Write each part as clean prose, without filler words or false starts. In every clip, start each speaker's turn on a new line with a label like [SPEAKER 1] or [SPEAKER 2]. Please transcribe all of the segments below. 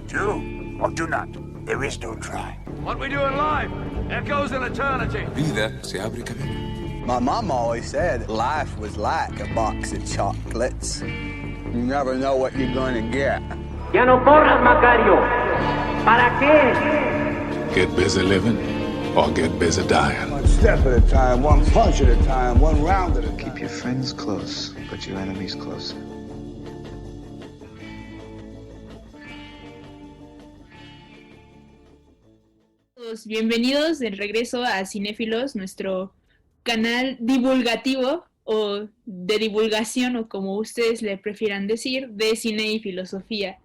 [SPEAKER 1] Do or do not. There is no try.
[SPEAKER 2] What we do in life echoes in eternity.
[SPEAKER 3] Vida se abre camino.
[SPEAKER 4] My mom always said life was like a box of chocolates. You never know what you're gonna get.
[SPEAKER 5] Ya no corras, Macario. ¿Para qué?
[SPEAKER 3] Get busy living or get busy dying.
[SPEAKER 4] One step at a time, one punch at a time, one round at a time.
[SPEAKER 6] Keep your friends close, but your enemies closer.
[SPEAKER 7] Bienvenidos de regreso a Cinéfilos, nuestro canal divulgativo o de divulgación, o como ustedes le prefieran decir, de cine y filosofía.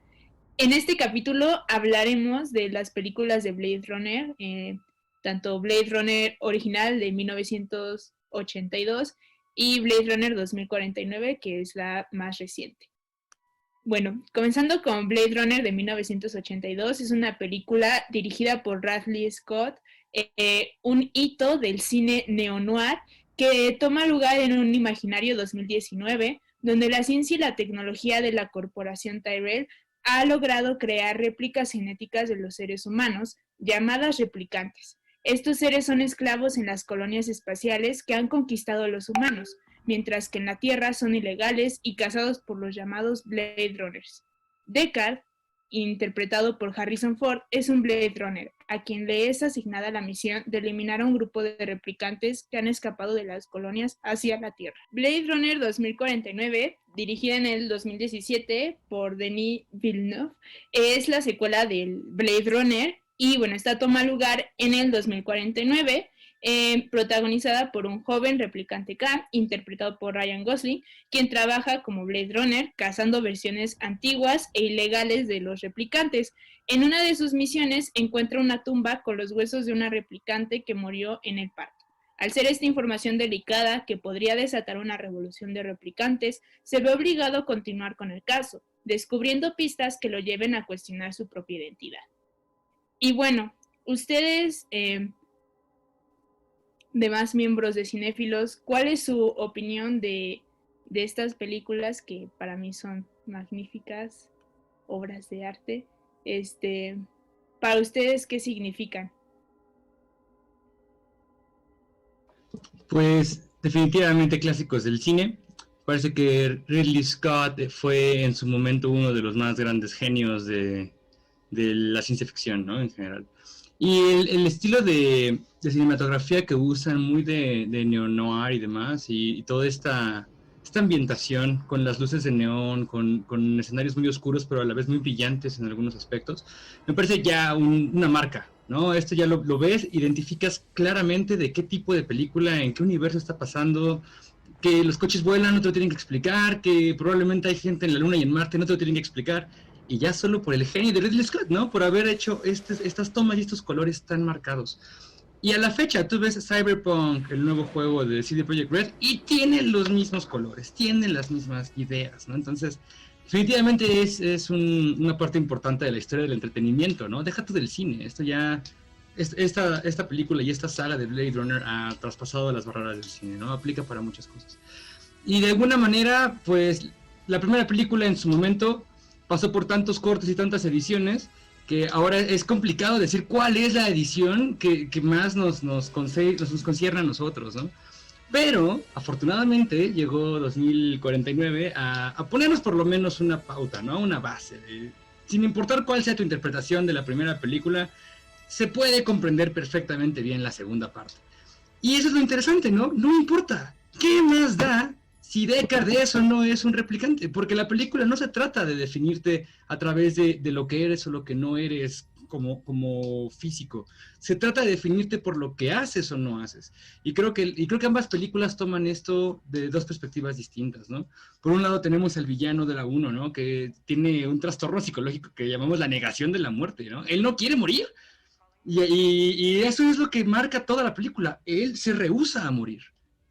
[SPEAKER 7] En este capítulo hablaremos de las películas de Blade Runner, tanto Blade Runner original de 1982 y Blade Runner 2049, que es la más reciente. Bueno, comenzando con Blade Runner de 1982, es una película dirigida por Ridley Scott, un hito del cine neo-noir que toma lugar en un imaginario 2019, donde la ciencia y la tecnología de la corporación Tyrell ha logrado crear réplicas genéticas de los seres humanos, llamadas replicantes. Estos seres son esclavos en las colonias espaciales que han conquistado a los humanos, mientras que en la Tierra son ilegales y cazados por los llamados Blade Runners. Deckard, interpretado por Harrison Ford, es un Blade Runner, a quien le es asignada la misión de eliminar a un grupo de replicantes que han escapado de las colonias hacia la Tierra. Blade Runner 2049, dirigida en el 2017 por Denis Villeneuve, es la secuela del Blade Runner y bueno, esta toma lugar en el 2049, protagonizada por un joven replicante K, interpretado por Ryan Gosling, quien trabaja como Blade Runner, cazando versiones antiguas e ilegales de los replicantes. En una de sus misiones encuentra una tumba con los huesos de una replicante que murió en el parto. Al ser esta información delicada que podría desatar una revolución de replicantes, se ve obligado a continuar con el caso, descubriendo pistas que lo lleven a cuestionar su propia identidad. Y bueno, ustedes, demás miembros de Cinéfilos, ¿cuál es su opinión de estas películas que para mí son magníficas obras de arte? Para ustedes, ¿qué significan?
[SPEAKER 8] Pues definitivamente clásicos del cine. Parece que Ridley Scott fue en su momento uno de los más grandes genios de la ciencia ficción, ¿no? En general. Y el estilo de cinematografía que usan, muy de neo-noir y demás, y toda esta ambientación con las luces de neón, con escenarios muy oscuros, pero a la vez muy brillantes en algunos aspectos, me parece ya una marca, ¿no? Esto ya lo ves, identificas claramente de qué tipo de película, en qué universo está pasando, que los coches vuelan, no te lo tienen que explicar, que probablemente hay gente en la Luna y en Marte, no te lo tienen que explicar. Y ya solo por el genio de Ridley Scott, ¿no? Por haber hecho estas tomas y estos colores tan marcados. Y a la fecha, tú ves Cyberpunk, el nuevo juego de CD Projekt Red, y tiene los mismos colores, tiene las mismas ideas, ¿no? Entonces, definitivamente es una parte importante de la historia del entretenimiento, ¿no? Deja tú del cine, esto ya... Esta película y esta saga de Blade Runner ha traspasado las barreras del cine, ¿no? Aplica para muchas cosas. Y de alguna manera, pues, la primera película en su momento pasó por tantos cortes y tantas ediciones que ahora es complicado decir cuál es la edición que más nos concierne a nosotros, ¿no? Pero, afortunadamente, llegó 2049 a ponernos por lo menos una pauta, ¿no? Una base. Sin importar cuál sea tu interpretación de la primera película, se puede comprender perfectamente bien la segunda parte. Y eso es lo interesante, ¿no? No importa. ¿Qué más da si Deckard es o no es un replicante? Porque la película no se trata de definirte a través de lo que eres o lo que no eres como físico. Se trata de definirte por lo que haces o no haces. Y creo que ambas películas toman esto de dos perspectivas distintas, ¿no? Por un lado tenemos al villano de la 1, ¿no? Que tiene un trastorno psicológico que llamamos la negación de la muerte, ¿no? Él no quiere morir. Y eso es lo que marca toda la película. Él se rehúsa a morir.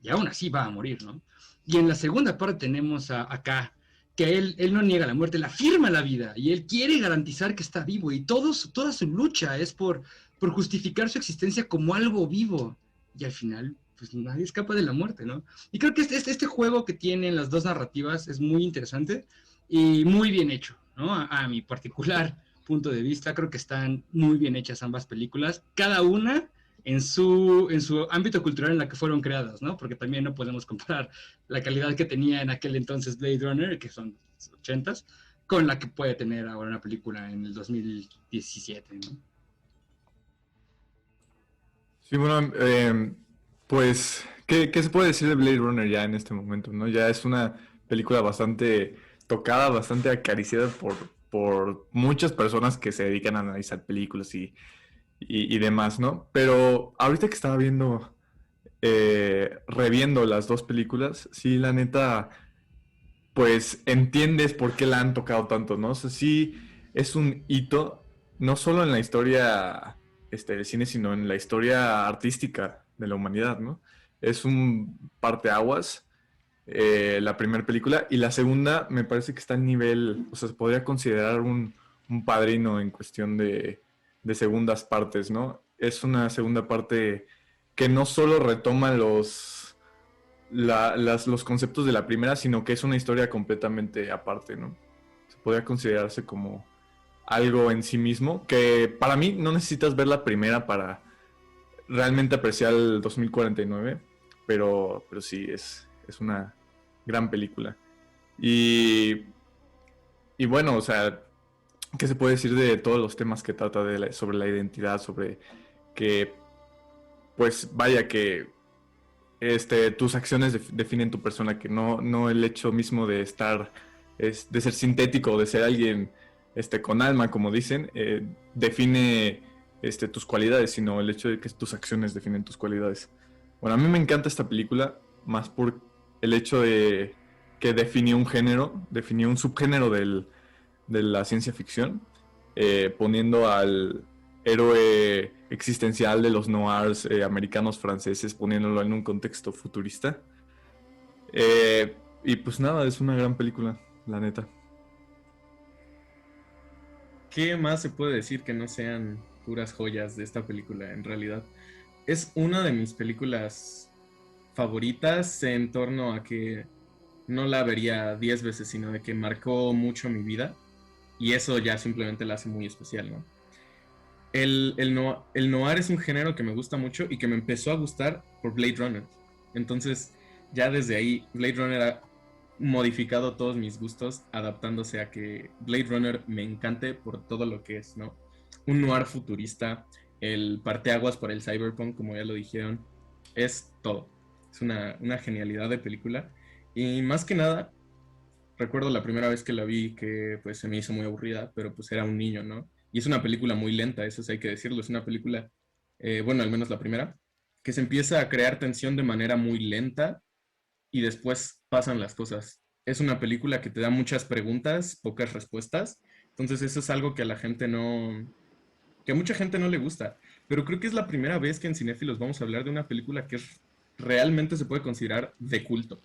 [SPEAKER 8] Y aún así va a morir, ¿no? Y en la segunda parte tenemos a K, que él no niega la muerte, él afirma la vida, y él quiere garantizar que está vivo, y toda su lucha es por justificar su existencia como algo vivo. Y al final, pues nadie escapa de la muerte, ¿no? Y creo que este juego que tienen las dos narrativas es muy interesante y muy bien hecho, ¿no? A mi particular punto de vista, creo que están muy bien hechas ambas películas, cada una en su ámbito cultural en la que fueron creadas, ¿no? Porque también no podemos comparar la calidad que tenía en aquel entonces Blade Runner, que son los 80s, con la que puede tener ahora una película en el 2017, ¿no?
[SPEAKER 9] Sí, bueno, pues, ¿qué se puede decir de Blade Runner ya en este momento, ¿no? Ya es una película bastante tocada, bastante acariciada por muchas personas que se dedican a analizar películas y demás, ¿no? Pero ahorita que estaba reviendo las dos películas, sí, la neta, pues entiendes por qué la han tocado tanto, ¿no? O sea, sí es un hito, no solo en la historia del cine, sino en la historia artística de la humanidad, ¿no? Es un parteaguas, la primera película, y la segunda me parece que está en nivel, o sea, se podría considerar un padrino en cuestión de segundas partes, ¿no? Es una segunda parte que no solo retoma los conceptos de la primera, sino que es una historia completamente aparte, ¿no? Se podría considerarse como algo en sí mismo, que para mí no necesitas ver la primera para realmente apreciar el 2049, pero sí, es una gran película. Y bueno, o sea, ¿qué se puede decir de todos los temas que trata sobre la identidad, sobre que, pues vaya que tus acciones definen tu persona, que no el hecho mismo de de ser sintético, de ser alguien con alma, como dicen, define tus cualidades, sino el hecho de que tus acciones definen tus cualidades. Bueno, a mí me encanta esta película, más por el hecho de que definió un subgénero de la ciencia ficción, poniendo al héroe existencial de los noirs americanos franceses, poniéndolo en un contexto futurista. Y pues nada, es una gran película, la neta.
[SPEAKER 10] ¿Qué más se puede decir que no sean puras joyas de esta película? En realidad es una de mis películas favoritas, en torno a que no la vería 10 veces, sino de que marcó mucho mi vida, y eso ya simplemente la hace muy especial, ¿no? El noir es un género que me gusta mucho y que me empezó a gustar por Blade Runner. Entonces ya desde ahí Blade Runner ha modificado todos mis gustos, adaptándose a que Blade Runner me encante por todo lo que es, ¿no? Un noir futurista, el parteaguas para el cyberpunk, como ya lo dijeron, es todo. Es una genialidad de película. Y más que nada, recuerdo la primera vez que la vi que pues se me hizo muy aburrida, pero pues era un niño, ¿no? Y es una película muy lenta, eso sí hay que decirlo. Es una película, bueno, al menos la primera, que se empieza a crear tensión de manera muy lenta y después pasan las cosas. Es una película que te da muchas preguntas, pocas respuestas. Entonces eso es algo que a la gente que a mucha gente no le gusta. Pero creo que es la primera vez que en Cinéfilos vamos a hablar de una película que realmente se puede considerar de culto.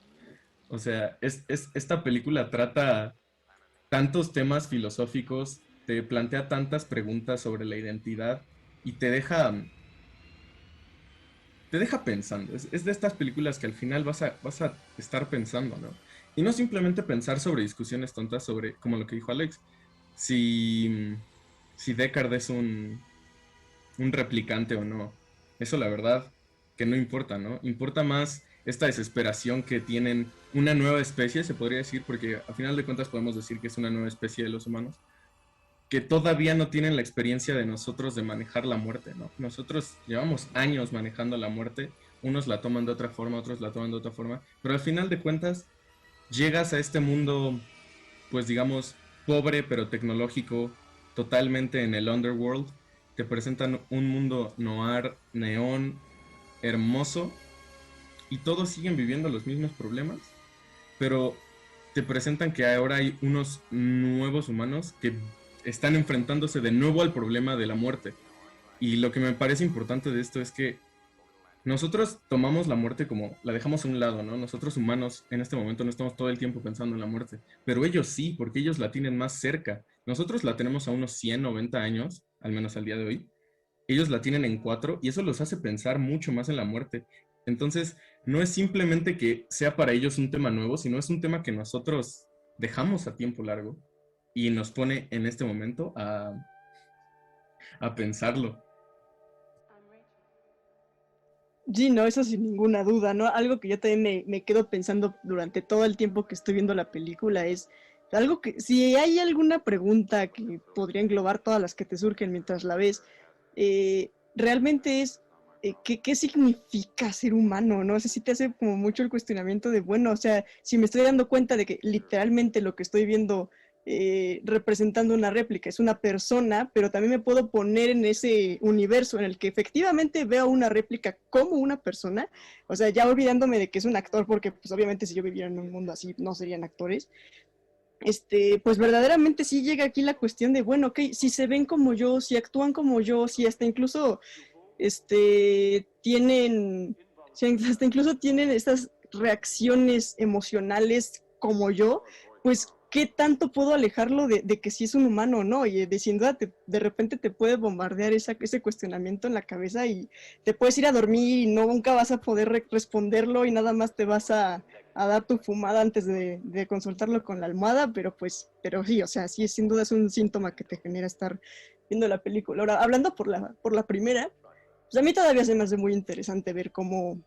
[SPEAKER 10] O sea, esta película trata tantos temas filosóficos, te plantea tantas preguntas sobre la identidad y te deja pensando. Es de estas películas que al final vas a estar pensando, ¿no? Y no simplemente pensar sobre discusiones tontas sobre, como lo que dijo Alex, si Deckard es un replicante o no. Eso la verdad que no importa, ¿no? Importa más esta desesperación que tienen una nueva especie, se podría decir, porque a final de cuentas podemos decir que es una nueva especie de los humanos, que todavía no tienen la experiencia de nosotros de manejar la muerte, ¿no? Nosotros llevamos años manejando la muerte, unos la toman de otra forma, otros la toman de otra forma, pero al final de cuentas llegas a este mundo, pues digamos, pobre pero tecnológico, totalmente en el underworld, te presentan un mundo noir, neón, hermoso, y todos siguen viviendo los mismos problemas, pero te presentan que ahora hay unos nuevos humanos que están enfrentándose de nuevo al problema de la muerte. Y lo que me parece importante de esto es que nosotros tomamos la muerte como, la dejamos a un lado, ¿no? Nosotros humanos en este momento no estamos todo el tiempo pensando en la muerte, pero ellos sí, porque ellos la tienen más cerca. Nosotros la tenemos a unos 100, 90 años, al menos al día de hoy. Ellos la tienen en 4 y eso los hace pensar mucho más en la muerte. Entonces, no es simplemente que sea para ellos un tema nuevo, sino es un tema que nosotros dejamos a tiempo largo y nos pone en este momento a a pensarlo.
[SPEAKER 11] Sí, no, eso sin ninguna duda, ¿no? Algo que yo también me quedo pensando durante todo el tiempo que estoy viendo la película es algo que, si hay alguna pregunta que podría englobar todas las que te surgen mientras la ves, realmente es, ¿qué significa ser humano? No sé si te hace como mucho el cuestionamiento de, bueno, o sea, si me estoy dando cuenta de que literalmente lo que estoy viendo representando una réplica, es una persona, pero también me puedo poner en ese universo en el que efectivamente veo una réplica como una persona, o sea, ya olvidándome de que es un actor, porque pues obviamente si yo viviera en un mundo así no serían actores, pues verdaderamente sí llega aquí la cuestión de, bueno, ok, si se ven como yo, si actúan como yo, si hasta incluso tienen, si hasta incluso tienen estas reacciones emocionales como yo, pues ¿qué tanto puedo alejarlo de que si es un humano o no? Y sin duda de repente te puede bombardear ese cuestionamiento en la cabeza y te puedes ir a dormir y nunca vas a poder responderlo y nada más te vas a dar tu fumada antes de consultarlo con la almohada, pero sí, o sea, sí, sin duda es un síntoma que te genera estar viendo la película. Ahora, hablando por la primera, pues a mí todavía se me hace muy interesante ver cómo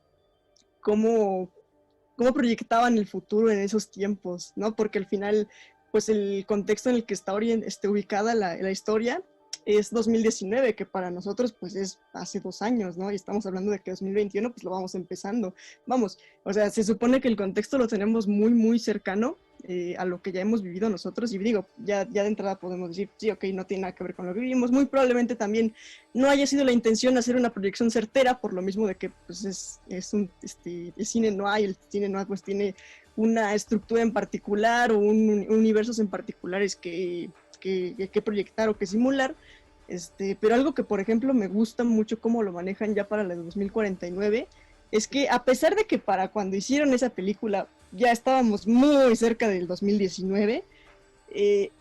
[SPEAKER 11] proyectaban el futuro en esos tiempos, ¿no? Porque al final, pues el contexto en el que está ubicada la historia es 2019, que para nosotros pues es hace 2 años, ¿no? Y estamos hablando de que 2021 pues lo vamos empezando. Vamos, o sea, se supone que el contexto lo tenemos muy, muy cercano a lo que ya hemos vivido nosotros, y digo, ya de entrada podemos decir, sí, ok, no tiene nada que ver con lo que vivimos, muy probablemente también no haya sido la intención hacer una proyección certera, por lo mismo de que pues es el cine noir, el cine noir pues tiene una estructura en particular o universos en particulares que proyectar o que simular, pero algo que por ejemplo me gusta mucho cómo lo manejan ya para la de 2049, es que a pesar de que para cuando hicieron esa película ya estábamos muy cerca del 2019,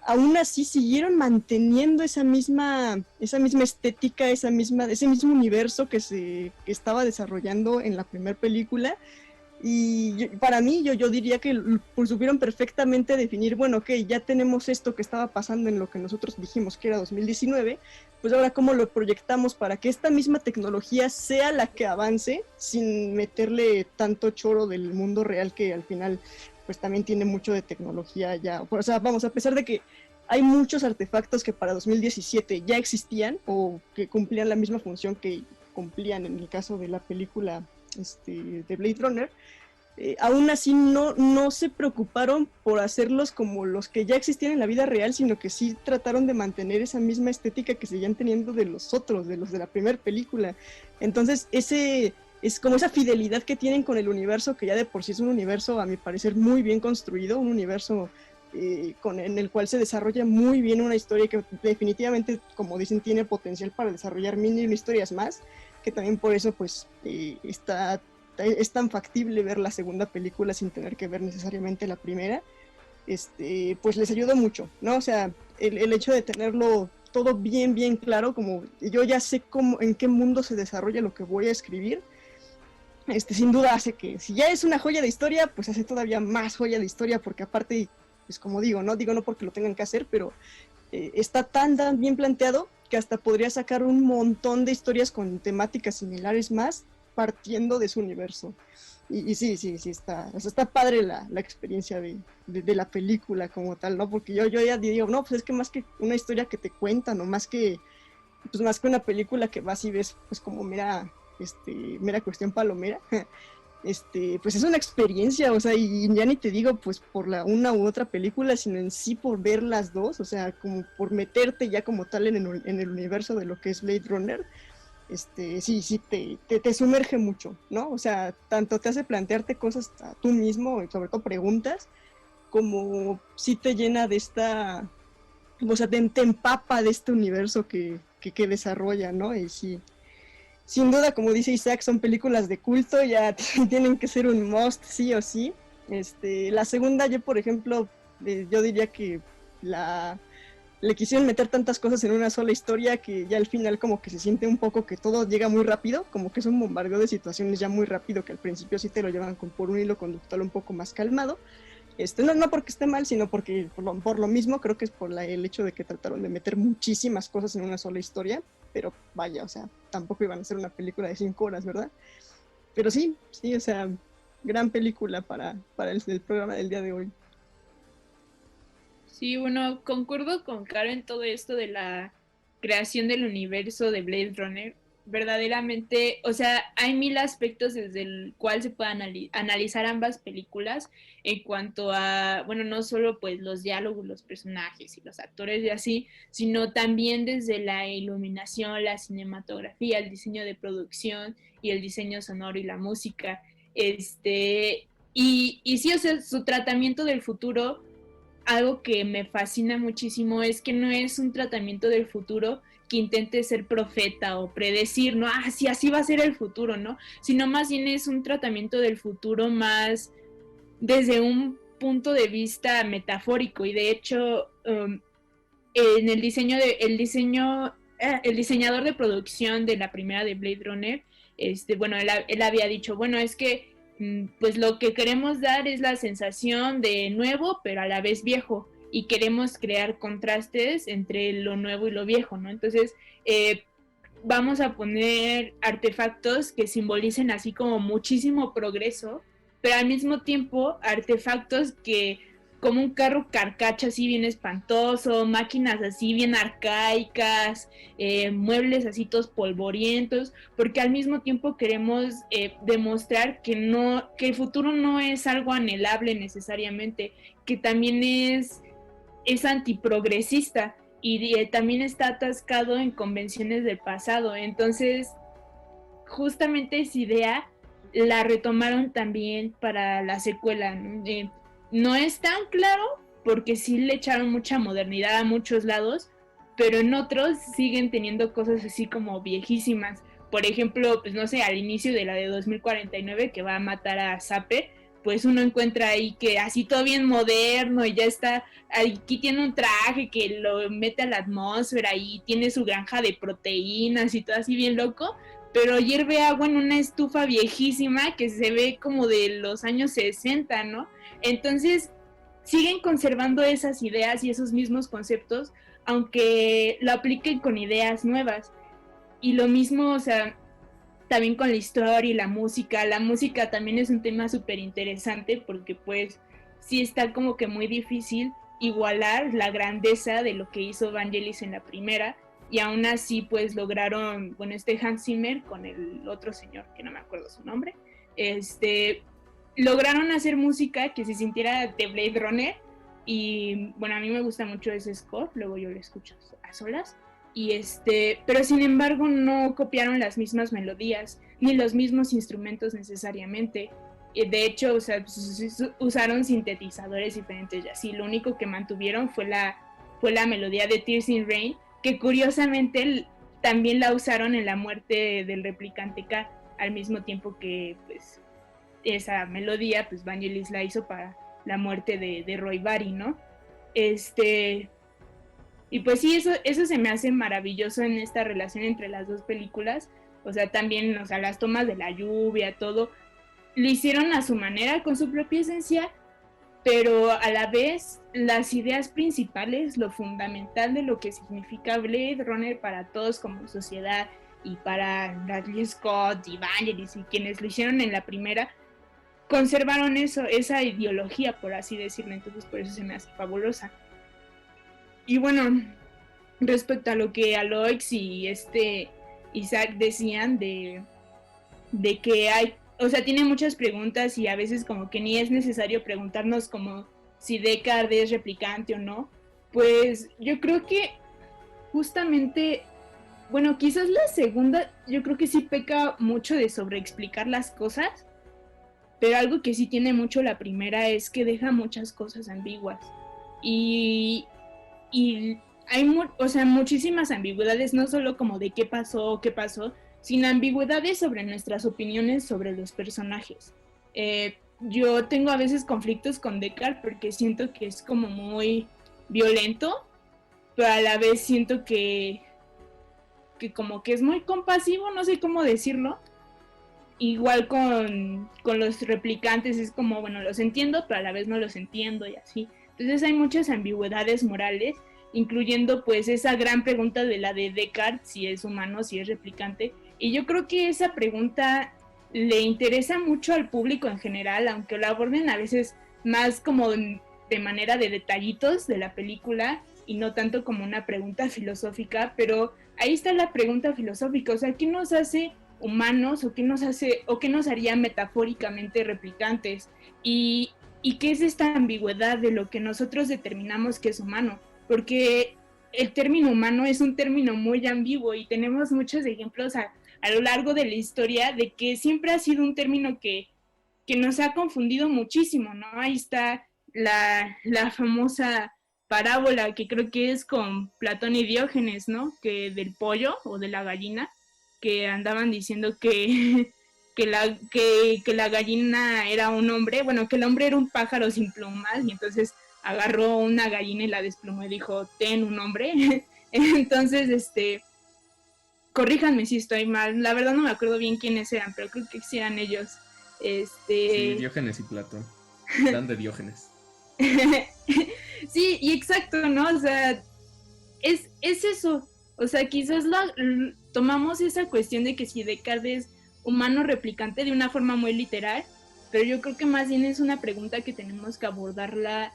[SPEAKER 11] aún así siguieron manteniendo esa misma estética, ese mismo universo que estaba desarrollando en la primera película. Y para mí, yo diría que pues, supieron perfectamente definir, bueno, ok, ya tenemos esto que estaba pasando en lo que nosotros dijimos que era 2019, pues ahora cómo lo proyectamos para que esta misma tecnología sea la que avance sin meterle tanto choro del mundo real, que al final pues también tiene mucho de tecnología ya. O sea, vamos, a pesar de que hay muchos artefactos que para 2017 ya existían o que cumplían la misma función que cumplían en el caso de la película de Blade Runner, aún así no se preocuparon por hacerlos como los que ya existían en la vida real, sino que sí trataron de mantener esa misma estética que seguían teniendo de los otros, de los de la primera película. Entonces es como esa fidelidad que tienen con el universo, que ya de por sí es un universo a mi parecer muy bien construido, un universo en el cual se desarrolla muy bien una historia que definitivamente, como dicen, tiene potencial para desarrollar mil historias más, que también por eso pues es tan factible ver la segunda película sin tener que ver necesariamente la primera, pues les ayuda mucho, ¿no? O sea, el hecho de tenerlo todo bien, bien claro, como yo ya sé en qué mundo se desarrolla lo que voy a escribir, sin duda hace que, si ya es una joya de historia, pues hace todavía más joya de historia, porque aparte, pues como digo no porque lo tengan que hacer, pero está tan bien planteado que hasta podría sacar un montón de historias con temáticas similares más, partiendo de su universo. Y sí, está, o sea, está padre la experiencia de la película como tal, ¿no? Porque yo ya digo, no, pues es que más que una historia que te cuentan, o más que una película que vas y ves, pues como mera cuestión palomera, pues es una experiencia, o sea, y ya ni te digo pues por una u otra película, sino en sí por ver las dos, o sea, como por meterte ya como tal en el universo de lo que es Blade Runner, sí, te sumerge mucho, ¿no? O sea, tanto te hace plantearte cosas a tú mismo, y sobre todo preguntas, como sí te llena de esta, o sea, te empapa de este universo que desarrolla, ¿no? Y sí, sin duda, como dice Isaac, son películas de culto, ya tienen que ser un must, sí o sí. La segunda, yo por ejemplo, yo diría que le quisieron meter tantas cosas en una sola historia que ya al final como que se siente un poco que todo llega muy rápido, como que es un bombardeo de situaciones ya muy rápido, que al principio sí te lo llevan por un hilo conductual un poco más calmado, No porque esté mal, sino porque por lo mismo creo que es por el hecho de que trataron de meter muchísimas cosas en una sola historia, pero vaya, o sea, tampoco iban a hacer una película de 5 horas, ¿verdad? Pero sí, o sea, gran película para el programa del día de hoy.
[SPEAKER 7] Sí, bueno, concuerdo con Caro en todo esto de la creación del universo de Blade Runner. Verdaderamente, o sea, hay 1000 aspectos desde el cual se puede analizar ambas películas en cuanto a, bueno, no solo pues los diálogos, los personajes y los actores y así, sino también desde la iluminación, la cinematografía, el diseño de producción y el diseño sonoro y la música. Y sí, o sea, su tratamiento del futuro, algo que me fascina muchísimo es que no es un tratamiento del futuro que intente ser profeta o predecir, ¿no? Sí, así va a ser el futuro, ¿no? Sino más bien es un tratamiento del futuro más desde un punto de vista metafórico. Y de hecho, en el diseñador de producción de la primera de Blade Runner, bueno, él había dicho, bueno, es que pues lo que queremos dar es la sensación de nuevo, pero a la vez viejo, y queremos crear contrastes entre lo nuevo y lo viejo, ¿no? Entonces, vamos a poner artefactos que simbolicen así como muchísimo progreso, pero al mismo tiempo artefactos que, como un carro carcacha así bien espantoso, máquinas así bien arcaicas, muebles así todos polvorientos, porque al mismo tiempo queremos demostrar que el futuro no es algo anhelable necesariamente, que también es antiprogresista y también está atascado en convenciones del pasado. Entonces, justamente esa idea la retomaron también para la secuela, ¿no? No es tan claro porque sí le echaron mucha modernidad a muchos lados, pero en otros siguen teniendo cosas así como viejísimas. Por ejemplo, pues no sé, al inicio de la de 2049 que va a matar a Zapper, pues uno encuentra ahí que así todo bien moderno y ya está, aquí tiene un traje que lo mete a la atmósfera y tiene su granja de proteínas y todo así bien loco, pero hierve agua en una estufa viejísima que se ve como de los años 60, ¿no? Entonces, siguen conservando esas ideas y esos mismos conceptos, aunque lo apliquen con ideas nuevas. Y lo mismo, o sea, también con la historia y la música. La música también es un tema súper interesante porque pues sí está como que muy difícil igualar la grandeza de lo que hizo Vangelis en la primera, y aún así pues lograron, bueno, Hans Zimmer con el otro señor que no me acuerdo su nombre, lograron hacer música que se sintiera de Blade Runner. Y bueno, a mí me gusta mucho ese score, luego yo lo escucho a solas. Pero sin embargo no copiaron las mismas melodías ni los mismos instrumentos necesariamente. De hecho, o sea, usaron sintetizadores diferentes y así. Lo único que mantuvieron fue la melodía de Tears in Rain, que curiosamente también la usaron en la muerte del replicante K, al mismo tiempo que pues esa melodía pues Vangelis la hizo para la muerte de Roy Batty, ¿no? Y pues sí, eso se me hace maravilloso en esta relación entre las dos películas. O sea, también, o sea, las tomas de la lluvia, todo, lo hicieron a su manera, con su propia esencia, pero a la vez las ideas principales, lo fundamental de lo que significa Blade Runner para todos como sociedad y para Ridley Scott y Vangelis y quienes lo hicieron en la primera, conservaron esa ideología, por así decirlo. Entonces por eso se me hace fabulosa. Y bueno, respecto a lo que Aloix y Isaac decían de que hay, o sea, tiene muchas preguntas y a veces como que ni es necesario preguntarnos como si Deckard es replicante o no, pues yo creo que justamente, bueno, quizás la segunda, yo creo que sí peca mucho de sobreexplicar las cosas, pero algo que sí tiene mucho la primera es que deja muchas cosas ambiguas. Y hay muchísimas ambigüedades, no solo como de qué pasó, sino ambigüedades sobre nuestras opiniones sobre los personajes. Yo tengo a veces conflictos con Deckard porque siento que es como muy violento, pero a la vez siento que como que es muy compasivo, no sé cómo decirlo. igual con los replicantes es como, bueno, los entiendo, pero a la vez no los entiendo y así. Entonces hay muchas ambigüedades morales, incluyendo pues esa gran pregunta de la de Descartes, si es humano, si es replicante. Y yo creo que esa pregunta le interesa mucho al público en general, aunque la aborden a veces más como de manera de detallitos de la película y no tanto como una pregunta filosófica, pero ahí está la pregunta filosófica, o sea, ¿qué nos hace humanos o qué nos haría metafóricamente replicantes? ¿Y qué es esta ambigüedad de lo que nosotros determinamos que es humano? Porque el término humano es un término muy ambiguo y tenemos muchos ejemplos a lo largo de la historia de que siempre ha sido un término que nos ha confundido muchísimo, ¿no? Ahí está la famosa parábola que creo que es con Platón y Diógenes, ¿no? Que del pollo o de la gallina, que andaban diciendo que la gallina era un hombre, bueno, que el hombre era un pájaro sin plumas, y entonces agarró una gallina y la desplumó y dijo, ten un hombre. Entonces, corríjanme si estoy mal, la verdad no me acuerdo bien quiénes eran, pero creo que sí eran ellos.
[SPEAKER 10] Sí, Diógenes y Platón, eran de Diógenes.
[SPEAKER 7] Sí, y exacto, ¿no? O sea, es eso. O sea, quizás tomamos esa cuestión de que si Descartes es humano replicante de una forma muy literal, pero yo creo que más bien es una pregunta que tenemos que abordarla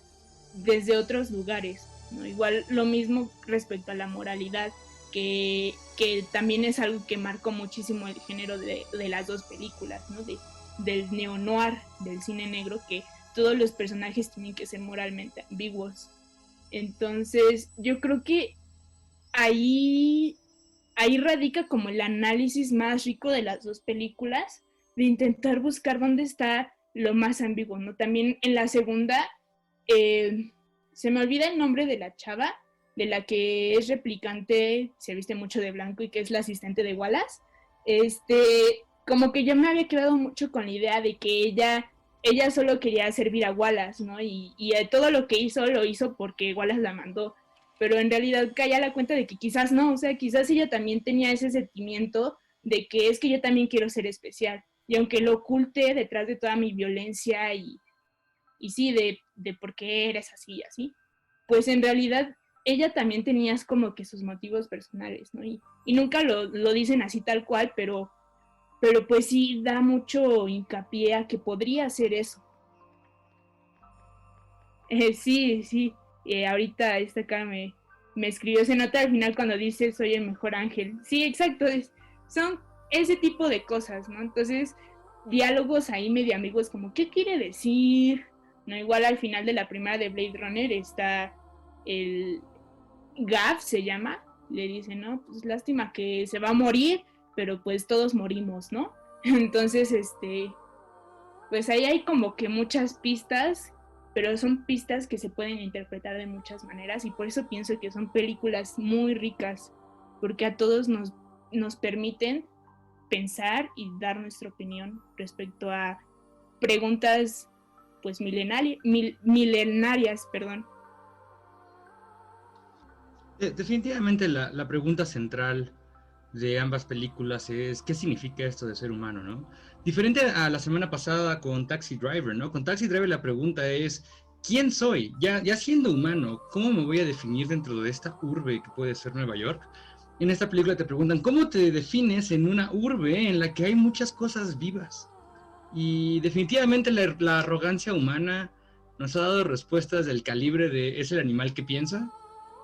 [SPEAKER 7] desde otros lugares, ¿no? Igual lo mismo respecto a la moralidad, que también es algo que marcó muchísimo el género de las dos películas, ¿no? Del neo-noir, del cine negro, que todos los personajes tienen que ser moralmente ambiguos. Entonces, yo creo que ahí radica como el análisis más rico de las dos películas, de intentar buscar dónde está lo más ambiguo, ¿no? También en la segunda, se me olvida el nombre de la chava, de la que es replicante, se viste mucho de blanco y que es la asistente de Wallace. Como que yo me había quedado mucho con la idea de que ella solo quería servir a Wallace, ¿no? Y todo lo que hizo, lo hizo porque Wallace la mandó. Pero en realidad caía la cuenta de que quizás no, o sea, quizás ella también tenía ese sentimiento de que es que yo también quiero ser especial. Y aunque lo oculte detrás de toda mi violencia y sí, de por qué eres así y así, pues en realidad ella también tenía como que sus motivos personales, ¿no? Y nunca lo dicen así tal cual, pero pues sí da mucho hincapié a que podría ser eso. Sí, ahorita esta cara me escribió, se nota al final cuando dice soy el mejor ángel. Sí, exacto, son ese tipo de cosas, ¿no? Entonces, diálogos ahí medio ambiguos como, ¿qué quiere decir? No, igual al final de la primera de Blade Runner está el Gav, se llama, le dice, ¿no? Pues lástima que se va a morir, pero pues todos morimos, ¿no? Entonces, pues ahí hay como que muchas pistas, pero son pistas que se pueden interpretar de muchas maneras y por eso pienso que son películas muy ricas, porque a todos nos permiten pensar y dar nuestra opinión respecto a preguntas pues milenarias, perdón.
[SPEAKER 8] Definitivamente la pregunta central de ambas películas es ¿qué significa esto de ser humano, no? Diferente a la semana pasada con Taxi Driver, ¿no? Con Taxi Driver la pregunta es ¿quién soy? Ya siendo humano, ¿cómo me voy a definir dentro de esta urbe que puede ser Nueva York? En esta película te preguntan ¿cómo te defines en una urbe en la que hay muchas cosas vivas? Y definitivamente la arrogancia humana nos ha dado respuestas del calibre de ¿es el animal que piensa?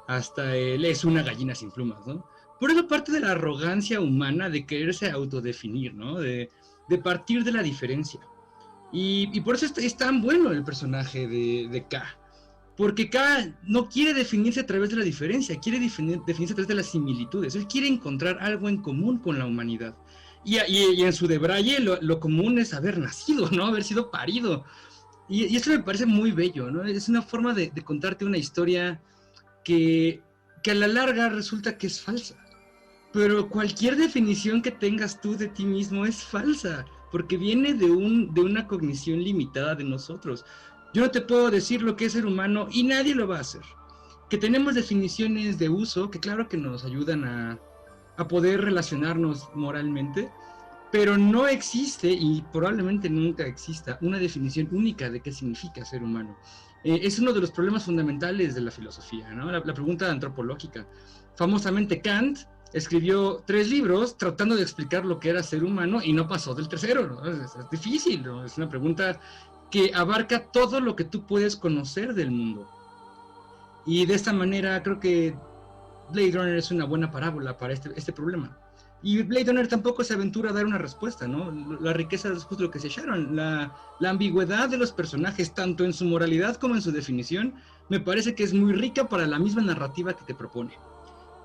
[SPEAKER 8] Hasta él es una gallina sin plumas, ¿no? Por eso parte de la arrogancia humana de quererse autodefinir, ¿no? De partir de la diferencia. Y por eso es tan bueno el personaje de K. Porque K no quiere definirse a través de la diferencia, quiere definirse a través de las similitudes. Él quiere encontrar algo en común con la humanidad. Y en su debraye lo común es haber nacido, ¿no? Haber sido parido. Y eso me parece muy bello, ¿no? Es una forma de contarte una historia que a la larga resulta que es falsa. Pero cualquier definición que tengas tú de ti mismo es falsa, porque viene de una cognición limitada de nosotros. Yo no te puedo decir lo que es ser humano y nadie lo va a hacer. Que tenemos definiciones de uso que claro que nos ayudan a poder relacionarnos moralmente, pero no existe, y probablemente nunca exista, una definición única de qué significa ser humano. Es uno de los problemas fundamentales de la filosofía, ¿no? La pregunta antropológica. Famosamente Kant escribió 3 libros tratando de explicar lo que era ser humano y no pasó del tercero, ¿no? Es difícil, ¿no? Es una pregunta que abarca todo lo que tú puedes conocer del mundo. Y de esta manera creo que Blade Runner es una buena parábola para este problema. Y Blade Runner tampoco se aventura a dar una respuesta, ¿no? La riqueza es justo lo que se echaron. La ambigüedad de los personajes, tanto en su moralidad como en su definición, me parece que es muy rica para la misma narrativa que te propone.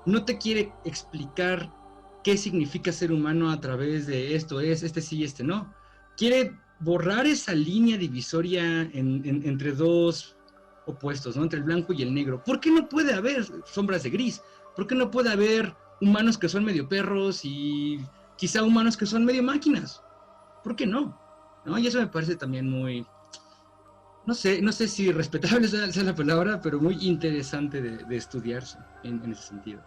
[SPEAKER 8] No te quiere explicar qué significa ser humano a través de esto es, este sí y este no. Quiere borrar esa línea divisoria entre dos opuestos, ¿no? Entre el blanco y el negro. ¿Por qué no puede haber sombras de gris? ¿Por qué no puede haber humanos que son medio perros y quizá humanos que son medio máquinas? ¿Por qué no? ¿No? Y eso me parece también muy, no sé si respetable sea la palabra, pero muy interesante de estudiarse en ese sentido.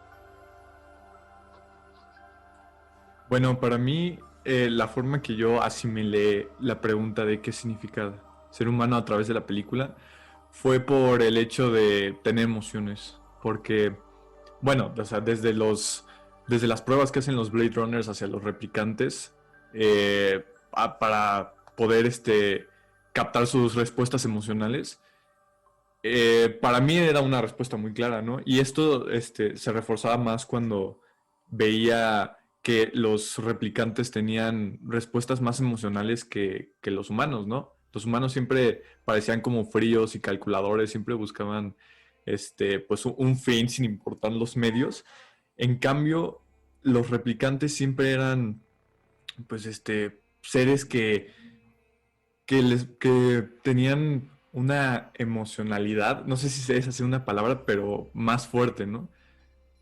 [SPEAKER 9] Bueno, para mí, la forma que yo asimilé la pregunta de qué significa ser humano a través de la película fue por el hecho de tener emociones. Porque, bueno, o sea, desde las pruebas que hacen los Blade Runners hacia los replicantes, para poder captar sus respuestas emocionales, para mí era una respuesta muy clara, ¿no? Y esto se reforzaba más cuando veía que los replicantes tenían respuestas más emocionales que los humanos, ¿no? Los humanos siempre parecían como fríos y calculadores, siempre buscaban pues un fin sin importar los medios. En cambio, los replicantes siempre eran pues seres que tenían una emocionalidad, no sé si es así una palabra, pero más fuerte, ¿no?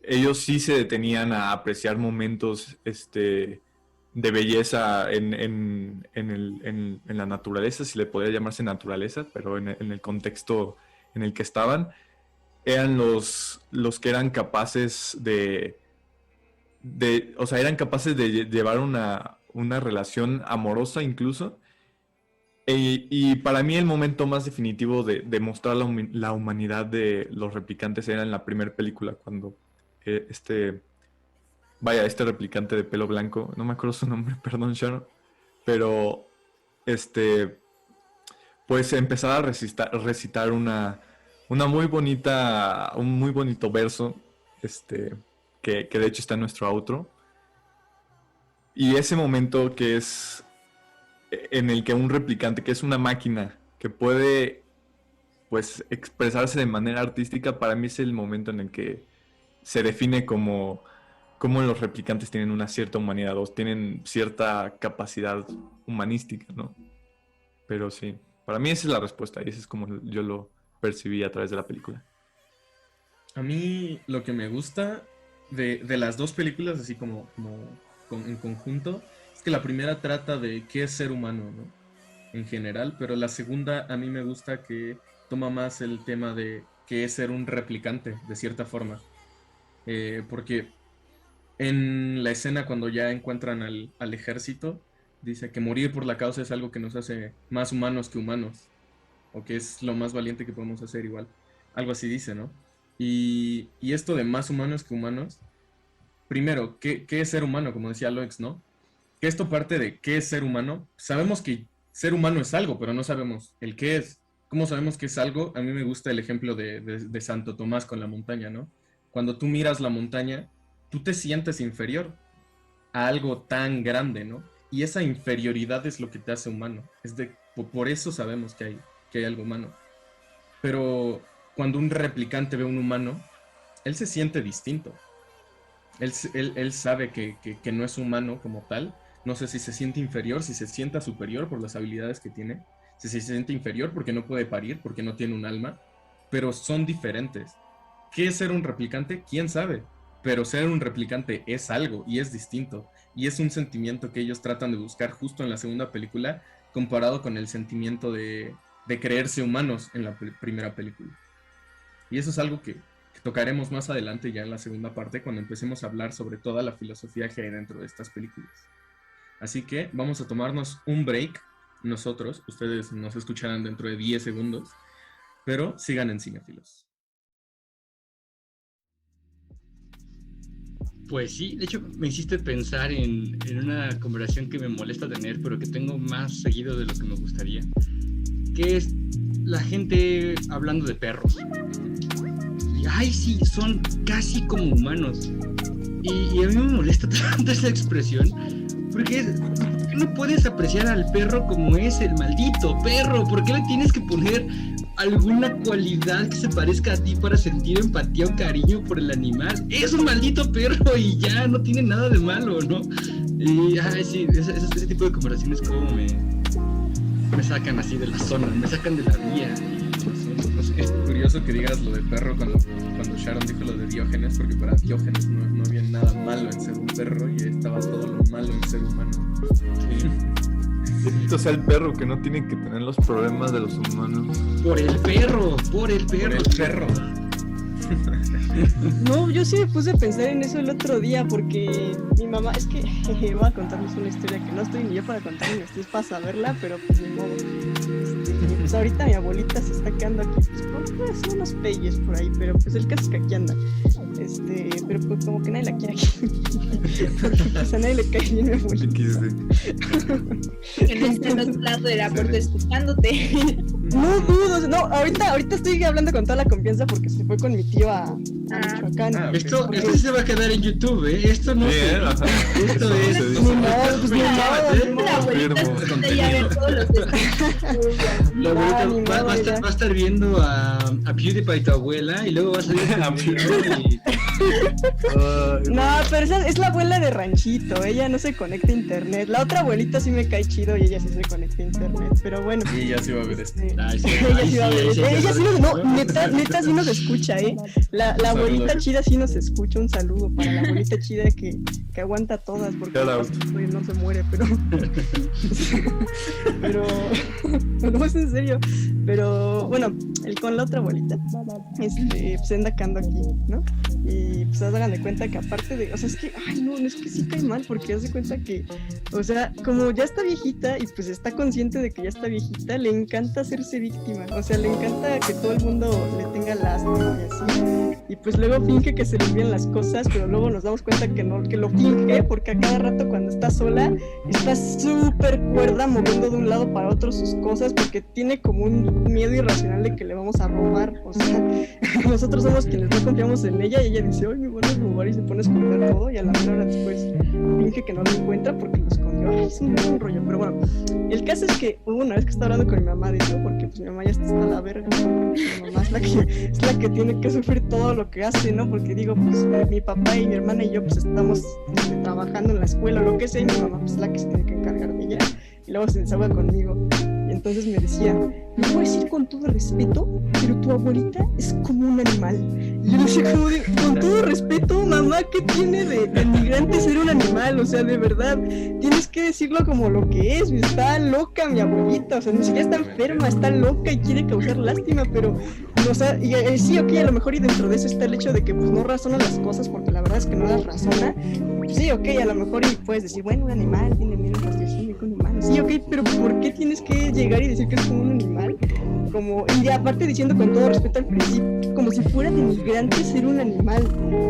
[SPEAKER 9] Ellos sí se detenían a apreciar momentos de belleza en la naturaleza, si le podría llamarse naturaleza, pero en el contexto en el que estaban. Eran los que eran capaces o sea, eran capaces de llevar una relación amorosa incluso. Y para mí el momento más definitivo de mostrar la humanidad de los replicantes era en la primera película, cuando este replicante de pelo blanco, no me acuerdo su nombre, perdón Sharon, pero pues empezaba a recitar un muy bonito verso, que de hecho está en nuestro outro. Y ese momento que es en el que un replicante, que es una máquina, que puede pues expresarse de manera artística, para mí es el momento en el que se define como los replicantes tienen una cierta humanidad o tienen cierta capacidad humanística, ¿no? Pero sí, para mí esa es la respuesta y eso es como yo lo percibí a través de la película.
[SPEAKER 10] A mí lo que me gusta de las dos películas, así como en conjunto, es que la primera trata de qué es ser humano, ¿no? En general, pero la segunda a mí me gusta que toma más el tema de qué es ser un replicante, de cierta forma. Porque en la escena cuando ya encuentran al ejército, dice que morir por la causa es algo que nos hace más humanos que humanos, o que es lo más valiente que podemos hacer igual. Algo así dice, ¿no? Y esto de más humanos que humanos, primero, ¿qué es ser humano? Como decía Alex, ¿no? Que esto parte de qué es ser humano. Sabemos que ser humano es algo, pero no sabemos el qué es. ¿Cómo sabemos que es algo? A mí me gusta el ejemplo de Santo Tomás con la montaña, ¿no? Cuando tú miras la montaña, tú te sientes inferior a algo tan grande, ¿no? Y esa inferioridad es lo que te hace humano. Por eso sabemos que hay algo humano. Pero cuando un replicante ve a un humano, él se siente distinto. Él sabe que no es humano como tal. No sé si se siente inferior, si se sienta superior por las habilidades que tiene. Si se siente inferior porque no puede parir, porque no tiene un alma. Pero son diferentes. ¿Qué es ser un replicante? ¿Quién sabe? Pero ser un replicante es algo y es distinto. Y es un sentimiento que ellos tratan de buscar justo en la segunda película, comparado con el sentimiento de creerse humanos en la primera película. Y eso es algo que tocaremos más adelante ya en la segunda parte, cuando empecemos a hablar sobre toda la filosofía que hay dentro de estas películas. Así que vamos a tomarnos un break nosotros. Ustedes nos escucharán dentro de 10 segundos. Pero sigan en Cinéfilos.
[SPEAKER 8] Pues sí, de hecho me hiciste pensar en una conversación que me molesta tener, pero que tengo más seguido de lo que me gustaría, que es la gente hablando de perros. Y ay, sí, son casi como humanos. Y a mí me molesta tanto esa expresión, porque no puedes apreciar al perro como es el maldito perro. ¿Por qué le tienes que poner alguna cualidad que se parezca a ti para sentir empatía o cariño por el animal? Es un maldito perro y ya, no tiene nada de malo, ¿no? Y ay, sí, ese tipo de conversaciones como me sacan así de la zona, me sacan de la vía. No sé.
[SPEAKER 10] Es curioso que digas lo de perro cuando Sharon dijo lo de Diógenes, porque para Diógenes no había nada malo en ser un perro y estaba todo lo malo en ser humano.
[SPEAKER 9] Sí. Bendito sea el perro, que no tiene que tener los problemas de los humanos.
[SPEAKER 8] Por el perro.
[SPEAKER 11] No, yo sí me puse a pensar en eso el otro día porque mi mamá, es que voy a contarles una historia que no estoy ni yo para contar ni estoy para saberla, pero pues ni modo. Pues ahorita mi abuelita se está quedando aquí pues unos peyes por ahí, pero pues el caso es que aquí anda. Pero pues como que nadie la quiere aquí. Porque pues a nadie le cae bien mi abuelita.
[SPEAKER 7] Que no esté al otro lado de la puerta escuchándote.
[SPEAKER 11] No dudo, no, ahorita estoy hablando con toda la confianza porque se fue con mi tío a Michoacán.
[SPEAKER 10] Okay.
[SPEAKER 8] Esto se va a quedar en YouTube, ¿eh? Esto no se... Esto es...
[SPEAKER 7] La abuelita ya ve todos los
[SPEAKER 8] La abuelita va a estar viendo a PewDiePie, tu abuela, y luego va a salir y...
[SPEAKER 11] No, pero esa es la abuela de ranchito, ella no se conecta a internet. La otra abuelita sí me cae chido y ella sí se conecta a internet, pero bueno.
[SPEAKER 10] Y ella sí va a ver esto.
[SPEAKER 11] Ella sí va a ver esto. Ella sí neta sí nos escucha, La abuelita chida sí nos escucha. Un saludo para la abuelita chida que aguanta todas porque no se muere, pero no es en serio. Pero bueno, con la otra abuelita pues anda acando aquí, ¿no? Y pues hagan de cuenta que aparte de, o sea, es que sí cae mal porque hace cuenta que, o sea, como ya está viejita y pues está consciente de que ya está viejita, le encanta hacerse víctima, o sea, le encanta que todo el mundo le tenga lástima y así, y pues luego finge que se le olvidan las cosas, pero luego nos damos cuenta que no, que lo finge, porque a cada rato cuando está sola está súper cuerda moviendo de un lado para otro sus cosas porque tiene como un miedo irracional de que le vamos a robar, o sea, nosotros somos quienes no confiamos en ella y ella dice, ay, me van a robar y se pone a esconder todo y a la mera hora después finge que no lo encuentra porque lo escondió. Ay, es un rollo, pero bueno, el caso es que hubo una vez que estaba hablando con mi mamá de eso porque pues mi mamá ya está hasta la verga, mi mamá es la que tiene que sufrir todo lo que hace, ¿no? Porque digo, pues mi papá y mi hermana y yo pues estamos trabajando en la escuela o lo que sea y mi mamá pues es la que se tiene que encargar de ella y luego se desahoga conmigo. Y entonces me decía, me voy a decir con todo respeto, pero tu abuelita es como un animal. Y yo le decía, con todo respeto, mamá, ¿qué tiene de denigrante ser un animal? O sea, de verdad, tienes que decirlo como lo que es. Está loca mi abuelita, o sea, ni siquiera está enferma, está loca y quiere causar lástima, pero, o sea, sí, ok, a lo mejor y dentro de eso está el hecho de que pues no razona las cosas, porque la verdad es que no las razona. Pues, sí, ok, a lo mejor y puedes decir, bueno, un animal tiene miedo al raciocinio con humanos. Sí, ok, pero ¿por qué tienes que llegar y decir que es como un animal? Y aparte diciendo con todo respeto al principio, como si fuera denigrante ser un animal.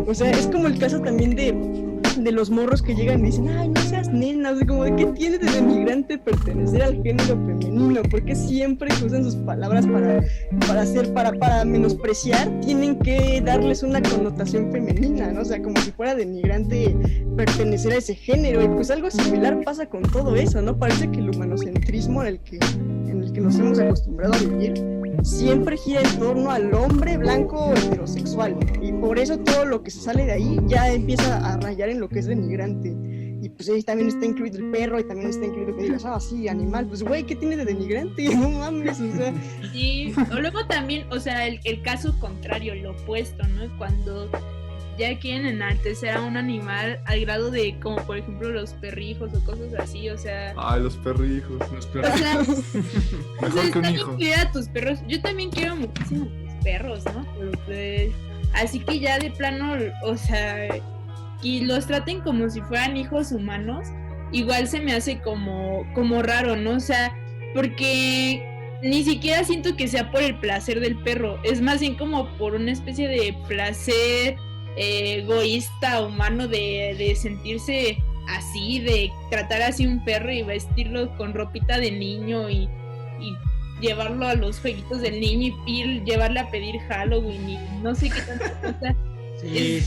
[SPEAKER 11] O sea, es como el caso también de los morros que llegan y dicen, ay, no seas nena, o sea, como de qué tiene de denigrante pertenecer al género femenino, porque siempre que usan sus palabras para menospreciar, tienen que darles una connotación femenina, ¿no? O sea, como si fuera denigrante pertenecer a ese género, y pues algo similar pasa con todo eso, ¿no? Parece que el humanocentrismo en el que nos hemos acostumbrado a vivir siempre gira en torno al hombre blanco heterosexual, y por eso todo lo que se sale de ahí ya empieza a rayar en lo que es denigrante. Y pues ahí también está incluido el perro, y también está incluido que digas, sí, animal, pues güey, ¿qué tiene de denigrante? No mames, o sea.
[SPEAKER 7] Sí, o luego también, o sea, el caso contrario, lo opuesto, ¿no? Cuando ya quieren enaltecer a un animal al grado de, como por ejemplo los perrijos o cosas así, o sea.
[SPEAKER 9] Ay, los perrijos.
[SPEAKER 7] O sea,
[SPEAKER 9] mejor que un hijo.
[SPEAKER 7] A tus perros. Yo también quiero muchísimo a mis perros, ¿no? Pues, así que ya de plano, o sea, y los traten como si fueran hijos humanos, igual se me hace como raro, ¿no? O sea, porque ni siquiera siento que sea por el placer del perro, es más bien como por una especie de placer egoísta, humano, de sentirse así, de tratar así un perro y vestirlo con ropita de niño y llevarlo a los jueguitos del niño y llevarle a pedir Halloween y no sé qué tanta cosa.
[SPEAKER 8] Sí.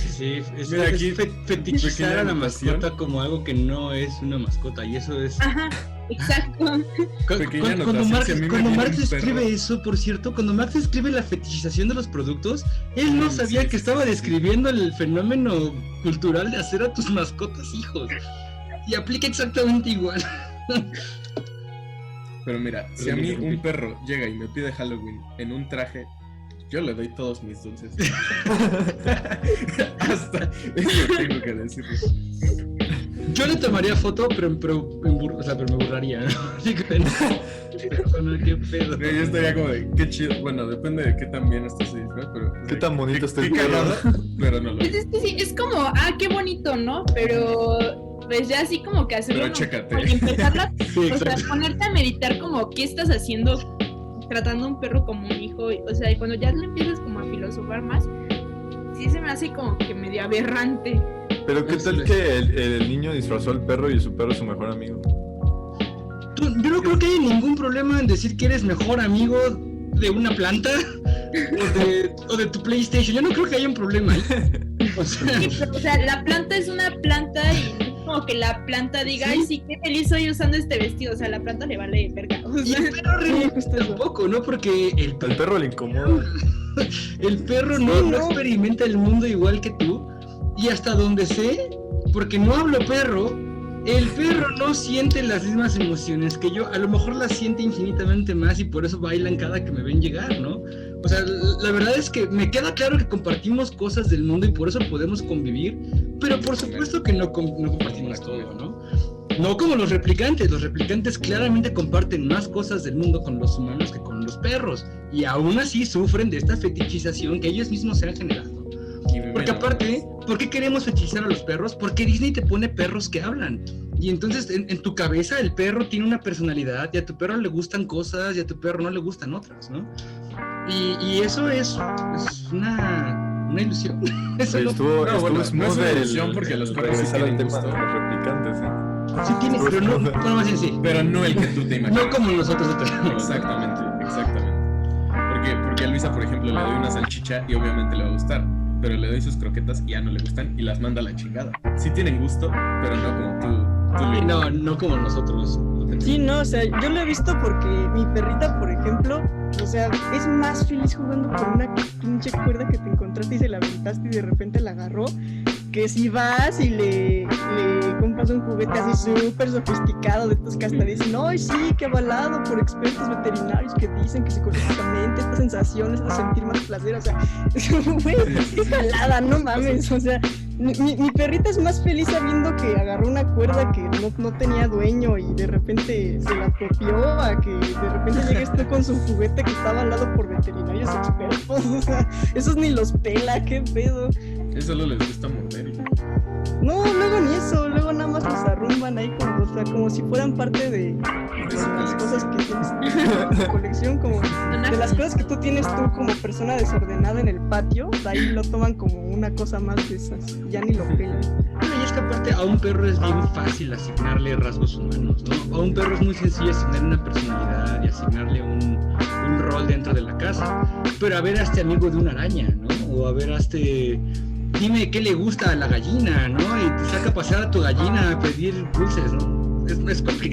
[SPEAKER 9] Mira, aquí
[SPEAKER 8] fetichizar a la mascota como algo que no es una mascota, y eso es...
[SPEAKER 7] Ajá, exacto.
[SPEAKER 8] Cuando Marx escribe eso, por cierto, cuando Marx escribe la fetichización de los productos, él no sabía que estaba describiendo el fenómeno cultural de hacer a tus mascotas hijos. Y aplica exactamente igual.
[SPEAKER 10] Pero mira, si a mí un perro llega y me pide Halloween en un traje, yo le doy todos mis dulces. Hasta eso tengo que decirlo.
[SPEAKER 8] Yo le tomaría foto, pero me burlaría, ¿no? ¿Qué pedo?
[SPEAKER 10] Yo estaría como de, qué chido. Bueno, depende de qué tan bien estés ahí, ¿no? Pero
[SPEAKER 9] qué tan bonito está el
[SPEAKER 10] perro. Pero no lo
[SPEAKER 7] es que sí, es como, qué bonito, ¿no? Pero pues ya así como que hacerlo.
[SPEAKER 10] Pero chécate.
[SPEAKER 7] Y empezarla, o sea, ponerte a meditar como qué estás haciendo tratando a un perro como un hijo. O sea, y cuando ya le empiezas como a filosofar más, sí se me hace como que medio aberrante.
[SPEAKER 9] Pero qué tal que el niño disfrazó al perro y su perro es su mejor amigo.
[SPEAKER 8] Yo no creo que haya ningún problema en decir que eres mejor amigo de una planta o de tu PlayStation. Yo no creo que haya un problema ahí.
[SPEAKER 7] O sea, la planta es una planta y es como que la planta diga, ¿sí? Ay, sí, qué feliz soy usando este vestido. O sea, a la planta le vale verga. O sea,
[SPEAKER 8] y el perro realmente tampoco, ¿no? Porque el
[SPEAKER 9] perro le incomoda.
[SPEAKER 8] El perro no experimenta el mundo igual que tú. Y hasta donde sé, porque no hablo perro, el perro no siente las mismas emociones que yo. A lo mejor las siente infinitamente más y por eso bailan cada que me ven llegar, ¿no? O sea, la verdad es que me queda claro que compartimos cosas del mundo y por eso podemos convivir, pero por supuesto que no compartimos todo, ¿no? No como los replicantes. Los replicantes claramente comparten más cosas del mundo con los humanos que con los perros. Y aún así sufren de esta fetichización que ellos mismos se han generado. Porque aparte, ¿por qué queremos fetichizar a los perros? Porque Disney te pone perros que hablan. Y entonces en tu cabeza el perro tiene una personalidad y a tu perro le gustan cosas y a tu perro no le gustan otras, ¿no? Y eso es una ilusión. Eso
[SPEAKER 9] no es una
[SPEAKER 10] ilusión porque los perros sí tienen gusto.
[SPEAKER 9] Los replicantes, ¿eh?
[SPEAKER 8] Sí tienes, pero no más en sí.
[SPEAKER 10] Pero no el que tú te imaginas.
[SPEAKER 8] No como nosotros tenemos.
[SPEAKER 10] Exactamente. Porque a Luisa, por ejemplo, le doy una salchicha y obviamente le va a gustar. Pero le doy sus croquetas y ya no le gustan y las manda a la chingada. Sí tienen gusto, pero no como tú.
[SPEAKER 8] No como nosotros.
[SPEAKER 11] Sí, no, o sea, yo lo he visto porque mi perrita, por ejemplo, o sea, es más feliz jugando con una pinche cuerda que te encontraste y se la aventaste y de repente la agarró, que si vas y le compras un juguete así súper sofisticado de estos que hasta dicen, ¡ay, sí, que avalado por expertos veterinarios que dicen que psicológicamente esta sensación es de sentir más placer! O sea, güey, qué jalada, no mames, o sea, mi perrita es más feliz sabiendo que agarró una cuerda que no tenía dueño y de repente se la apropió a que de repente llegues tú con su juguete que está avalado por veterinarios expertos. O sea, esos ni los pela, qué pedo.
[SPEAKER 10] Eso solo les gusta morder.
[SPEAKER 11] No, luego ni eso, luego nada más los arrumban ahí como si fueran parte de las cosas que tienes en tu colección, como de las cosas que tú tienes tú como persona desordenada en el patio, ahí lo toman como una cosa más de esas, ya ni lo pelan.
[SPEAKER 8] Bueno, y es que aparte a un perro es bien fácil asignarle rasgos humanos, ¿no? A un perro es muy sencillo asignarle una personalidad y asignarle un rol dentro de la casa, pero a ver a este amigo de una araña, ¿no? O a ver a este... Dime qué le gusta a la gallina, ¿no? Y te saca a pasear a tu gallina a pedir dulces, ¿no? Es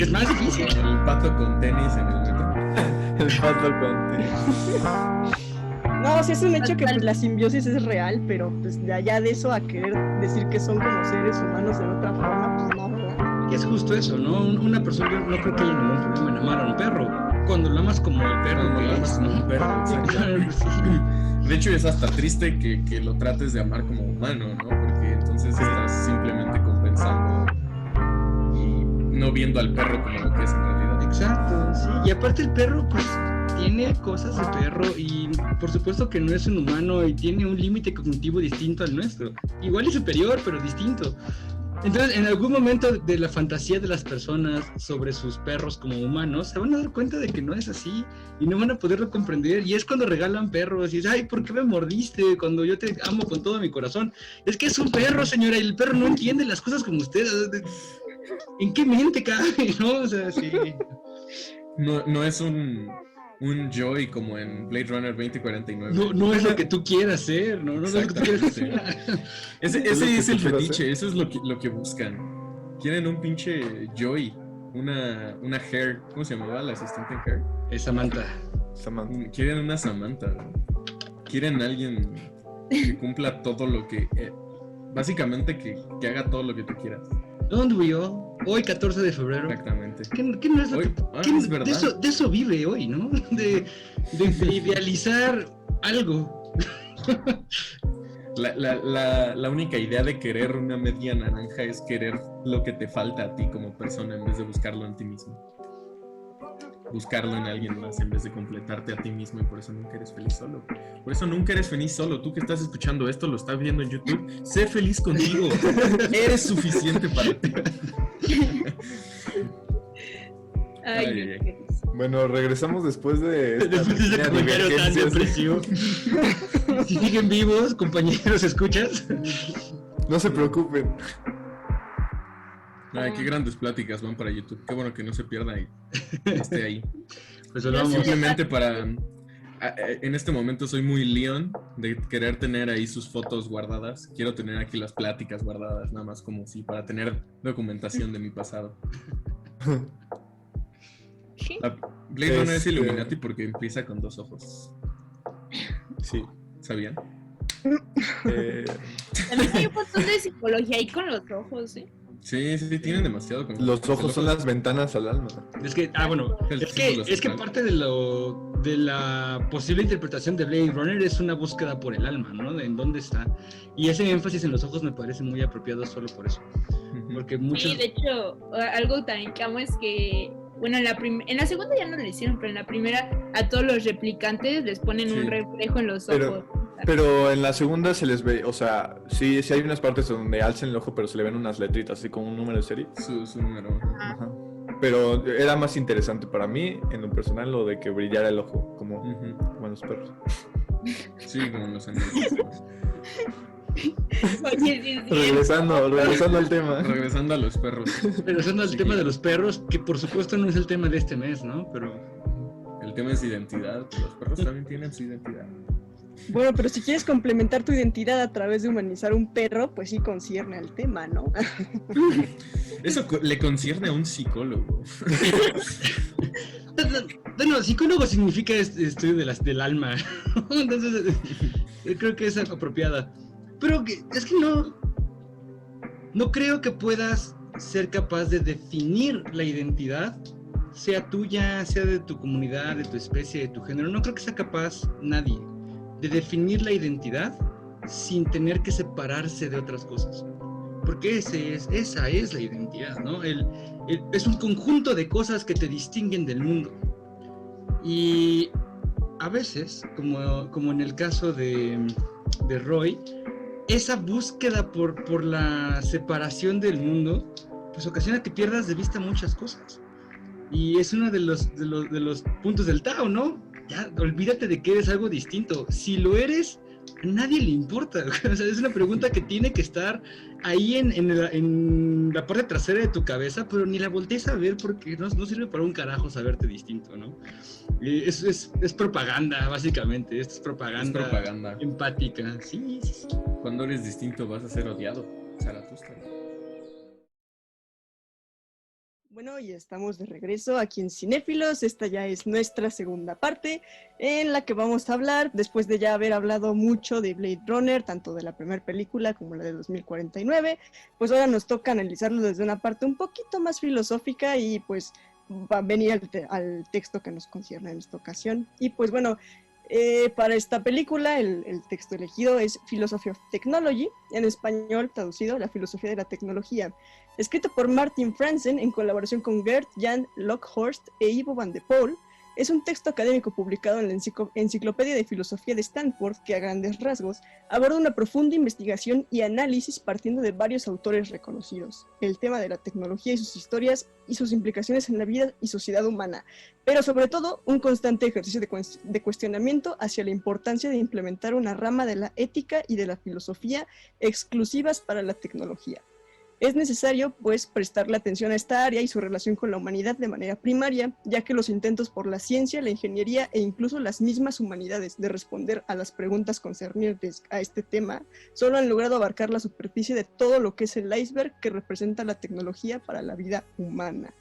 [SPEAKER 8] más difícil.
[SPEAKER 10] El pato con tenis en el metro.
[SPEAKER 9] El pato con tenis.
[SPEAKER 11] No, sí es un hecho que pues, la simbiosis es real, pero pues de allá de eso a querer decir que son como seres humanos de otra forma, pues no, ¿verdad?
[SPEAKER 8] Y es justo eso, ¿no? Una persona, yo no creo que haya ningún problema en amar a un perro. Cuando lo amas como el perro,
[SPEAKER 10] cuando lo amas como un perro,
[SPEAKER 8] sí.
[SPEAKER 10] De hecho, es hasta triste que lo trates de amar como humano, ¿no? Porque entonces estás simplemente compensando y no viendo al perro como lo que es en realidad.
[SPEAKER 8] Exacto, sí. Y aparte el perro, pues, tiene cosas de perro y por supuesto que no es un humano y tiene un límite cognitivo distinto al nuestro. Igual y superior, pero distinto. Entonces, en algún momento de la fantasía de las personas sobre sus perros como humanos, se van a dar cuenta de que no es así y no van a poderlo comprender. Y es cuando regalan perros y dices, ay, ¿por qué me mordiste cuando yo te amo con todo mi corazón? Es que es un perro, señora, y el perro no entiende las cosas como usted. ¿En qué mente cabe? ¿No? O sea, sí.
[SPEAKER 10] No es un Joy como en Blade Runner 2049.
[SPEAKER 8] No es lo que tú quieras ser, no es lo que tú quieras ser.
[SPEAKER 10] Ese es el fetiche, eso es lo que buscan. Quieren un pinche Joy, una Hair, ¿cómo se llamaba la asistente en Hair?
[SPEAKER 8] Es Samantha.
[SPEAKER 10] Quieren una Samantha, ¿no? Quieren alguien que cumpla todo lo que... básicamente que haga todo lo que tú quieras.
[SPEAKER 8] Don't we all? Hoy, 14 de febrero.
[SPEAKER 10] Exactamente.
[SPEAKER 8] ¿Qué no es lo que...?
[SPEAKER 10] Es verdad.
[SPEAKER 8] De eso vive hoy, ¿no? De idealizar algo.
[SPEAKER 10] La única idea de querer una media naranja es querer lo que te falta a ti como persona en vez de buscarlo en ti mismo. Buscarlo en alguien más en vez de completarte a ti mismo, y por eso nunca eres feliz solo. Por eso nunca eres feliz solo. Tú que estás escuchando esto, lo estás viendo en YouTube, sé feliz contigo. Eres suficiente para ti.
[SPEAKER 7] Ay.
[SPEAKER 9] Bueno, regresamos después de esta
[SPEAKER 8] después de comentario tan depresivo. Si siguen vivos, compañeros, ¿escuchas?
[SPEAKER 9] No se preocupen.
[SPEAKER 10] Ay, qué grandes pláticas van para YouTube. Qué bueno que no se pierda y esté ahí.
[SPEAKER 8] Pues vamos.
[SPEAKER 10] Simplemente para... En este momento soy muy Leon de querer tener ahí sus fotos guardadas. Quiero tener aquí las pláticas guardadas, nada más como si para tener documentación de mi pasado. Blade Runner es Illuminati porque empieza con 2 ojos.
[SPEAKER 9] Sí.
[SPEAKER 10] ¿Sabían?
[SPEAKER 7] También hay un montón de psicología ahí con los ojos, ¿eh?
[SPEAKER 10] Sí, tienen demasiado.
[SPEAKER 9] Los ojos son las ventanas al alma.
[SPEAKER 8] Es que, bueno, es que parte de la posible interpretación de Blade Runner es una búsqueda por el alma, ¿no? De en dónde está. Y ese énfasis en los ojos me parece muy apropiado solo por eso. Porque muchos...
[SPEAKER 7] Sí, de hecho, algo también que amo es que, bueno, en la segunda ya no lo hicieron, pero en la primera a todos los replicantes les ponen un reflejo en los ojos.
[SPEAKER 9] Pero en la segunda se les ve, o sea, sí hay unas partes donde alzan el ojo, pero se le ven unas letritas, así como un número de serie.
[SPEAKER 10] Su número.
[SPEAKER 9] Ajá. Pero era más interesante para mí, en lo personal, lo de que brillara el ojo, como en los perros.
[SPEAKER 10] Sí, como en los animales.
[SPEAKER 7] Oye, sí.
[SPEAKER 9] Regresando al tema.
[SPEAKER 10] Regresando a los perros.
[SPEAKER 8] Regresando al tema de los perros, que por supuesto no es el tema de este mes, ¿no? Pero...
[SPEAKER 10] El tema es identidad. Los perros también tienen su identidad.
[SPEAKER 11] Bueno, pero si quieres complementar tu identidad a través de humanizar un perro, pues sí concierne al tema, ¿no?
[SPEAKER 10] Eso le concierne a un psicólogo.
[SPEAKER 8] Bueno, psicólogo significa estudio del alma. Entonces, creo que es apropiada. Pero es que no creo que puedas ser capaz de definir la identidad, sea tuya, sea de tu comunidad, de tu especie, de tu género. No creo que sea capaz nadie de definir la identidad sin tener que separarse de otras cosas. Porque esa es la identidad, ¿no? Es un conjunto de cosas que te distinguen del mundo. Y a veces, como en el caso de Roy, esa búsqueda por la separación del mundo, pues ocasiona que pierdas de vista muchas cosas. Y es uno de los puntos del Tao, ¿no? Ya, olvídate de que eres algo distinto. Si lo eres, a nadie le importa. O sea, es una pregunta que tiene que estar ahí en la parte trasera de tu cabeza, pero ni la voltees a ver porque no sirve para un carajo saberte distinto, ¿no? Es propaganda, básicamente. Esto es propaganda empática. Sí.
[SPEAKER 10] Cuando eres distinto vas a ser odiado. Zaratustra.
[SPEAKER 11] Bueno, y estamos de regreso aquí en Cinéfilos. Esta ya es nuestra segunda parte, en la que vamos a hablar, después de ya haber hablado mucho de Blade Runner, tanto de la primera película como la de 2049, pues ahora nos toca analizarlo desde una parte un poquito más filosófica y pues va a venir al texto que nos concierne en esta ocasión. Y pues bueno, para esta película el texto elegido es Philosophy of Technology, en español traducido La filosofía de la tecnología, escrito por Martin Franzen en colaboración con Gert Jan Lockhorst e Ivo van de Poel, es un texto académico publicado en la Enciclopedia de Filosofía de Stanford que a grandes rasgos aborda una profunda investigación y análisis partiendo de varios autores reconocidos, el tema de la tecnología y sus historias y sus implicaciones en la vida y sociedad humana, pero sobre todo un constante ejercicio de cuestionamiento hacia la importancia de implementar una rama de la ética y de la filosofía exclusivas para la tecnología. Es necesario, pues, prestarle atención a esta área y su relación con la humanidad de manera primaria, ya que los intentos por la ciencia, la ingeniería e incluso las mismas humanidades de responder a las preguntas concernientes a este tema solo han logrado abarcar la superficie de todo lo que es el iceberg que representa la tecnología para la vida humana.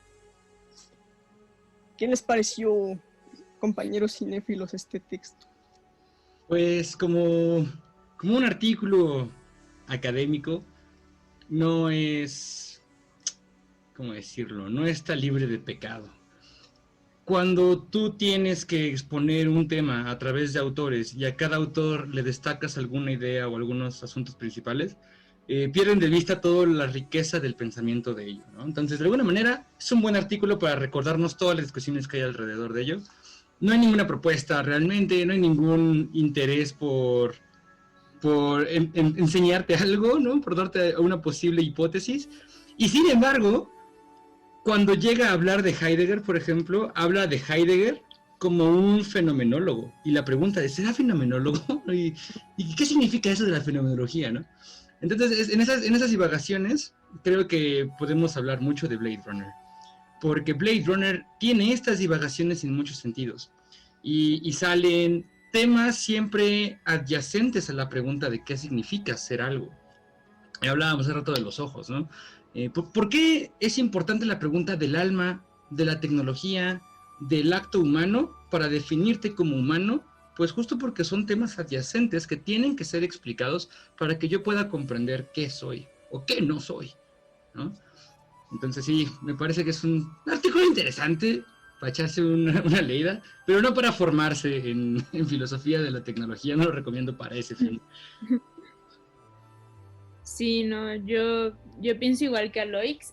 [SPEAKER 11] ¿Qué les pareció, compañeros cinéfilos, este texto?
[SPEAKER 8] Pues como un artículo académico, no es, ¿cómo decirlo? No está libre de pecado. Cuando tú tienes que exponer un tema a través de autores y a cada autor le destacas alguna idea o algunos asuntos principales, pierden de vista toda la riqueza del pensamiento de ello, ¿no? Entonces, de alguna manera, es un buen artículo para recordarnos todas las discusiones que hay alrededor de ello. No hay ninguna propuesta realmente, no hay ningún interés por enseñarte algo, ¿no? Por darte una posible hipótesis. Y sin embargo, cuando llega a hablar de Heidegger, por ejemplo, habla de Heidegger como un fenomenólogo. Y la pregunta es, ¿será fenomenólogo? ¿Y qué significa eso de la fenomenología, no? Entonces, en esas divagaciones, creo que podemos hablar mucho de Blade Runner. Porque Blade Runner tiene estas divagaciones en muchos sentidos. Y salen temas siempre adyacentes a la pregunta de qué significa ser algo. Hablábamos hace rato de los ojos, ¿no? ¿Por qué es importante la pregunta del alma, de la tecnología, del acto humano para definirte como humano? Pues justo porque son temas adyacentes que tienen que ser explicados para que yo pueda comprender qué soy o qué no soy, ¿no? Entonces sí, me parece que es un artículo interesante para echarse una leída, pero no para formarse en filosofía de la tecnología, no lo recomiendo para ese fin.
[SPEAKER 7] Sí, no, yo pienso igual que Aloix,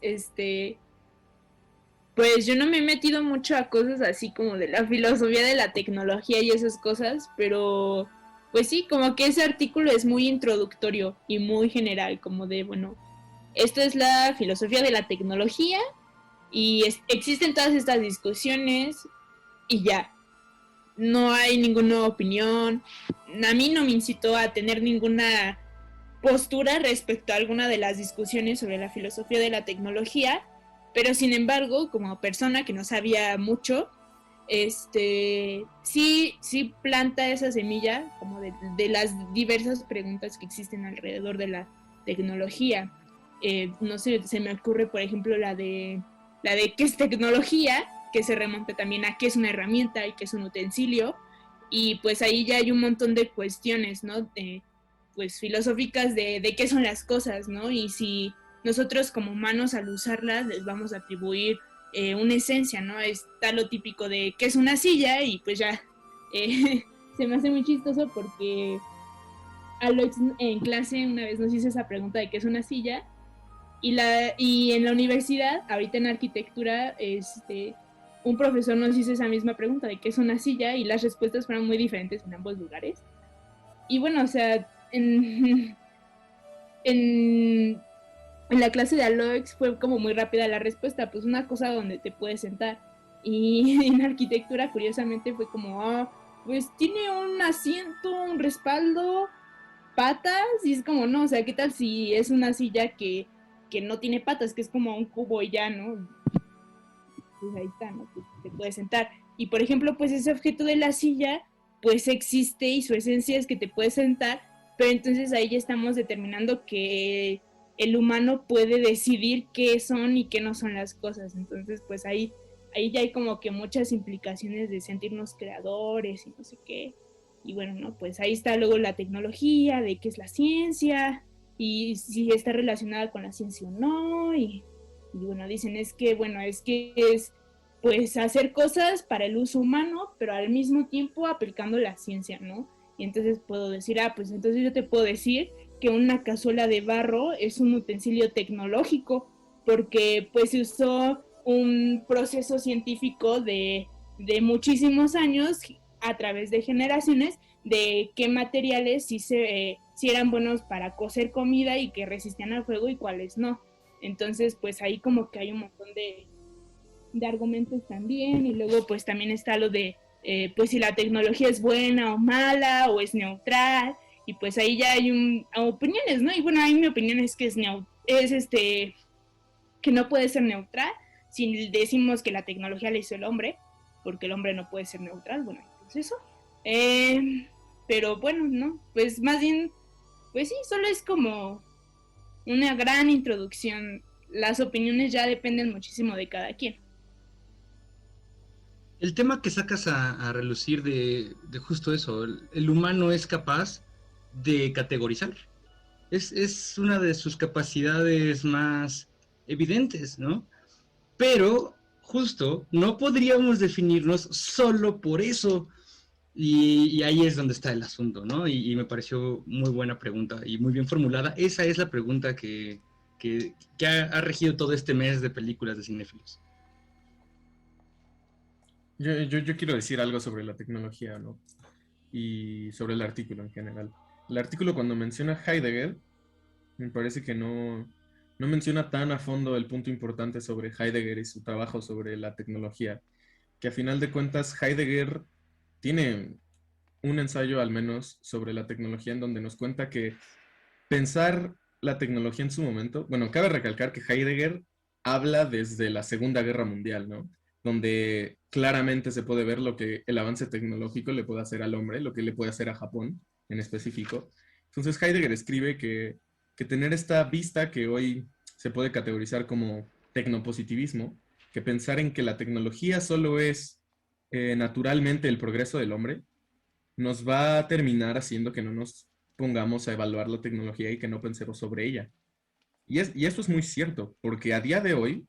[SPEAKER 7] pues yo no me he metido mucho a cosas así como de la filosofía de la tecnología y esas cosas, pero pues sí, como que ese artículo es muy introductorio y muy general, como de, bueno, esto es la filosofía de la tecnología y existen todas estas discusiones y ya, no hay ninguna opinión, a mí no me incitó a tener ninguna postura respecto a alguna de las discusiones sobre la filosofía de la tecnología, pero sin embargo, como persona que no sabía mucho, sí planta esa semilla como de las diversas preguntas que existen alrededor de la tecnología. No sé, se me ocurre, por ejemplo, la de qué es tecnología, que se remonta también a qué es una herramienta y qué es un utensilio, y pues ahí ya hay un montón de cuestiones, ¿no? Pues filosóficas de qué son las cosas, ¿no? Y si nosotros como humanos al usarlas les vamos a atribuir una esencia, ¿no? Está lo típico de qué es una silla y pues ya se me hace muy chistoso porque Aloix en clase una vez nos hizo esa pregunta de qué es una silla y en la universidad, ahorita en arquitectura, un profesor nos hizo esa misma pregunta de qué es una silla y las respuestas fueron muy diferentes en ambos lugares. Y bueno, o sea, en la clase de Aloix fue como muy rápida la respuesta, pues una cosa donde te puedes sentar. Y en arquitectura, curiosamente, fue como, pues tiene un asiento, un respaldo, patas, y es como, no, o sea, ¿qué tal si es una silla que no tiene patas, que es como un cubo y ya, ¿no? Pues ahí está, ¿no? Pues te puedes sentar. Y por ejemplo, pues ese objeto de la silla, pues existe y su esencia es que te puedes sentar, pero entonces ahí ya estamos determinando que el humano puede decidir qué son y qué no son las cosas. Entonces, pues ahí ya hay como que muchas implicaciones de sentirnos creadores y no sé qué. Y bueno, ¿no? Pues ahí está luego la tecnología, de qué es la ciencia, y si está relacionada con la ciencia o no, y bueno, dicen es que es pues hacer cosas para el uso humano, pero al mismo tiempo aplicando la ciencia, ¿no? Y entonces puedo decir, pues entonces yo te puedo decir que una cazuela de barro es un utensilio tecnológico, porque pues se usó un proceso científico de de muchísimos años, a través de generaciones, de qué materiales sí eran buenos para cocer comida y que resistían al fuego y cuáles no. Entonces, pues ahí como que hay un montón de argumentos también, y luego pues también está lo de pues si la tecnología es buena o mala o es neutral, y pues ahí ya hay opiniones, ¿no? Y bueno, ahí mi opinión es que que no puede ser neutral si decimos que la tecnología la hizo el hombre, porque el hombre no puede ser neutral. Bueno, entonces eso. Pero bueno, ¿no? Pues más bien, pues sí, solo es como una gran introducción. Las opiniones ya dependen muchísimo de cada quien.
[SPEAKER 8] El tema que sacas a relucir de justo eso, el humano es capaz de categorizar. Es una de sus capacidades más evidentes, ¿no? Pero justo no podríamos definirnos solo por eso. Y ahí es donde está el asunto, ¿no? Y me pareció muy buena pregunta y muy bien formulada. Esa es la pregunta que ha regido todo este mes de películas de cinéfilos.
[SPEAKER 10] Yo quiero decir algo sobre la tecnología, ¿no? Y sobre el artículo en general. El artículo, cuando menciona Heidegger, me parece que no menciona tan a fondo el punto importante sobre Heidegger y su trabajo sobre la tecnología, que a final de cuentas Heidegger tiene un ensayo al menos sobre la tecnología en donde nos cuenta que pensar la tecnología en su momento, bueno, cabe recalcar que Heidegger habla desde la Segunda Guerra Mundial, ¿no? Donde claramente se puede ver lo que el avance tecnológico le puede hacer al hombre, lo que le puede hacer a Japón en específico. Entonces Heidegger escribe que tener esta vista que hoy se puede categorizar como tecnopositivismo, que pensar en que la tecnología solo es naturalmente el progreso del hombre, nos va a terminar haciendo que no nos pongamos a evaluar la tecnología y que no pensemos sobre ella. Y esto es muy cierto, porque a día de hoy,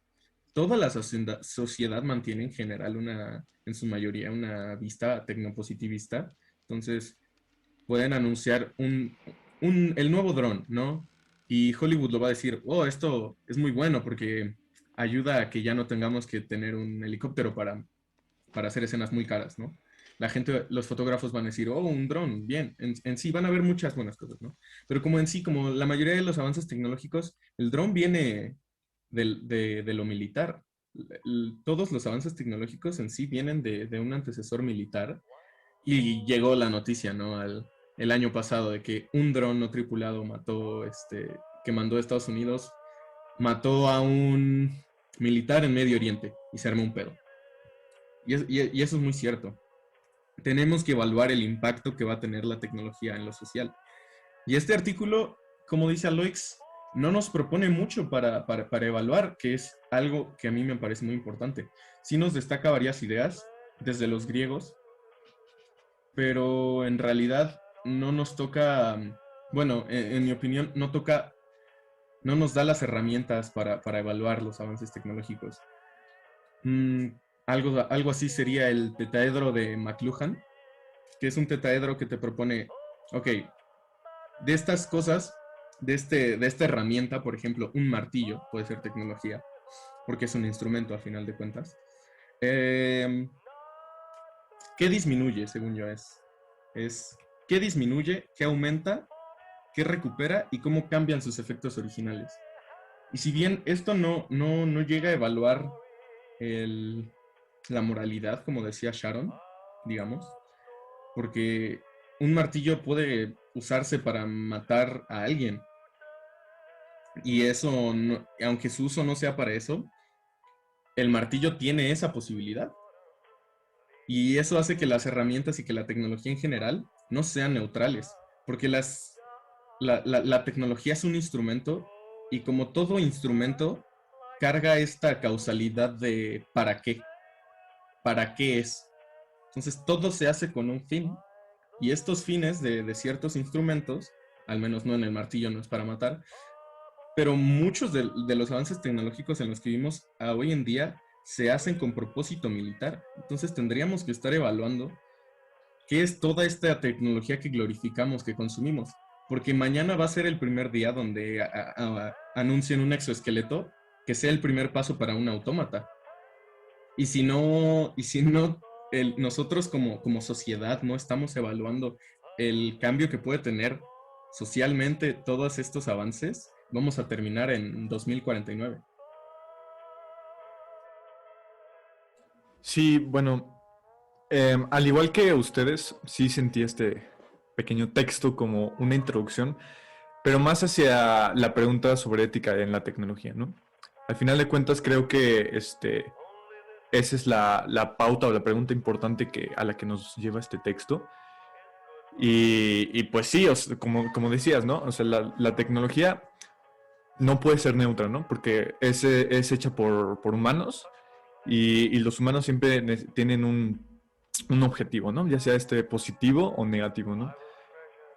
[SPEAKER 10] toda la sociedad mantiene en general en su mayoría, una vista tecnopositivista. Entonces, pueden anunciar el nuevo dron, ¿no? Y Hollywood lo va a decir, oh, esto es muy bueno porque ayuda a que ya no tengamos que tener un helicóptero para hacer escenas muy caras, ¿no? La gente, los fotógrafos van a decir, oh, un dron, bien. En sí van a haber muchas buenas cosas, ¿no? Pero como en sí, como la mayoría de los avances tecnológicos, el dron viene de lo militar. Todos los avances tecnológicos en sí vienen de un antecesor militar. Y llegó la noticia, ¿no? El año pasado de que un dron no tripulado que mandó a Estados Unidos, mató a un militar en Medio Oriente y se armó un pedo. Y eso es muy cierto. Tenemos que evaluar el impacto que va a tener la tecnología en lo social. Y este artículo, como dice Aloix, no nos propone mucho para evaluar, que es algo que a mí me parece muy importante. Sí nos destaca varias ideas, desde los griegos, pero en realidad no nos toca, bueno, en mi opinión, no nos da las herramientas para evaluar los avances tecnológicos. Algo así sería el tetraedro de McLuhan, que es un tetraedro que te propone, ok, de estas cosas, de esta herramienta, por ejemplo, un martillo puede ser tecnología, porque es un instrumento a final de cuentas. ¿Qué disminuye, según yo? Es qué disminuye, qué aumenta, qué recupera y cómo cambian sus efectos originales. Y si bien esto no llega a evaluar la moralidad, como decía Sharon, digamos, porque un martillo puede usarse para matar a alguien. Y eso, aunque su uso no sea para eso, el martillo tiene esa posibilidad. Y eso hace que las herramientas y que la tecnología en general no sean neutrales. Porque la tecnología es un instrumento y como todo instrumento carga esta causalidad de ¿para qué? ¿Para qué es? Entonces todo se hace con un fin. Y estos fines de ciertos instrumentos, al menos no en el martillo, no es para matar, pero muchos de los avances tecnológicos en los que vivimos hoy en día se hacen con propósito militar. Entonces tendríamos que estar evaluando qué es toda esta tecnología que glorificamos, que consumimos. Porque mañana va a ser el primer día donde anuncien un exoesqueleto que sea el primer paso para un autómata. Y si no nosotros como sociedad no estamos evaluando el cambio que puede tener socialmente todos estos avances, vamos a terminar en 2049.
[SPEAKER 9] Sí, bueno, al igual que ustedes, sí sentí este pequeño texto como una introducción, pero más hacia la pregunta sobre ética en la tecnología, ¿no? Al final de cuentas, creo que esa es la pauta o la pregunta importante a la que nos lleva este texto. Y pues sí, como decías, ¿no? O sea, la tecnología no puede ser neutra, ¿no? Porque es hecha por humanos y los humanos siempre tienen un objetivo, ¿no? Ya sea positivo o negativo, ¿no?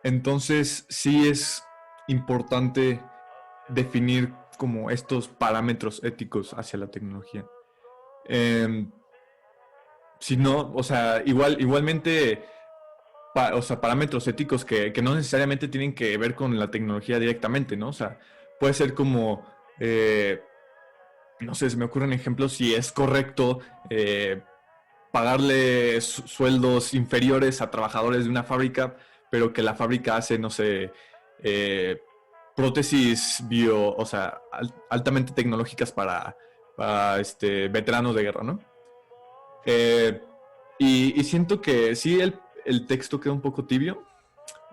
[SPEAKER 9] Entonces, sí es importante definir como estos parámetros éticos hacia la tecnología. Si no, o sea, igualmente, o sea, parámetros éticos que no necesariamente tienen que ver con la tecnología directamente, ¿no? O sea, puede ser como, no sé, se me ocurren ejemplos si es correcto pagarle sueldos inferiores a trabajadores de una fábrica, pero que la fábrica hace, no sé, prótesis o sea, altamente tecnológicas para veteranos de guerra, ¿no? Y siento que sí, el texto queda un poco tibio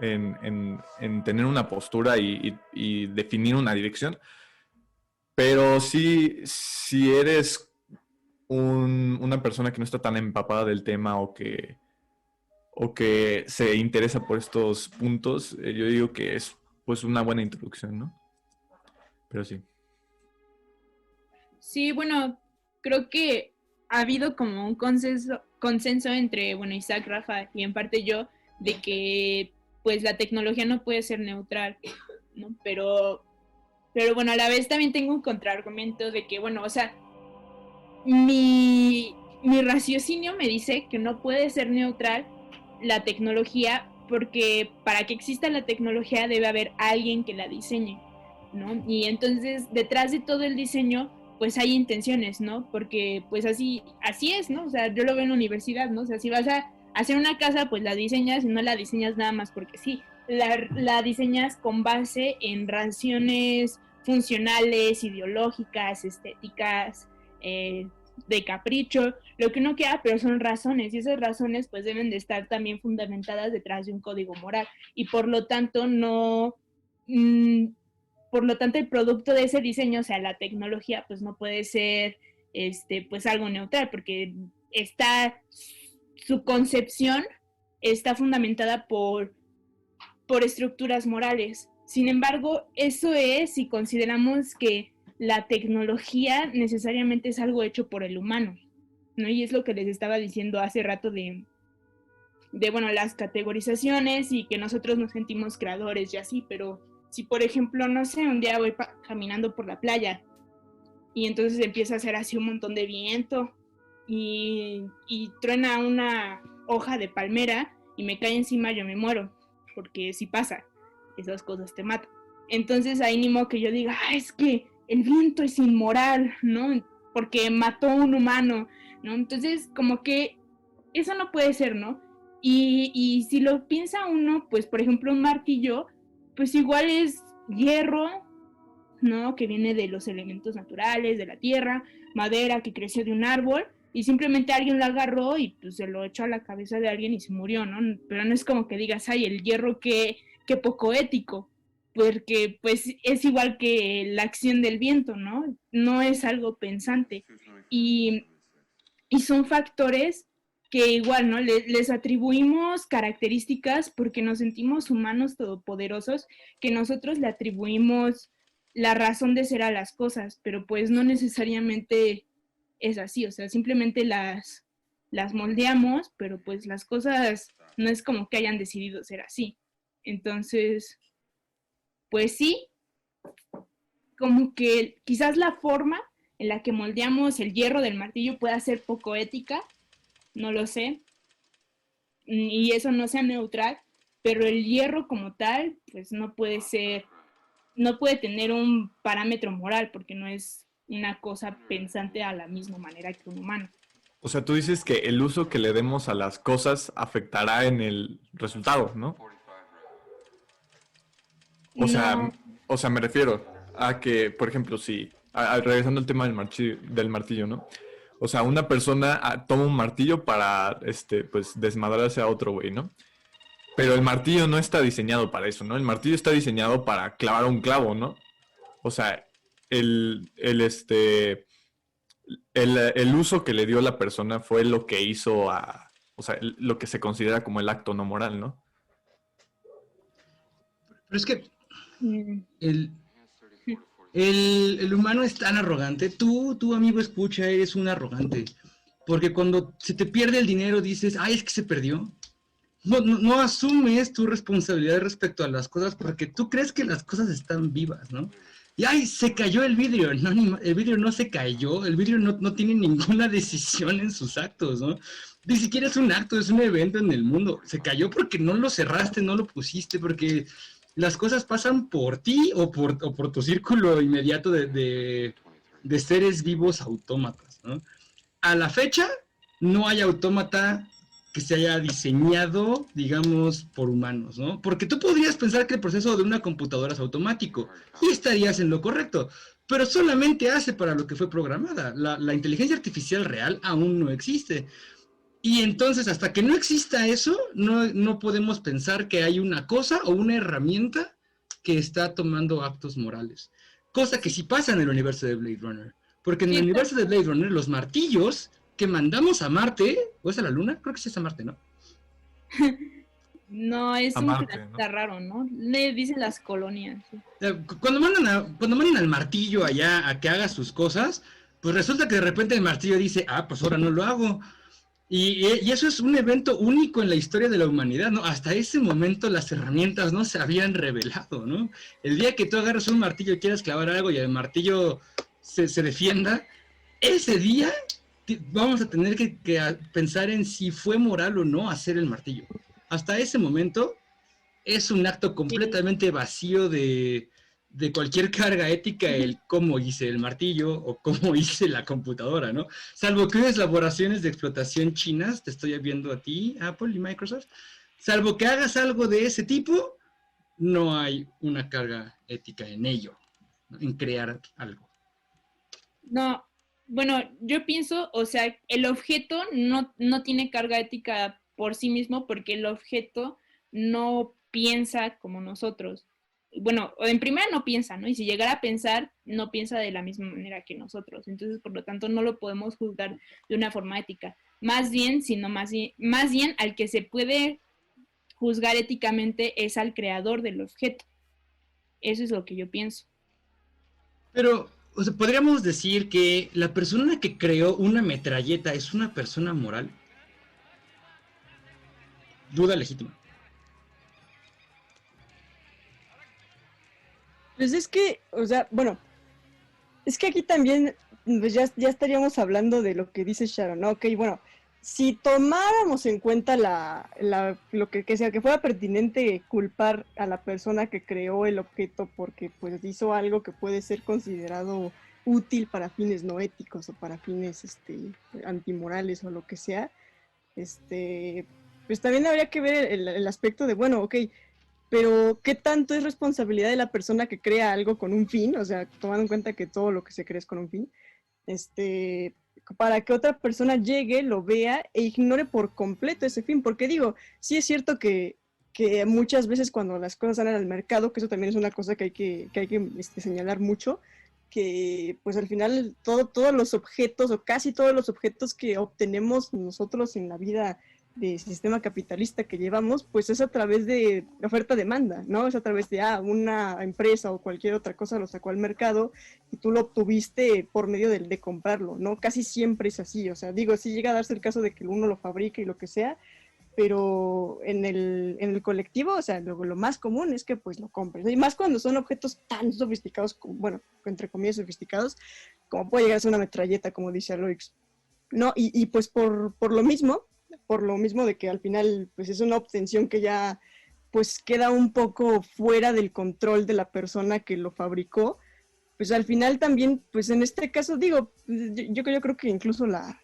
[SPEAKER 9] en tener una postura y definir una dirección, pero sí, si eres una persona que no está tan empapada del tema o que se interesa por estos puntos, yo digo que es pues una buena introducción, ¿no? Pero sí.
[SPEAKER 7] Sí, bueno, creo que ha habido como un consenso entre, bueno, Isaac, Rafa y en parte yo, de que pues la tecnología no puede ser neutral, ¿no? Pero bueno, a la vez también tengo un contraargumento de que, bueno, o sea, mi raciocinio me dice que no puede ser neutral la tecnología porque para que exista la tecnología debe haber alguien que la diseñe, ¿no? Y entonces detrás de todo el diseño pues hay intenciones, ¿no? Porque pues así es, ¿no? O sea, yo lo veo en la universidad, ¿no? O sea, si vas a hacer una casa, pues la diseñas y no la diseñas nada más porque sí. La diseñas con base en razones funcionales, ideológicas, estéticas, de capricho, lo que uno quiera, pero son razones y esas razones pues deben de estar también fundamentadas detrás de un código moral y por lo tanto por lo tanto el producto de ese diseño, o sea, la tecnología pues no puede ser pues algo neutral porque su concepción está fundamentada por estructuras morales. Sin embargo, eso es si consideramos que la tecnología necesariamente es algo hecho por el humano, ¿no? Y es lo que les estaba diciendo hace rato de bueno, las categorizaciones y que nosotros nos sentimos creadores y así, pero si por ejemplo, no sé, un día voy caminando por la playa y entonces empieza a hacer así un montón de viento y truena una hoja de palmera y me cae encima, yo me muero, porque si pasa, esas cosas te matan. Entonces ahí ni modo que yo diga, es que el viento es inmoral, ¿no? Porque mató a un humano, ¿no? Entonces, como que eso no puede ser, ¿no? Y si lo piensa uno, pues, por ejemplo, un martillo, pues igual es hierro, ¿no? Que viene de los elementos naturales, de la tierra, madera que creció de un árbol, y simplemente alguien lo agarró y pues se lo echó a la cabeza de alguien y se murió, ¿no? Pero no es como que digas, ay, el hierro qué poco ético, porque pues es igual que la acción del viento, ¿no? No es algo pensante. Y son factores que igual, ¿no? Les atribuimos características porque nos sentimos humanos todopoderosos, que nosotros le atribuimos la razón de ser a las cosas, pero pues no necesariamente es así, o sea, simplemente las moldeamos, pero pues las cosas no es como que hayan decidido ser así. Entonces, pues sí, como que quizás la forma en la que moldeamos el hierro del martillo pueda ser poco ética, no lo sé, y eso no sea neutral, pero el hierro como tal, pues no puede tener un parámetro moral, porque no es una cosa pensante a la misma manera que un humano.
[SPEAKER 9] O sea, tú dices que el uso que le demos a las cosas afectará en el resultado, ¿no? O sea,
[SPEAKER 7] No.
[SPEAKER 9] o sea, me refiero a que, por ejemplo, si, regresando al tema del martillo, ¿no? O sea, una persona toma un martillo para, pues, desmadrarse a otro güey, ¿no? Pero el martillo no está diseñado para eso, ¿no? El martillo está diseñado para clavar un clavo, ¿no? O sea, el uso que le dio la persona fue lo que hizo o sea, lo que se considera como el acto no moral, ¿no?
[SPEAKER 8] Pero es que
[SPEAKER 7] Mm.
[SPEAKER 8] el humano es tan arrogante. Tú, amigo, escucha, eres un arrogante. Porque cuando se te pierde el dinero dices, ay, es que se perdió. No asumes tu responsabilidad respecto a las cosas porque tú crees que las cosas están vivas, ¿no? Y ay, se cayó el vidrio. No, el vidrio no se cayó. El vidrio no tiene ninguna decisión en sus actos, ¿no? Ni siquiera es un acto, es un evento en el mundo. Se cayó porque no lo cerraste, no lo pusiste, porque las cosas pasan por ti o por tu círculo inmediato de seres vivos autómatas, ¿no? A la fecha, no hay autómata que se haya diseñado, digamos, por humanos, ¿no? Porque tú podrías pensar que el proceso de una computadora es automático y estarías en lo correcto, pero solamente hace para lo que fue programada. La inteligencia artificial real aún no existe. Y entonces, hasta que no exista eso, no podemos pensar que hay una cosa o una herramienta que está tomando actos morales. Cosa que sí pasa en el universo de Blade Runner. Porque en el universo de Blade Runner, los martillos que mandamos a Marte, ¿o es a la Luna? Creo que sí es a Marte, ¿no?
[SPEAKER 7] No, es
[SPEAKER 9] A
[SPEAKER 7] un
[SPEAKER 9] Marte,
[SPEAKER 7] planeta raro, ¿no? Le dicen las colonias. Sí.
[SPEAKER 8] Cuando mandan al martillo allá a que haga sus cosas, pues resulta que de repente el martillo dice, pues ahora no lo hago. Y eso es un evento único en la historia de la humanidad, ¿no? Hasta ese momento las herramientas no se habían revelado, ¿no? El día que tú agarras un martillo y quieras clavar algo y el martillo se defienda, ese día vamos a tener que pensar en si fue moral o no hacer el martillo. Hasta ese momento es un acto completamente vacío de cualquier carga ética el cómo hice el martillo o cómo hice la computadora, ¿no? Salvo que unas elaboraciones de explotación chinas, te estoy viendo a ti, Apple y Microsoft, salvo que hagas algo de ese tipo, no hay una carga ética en ello, ¿no? En crear algo.
[SPEAKER 7] No, bueno, yo pienso, o sea, el objeto no tiene carga ética por sí mismo porque el objeto no piensa como nosotros. Bueno, en primera no piensa, ¿no? Y si llegara a pensar, no piensa de la misma manera que nosotros. Entonces, por lo tanto, no lo podemos juzgar de una forma ética. Más bien al que se puede juzgar éticamente es al creador del objeto. Eso es lo que yo pienso.
[SPEAKER 8] Pero, o sea, ¿podríamos decir que la persona que creó una metralleta es una persona moral? Duda legítima.
[SPEAKER 11] Pues es que, o sea, bueno, es que aquí también pues ya estaríamos hablando de lo que dice Sharon, ¿no? Ok, bueno, si tomáramos en cuenta lo que sea, que fuera pertinente culpar a la persona que creó el objeto porque pues hizo algo que puede ser considerado útil para fines no éticos o para fines antimorales o lo que sea, pues también habría que ver el aspecto de, bueno, ok, pero ¿qué tanto es responsabilidad de la persona que crea algo con un fin? O sea, tomando en cuenta que todo lo que se crea es con un fin, para que otra persona llegue, lo vea e ignore por completo ese fin. Porque digo, sí es cierto que muchas veces cuando las cosas salen al mercado, que eso también es una cosa que hay que señalar mucho, que pues al final todos los objetos o casi todos los objetos que obtenemos nosotros en la vida de sistema capitalista que llevamos, pues es a través de oferta-demanda, ¿no? Es a través de una empresa o cualquier otra cosa lo sacó al mercado y tú lo obtuviste por medio de comprarlo, ¿no? Casi siempre es así, o sea, digo, sí llega a darse el caso de que uno lo fabrica y lo que sea, pero en el colectivo, o sea, lo más común es que pues lo compres, y más cuando son objetos tan sofisticados, como, bueno, entre comillas sofisticados, como puede llegar a ser una metralleta, como dice Aloix, ¿no? Y pues por lo mismo de que al final pues es una obtención que ya pues queda un poco fuera del control de la persona que lo fabricó, pues al final también, pues en este caso digo, yo creo que incluso la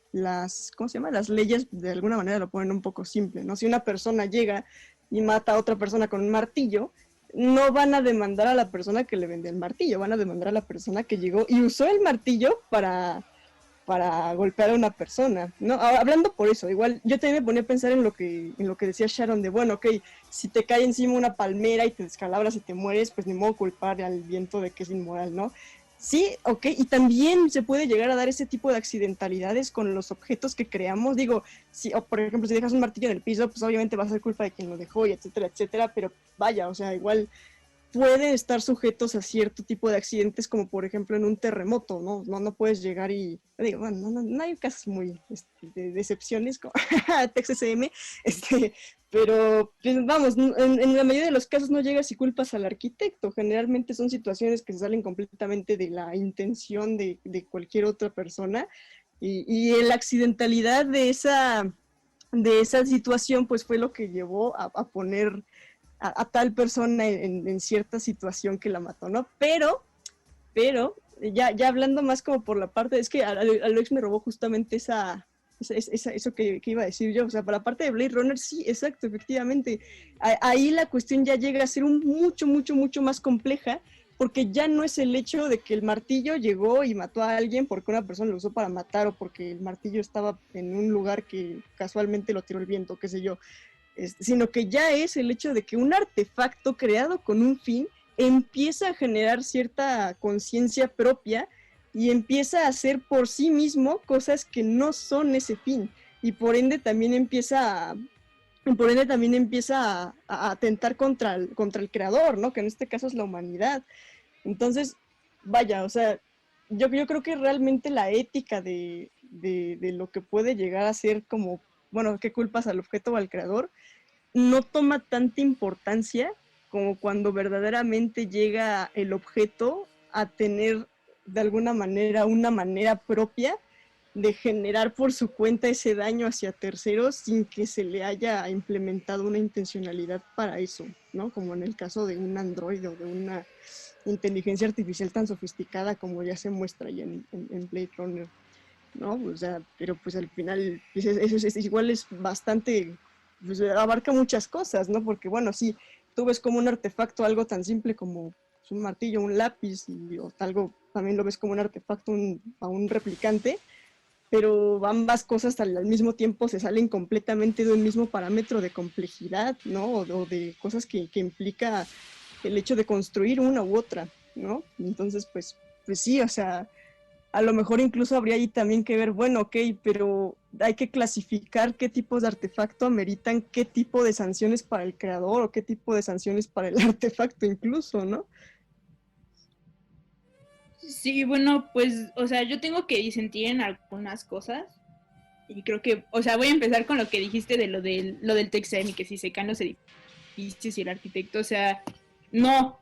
[SPEAKER 11] ¿cómo se llama? Las leyes de alguna manera lo ponen un poco simple, ¿no? Si una persona llega y mata a otra persona con un martillo, no van a demandar a la persona que le vendió el martillo, van a demandar a la persona que llegó y usó el martillo para golpear a una persona, ¿no? Hablando por eso, igual yo también me ponía a pensar en lo que decía Sharon de, bueno, ok, si te cae encima una palmera y te descalabras y te mueres, pues ni modo culpar al viento de que es inmoral, ¿no? Sí, ok, y también se puede llegar a dar ese tipo de accidentalidades con los objetos que creamos. Digo, si, o por ejemplo, si dejas un martillo en el piso, pues obviamente va a ser culpa de quien lo dejó y etcétera, etcétera, pero vaya, o sea, igual pueden estar sujetos a cierto tipo de accidentes, como por ejemplo en un terremoto, ¿no? No puedes llegar y, digo, bueno, no hay casos muy de excepciones, como Texas AM, pero pues, vamos, en la mayoría de los casos no llegas y culpas al arquitecto, generalmente son situaciones que se salen completamente de la intención de cualquier otra persona, y la accidentalidad de esa situación pues fue lo que llevó a poner a tal persona en cierta situación que la mató, ¿no? Pero ya hablando más como por la parte, es que Alex me robó justamente eso que iba a decir yo, o sea, para la parte de Blade Runner, sí, exacto, efectivamente, ahí la cuestión ya llega a ser mucho más compleja, porque ya no es el hecho de que el martillo llegó y mató a alguien porque una persona lo usó para matar o porque el martillo estaba en un lugar que casualmente lo tiró el viento, qué sé yo, sino que ya es el hecho de que un artefacto creado con un fin empieza a generar cierta conciencia propia y empieza a hacer por sí mismo cosas que no son ese fin, y por ende también empieza a atentar contra el creador, ¿no? Que en este caso es la humanidad. Entonces, vaya, o sea, yo creo que realmente la ética de lo que puede llegar a ser como, bueno, qué culpas al objeto o al creador, no toma tanta importancia como cuando verdaderamente llega el objeto a tener de alguna manera una manera propia de generar por su cuenta ese daño hacia terceros sin que se le haya implementado una intencionalidad para eso, ¿no? Como en el caso de un androide o de una inteligencia artificial tan sofisticada como ya se muestra ahí en Blade Runner, ¿no? O sea, pero pues al final pues eso igual es bastante, pues abarca muchas cosas, ¿no? Porque bueno, sí, tú ves como un artefacto algo tan simple como un martillo, un lápiz, o algo también lo ves como un artefacto a un replicante, pero ambas cosas al mismo tiempo se salen completamente de un mismo parámetro de complejidad, ¿no? O de cosas que implica el hecho de construir una u otra, ¿no? Entonces, pues sí, o sea, a lo mejor incluso habría ahí también que ver, bueno, ok, pero hay que clasificar qué tipos de artefacto ameritan qué tipo de sanciones para el creador o qué tipo de sanciones para el artefacto incluso, ¿no?
[SPEAKER 7] Sí, bueno, pues, o sea, yo tengo que disentir en algunas cosas. Y creo que, o sea, voy a empezar con lo que dijiste de lo del Texan y que si se caen los edificios y el arquitecto, o sea, no,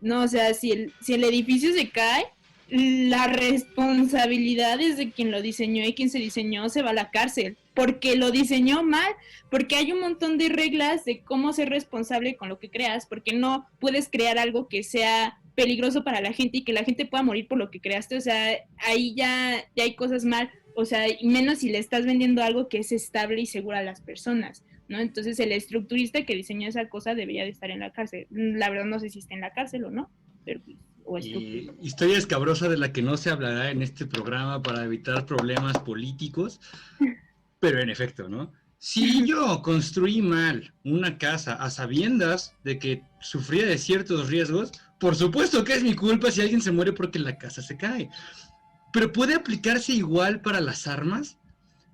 [SPEAKER 7] no, o sea, si el edificio se cae, la responsabilidad es de quien lo diseñó y quien se diseñó se va a la cárcel, porque lo diseñó mal, porque hay un montón de reglas de cómo ser responsable con lo que creas, porque no puedes crear algo que sea peligroso para la gente y que la gente pueda morir por lo que creaste, o sea, ahí ya hay cosas mal, o sea, y menos si le estás vendiendo algo que es estable y seguro a las personas, ¿no? Entonces el estructurista que diseñó esa cosa debería de estar en la cárcel. La verdad no sé si está en la cárcel o no, pero
[SPEAKER 8] historia escabrosa de la que no se hablará en este programa para evitar problemas políticos, pero en efecto, ¿no? Si yo construí mal una casa a sabiendas de que sufría de ciertos riesgos, por supuesto que es mi culpa si alguien se muere porque la casa se cae. Pero ¿puede aplicarse igual para las armas?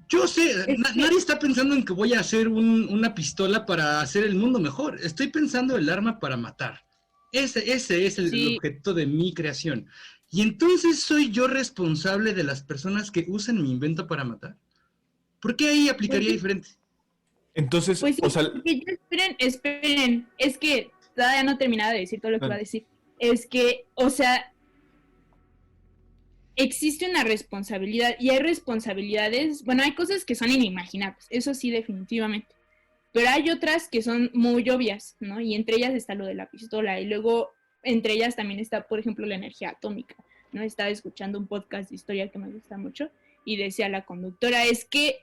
[SPEAKER 8] Yo sé, nadie está pensando en que voy a hacer una pistola para hacer el mundo mejor. Estoy pensando el arma para matar. Ese es el objeto de mi creación. Y entonces ¿soy yo responsable de las personas que usan mi invento para matar? ¿Por qué ahí aplicaría diferente?
[SPEAKER 9] Entonces,
[SPEAKER 7] pues sí,
[SPEAKER 9] o sea...
[SPEAKER 7] Esperen, es que todavía no he terminado de decir todo lo que va a decir. Es que, o sea, existe una responsabilidad y hay responsabilidades, bueno, hay cosas que son inimaginables, eso sí, definitivamente. Pero hay otras que son muy obvias, ¿no? Y entre ellas está lo de la pistola. Y luego, entre ellas también está, por ejemplo, la energía atómica, ¿no? Estaba escuchando un podcast de historia que me gusta mucho. y decía la conductora, es que,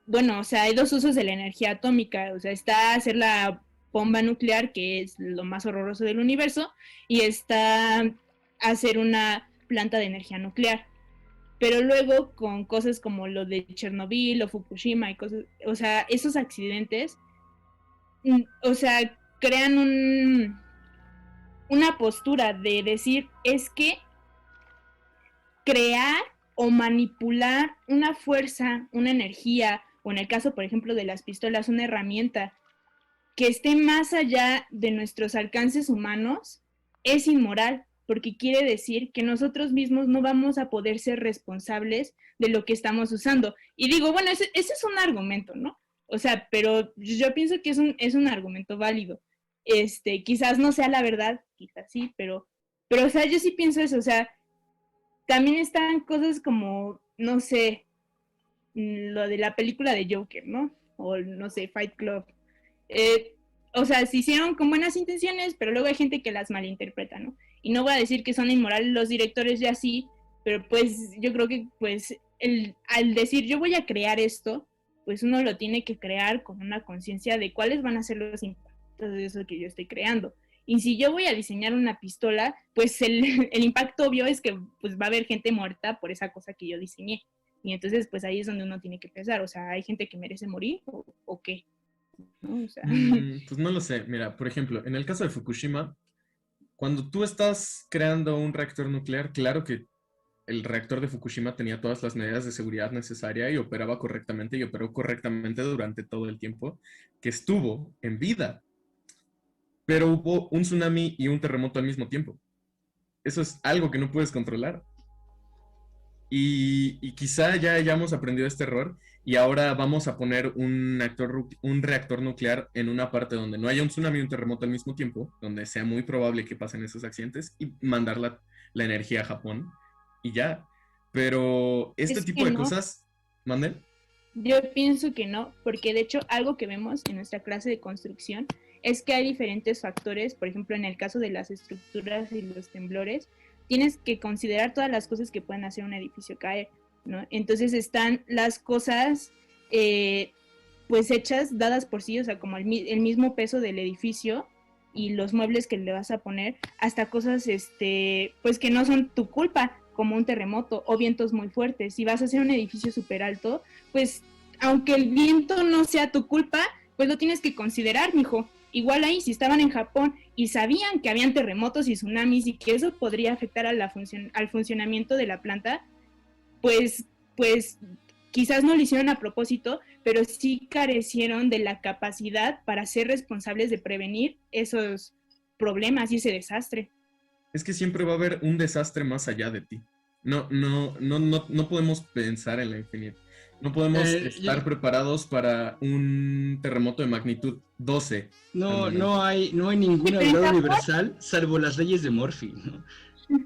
[SPEAKER 7] bueno, o sea, hay dos usos de la energía atómica, o sea, está hacer la bomba nuclear, que es lo más horroroso del universo, y está hacer una planta de energía nuclear. Pero luego con cosas como lo de Chernobyl o Fukushima y cosas, o sea, esos accidentes, o sea, crean una postura de decir, es que crear o manipular una fuerza, una energía, o en el caso, por ejemplo, de las pistolas, una herramienta que esté más allá de nuestros alcances humanos, es inmoral, porque quiere decir que nosotros mismos no vamos a poder ser responsables de lo que estamos usando. Y digo, bueno, ese es un argumento, ¿no? O sea, pero yo pienso que es un argumento válido. Quizás no sea la verdad, quizás sí, pero, o sea, yo sí pienso eso, o sea, también están cosas como, no sé, lo de la película de Joker, ¿no? O, no sé, Fight Club. O sea, se hicieron con buenas intenciones, pero luego hay gente que las malinterpreta, ¿no? Y no voy a decir que son inmorales los directores ya sí, pero pues yo creo que pues al decir yo voy a crear esto, pues uno lo tiene que crear con una conciencia de cuáles van a ser los impactos de eso que yo estoy creando. Y si yo voy a diseñar una pistola, pues el impacto obvio es que pues va a haber gente muerta por esa cosa que yo diseñé. Y entonces pues ahí es donde uno tiene que pensar, o sea, ¿hay gente que merece morir o qué? ¿No? O sea...
[SPEAKER 10] Pues no lo sé. Mira, por ejemplo, en el caso de Fukushima, cuando tú estás creando un reactor nuclear, claro que el reactor de Fukushima tenía todas las medidas de seguridad necesarias y operaba correctamente y operó correctamente durante todo el tiempo que estuvo en vida. Pero hubo un tsunami y un terremoto al mismo tiempo. Eso es algo que no puedes controlar. Y quizá ya hayamos aprendido este error y ahora vamos a poner un reactor nuclear en una parte donde no haya un tsunami y un terremoto al mismo tiempo, donde sea muy probable que pasen esos accidentes y mandar la energía a Japón y ya. Pero este tipo de cosas... ¿Mande?
[SPEAKER 7] Yo pienso que no, porque de hecho algo que vemos en nuestra clase de construcción es que hay diferentes factores, por ejemplo, en el caso de las estructuras y los temblores, tienes que considerar todas las cosas que pueden hacer un edificio caer, ¿no? Entonces están las cosas pues hechas, dadas por sí, o sea, como el mismo peso del edificio y los muebles que le vas a poner, hasta cosas pues que no son tu culpa, como un terremoto o vientos muy fuertes. Si vas a hacer un edificio súper alto, pues aunque el viento no sea tu culpa, pues lo tienes que considerar, mijo. Igual ahí, si estaban en Japón y sabían que habían terremotos y tsunamis y que eso podría afectar al funcionamiento de la planta, pues quizás no lo hicieron a propósito, pero sí carecieron de la capacidad para ser responsables de prevenir esos problemas y ese desastre.
[SPEAKER 10] Es que siempre va a haber un desastre más allá de ti. No podemos pensar en la infinidad. No podemos estar preparados para un terremoto de magnitud 12.
[SPEAKER 8] No hay ninguna verdad universal salvo las leyes de Murphy, ¿no?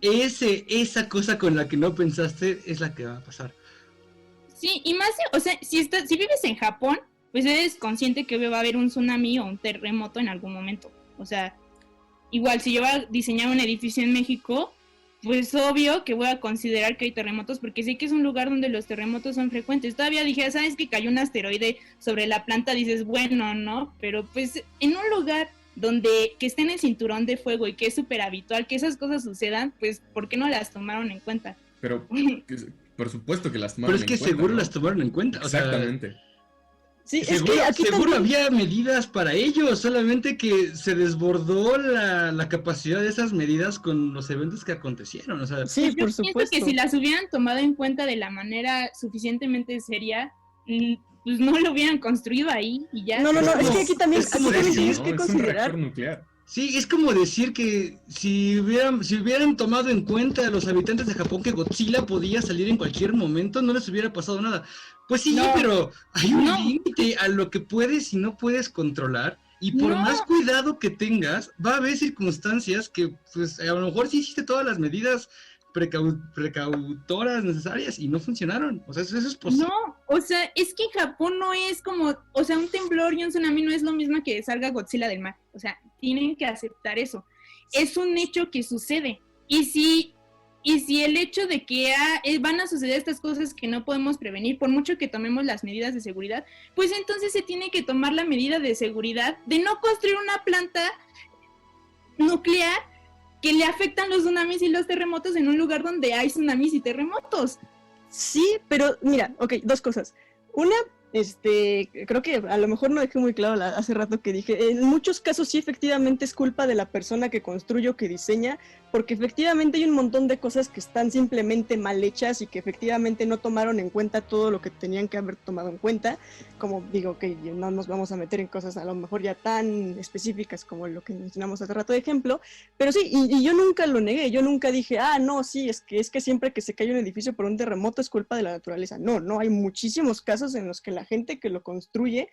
[SPEAKER 8] Esa cosa con la que no pensaste es la que va a pasar.
[SPEAKER 7] Sí, y más, o sea, si vives en Japón, pues eres consciente que va a haber un tsunami o un terremoto en algún momento. O sea, igual si yo voy a diseñar un edificio en México, pues obvio que voy a considerar que hay terremotos porque sé que es un lugar donde los terremotos son frecuentes. Todavía dije, ¿sabes que cayó un asteroide sobre la planta? Dices, bueno, ¿no? Pero pues en un lugar que esté en el cinturón de fuego y que es súper habitual que esas cosas sucedan, pues ¿por qué no las tomaron en cuenta?
[SPEAKER 10] Pero por supuesto que las tomaron en cuenta.
[SPEAKER 8] Pero es que seguro, ¿no? Las tomaron en cuenta.
[SPEAKER 10] Exactamente.
[SPEAKER 8] O sea,
[SPEAKER 11] sí,
[SPEAKER 8] seguro,
[SPEAKER 11] es que aquí
[SPEAKER 8] seguro
[SPEAKER 11] también
[SPEAKER 8] había medidas para ello, solamente que se desbordó la capacidad de esas medidas con los eventos que acontecieron. O sea,
[SPEAKER 11] sí, por
[SPEAKER 7] pienso
[SPEAKER 11] supuesto.
[SPEAKER 7] que si las hubieran tomado en cuenta de la manera suficientemente seria, pues no lo hubieran construido ahí y ya.
[SPEAKER 11] No, es que aquí también tienes que
[SPEAKER 10] Es un
[SPEAKER 11] considerar.
[SPEAKER 10] reactor nuclear.
[SPEAKER 8] sí, es como decir que si hubieran tomado en cuenta a los habitantes de Japón que Godzilla podía salir en cualquier momento, no les hubiera pasado nada. Pues sí,
[SPEAKER 7] No.
[SPEAKER 8] pero hay un límite a lo que puedes y no puedes controlar. Y por más cuidado que tengas, va a haber circunstancias que, pues, a lo mejor sí hiciste todas las medidas precautoras necesarias y no funcionaron. O sea, eso es posible.
[SPEAKER 7] No, o sea, es que en Japón no es como, o sea, un temblor y un tsunami no es lo mismo que salga Godzilla del mar. O sea, tienen que aceptar eso. Es un hecho que sucede. Y si Y si el hecho de que van a suceder estas cosas que no podemos prevenir, por mucho que tomemos las medidas de seguridad, pues entonces se tiene que tomar la medida de seguridad de no construir una planta nuclear que le afectan los tsunamis y los terremotos en un lugar donde hay tsunamis y terremotos.
[SPEAKER 11] Sí, pero mira, ok, dos cosas. Una, creo que a lo mejor no dejé muy claro hace rato que dije, en muchos casos sí efectivamente es culpa de la persona que construye o que diseña, porque efectivamente hay un montón de cosas que están simplemente mal hechas y que efectivamente no tomaron en cuenta todo lo que tenían que haber tomado en cuenta, como digo que no nos vamos a meter en cosas a lo mejor ya tan específicas como lo que mencionamos hace rato de ejemplo, pero sí, y yo nunca lo negué, yo nunca dije, no, sí, es que siempre que se cae un edificio por un terremoto es culpa de la naturaleza. No, hay muchísimos casos en los que la gente que lo construye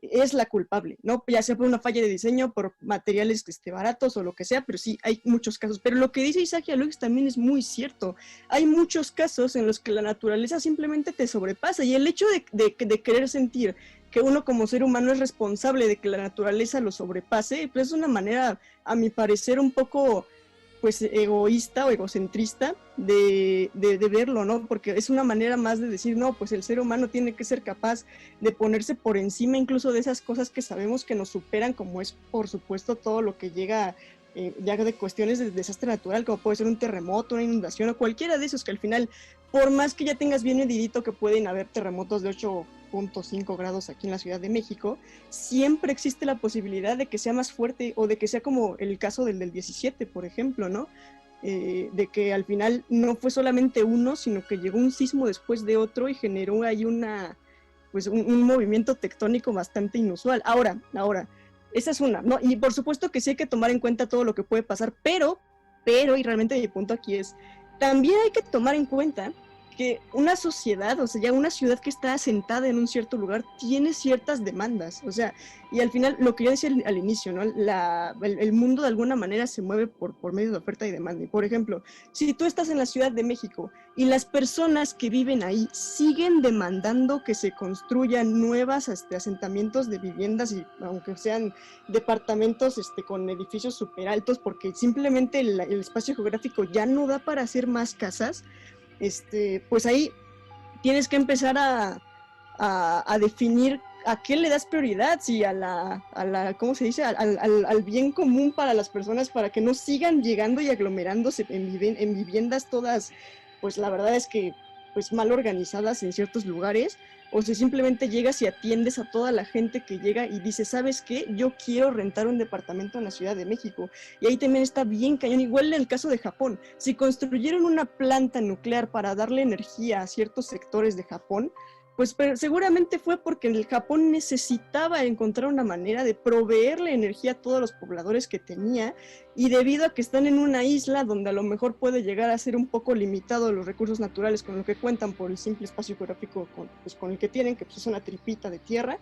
[SPEAKER 11] es la culpable, ¿no? Ya sea por una falla de diseño, por materiales baratos o lo que sea, pero sí, hay muchos casos. Pero lo que dice Isaac Aluix también es muy cierto. Hay muchos casos en los que la naturaleza simplemente te sobrepasa, y el hecho de querer sentir que uno como ser humano es responsable de que la naturaleza lo sobrepase, pues es una manera, a mi parecer, un poco pues egoísta o egocentrista de verlo, ¿no? Porque es una manera más de decir, no, pues el ser humano tiene que ser capaz de ponerse por encima incluso de esas cosas que sabemos que nos superan, como es, por supuesto, todo lo que llega ya de cuestiones de desastre natural, como puede ser un terremoto, una inundación o cualquiera de esos, que al final, por más que ya tengas bien medidito que pueden haber terremotos de 8.5 grados aquí en la Ciudad de México, siempre existe la posibilidad de que sea más fuerte o de que sea como el caso del 17, por ejemplo, ¿no? De que al final no fue solamente uno, sino que llegó un sismo después de otro y generó ahí un movimiento tectónico bastante inusual. Ahora, esa es una, ¿no? Y por supuesto que sí hay que tomar en cuenta todo lo que puede pasar, pero, y realmente mi punto aquí es, también hay que tomar en cuenta que una sociedad, o sea, ya una ciudad que está asentada en un cierto lugar, tiene ciertas demandas, o sea, y al final, lo que yo decía al inicio, ¿no? El mundo de alguna manera se mueve por medio de oferta y demanda. Y por ejemplo, si tú estás en la Ciudad de México y las personas que viven ahí siguen demandando que se construyan nuevas asentamientos de viviendas, y aunque sean departamentos con edificios súper altos, porque simplemente el espacio geográfico ya no da para hacer más casas, pues ahí tienes que empezar a definir a qué le das prioridad, si a la ¿cómo se dice? Al bien común para las personas, para que no sigan llegando y aglomerándose en viviendas todas, pues la verdad es que pues mal organizadas en ciertos lugares, o si simplemente llegas y atiendes a toda la gente que llega y dice, ¿sabes qué? Yo quiero rentar un departamento en la Ciudad de México. Y ahí también está bien cañón. Igual en el caso de Japón, si construyeron una planta nuclear para darle energía a ciertos sectores de Japón, pues seguramente fue porque el Japón necesitaba encontrar una manera de proveerle energía a todos los pobladores que tenía, y debido a que están en una isla donde a lo mejor puede llegar a ser un poco limitado los recursos naturales con lo que cuentan por el simple espacio geográfico con el que tienen, que pues es una tripita de tierra,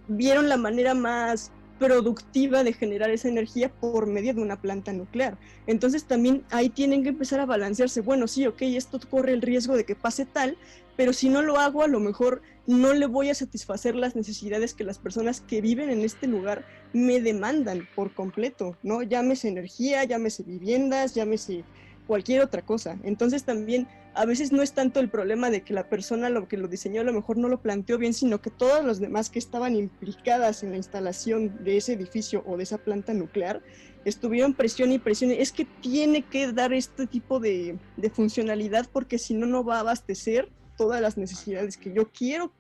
[SPEAKER 11] vieron la manera más productiva de generar esa energía por medio de una planta nuclear. Entonces también ahí tienen que empezar a balancearse, bueno, sí, ok, esto corre el riesgo de que pase tal, pero si no lo hago, a lo mejor no le voy a satisfacer las necesidades que las personas que viven en este lugar me demandan por completo, ¿no? Llámese energía, llámese viviendas, llámese cualquier otra cosa. Entonces también a veces no es tanto el problema de que la persona lo que lo diseñó a lo mejor no lo planteó bien, sino que todas las demás que estaban implicadas en la instalación de ese edificio o de esa planta nuclear estuvieron presión y presión. Es que tiene que dar este tipo de funcionalidad, porque si no, no va a abastecer todas las necesidades que yo quiero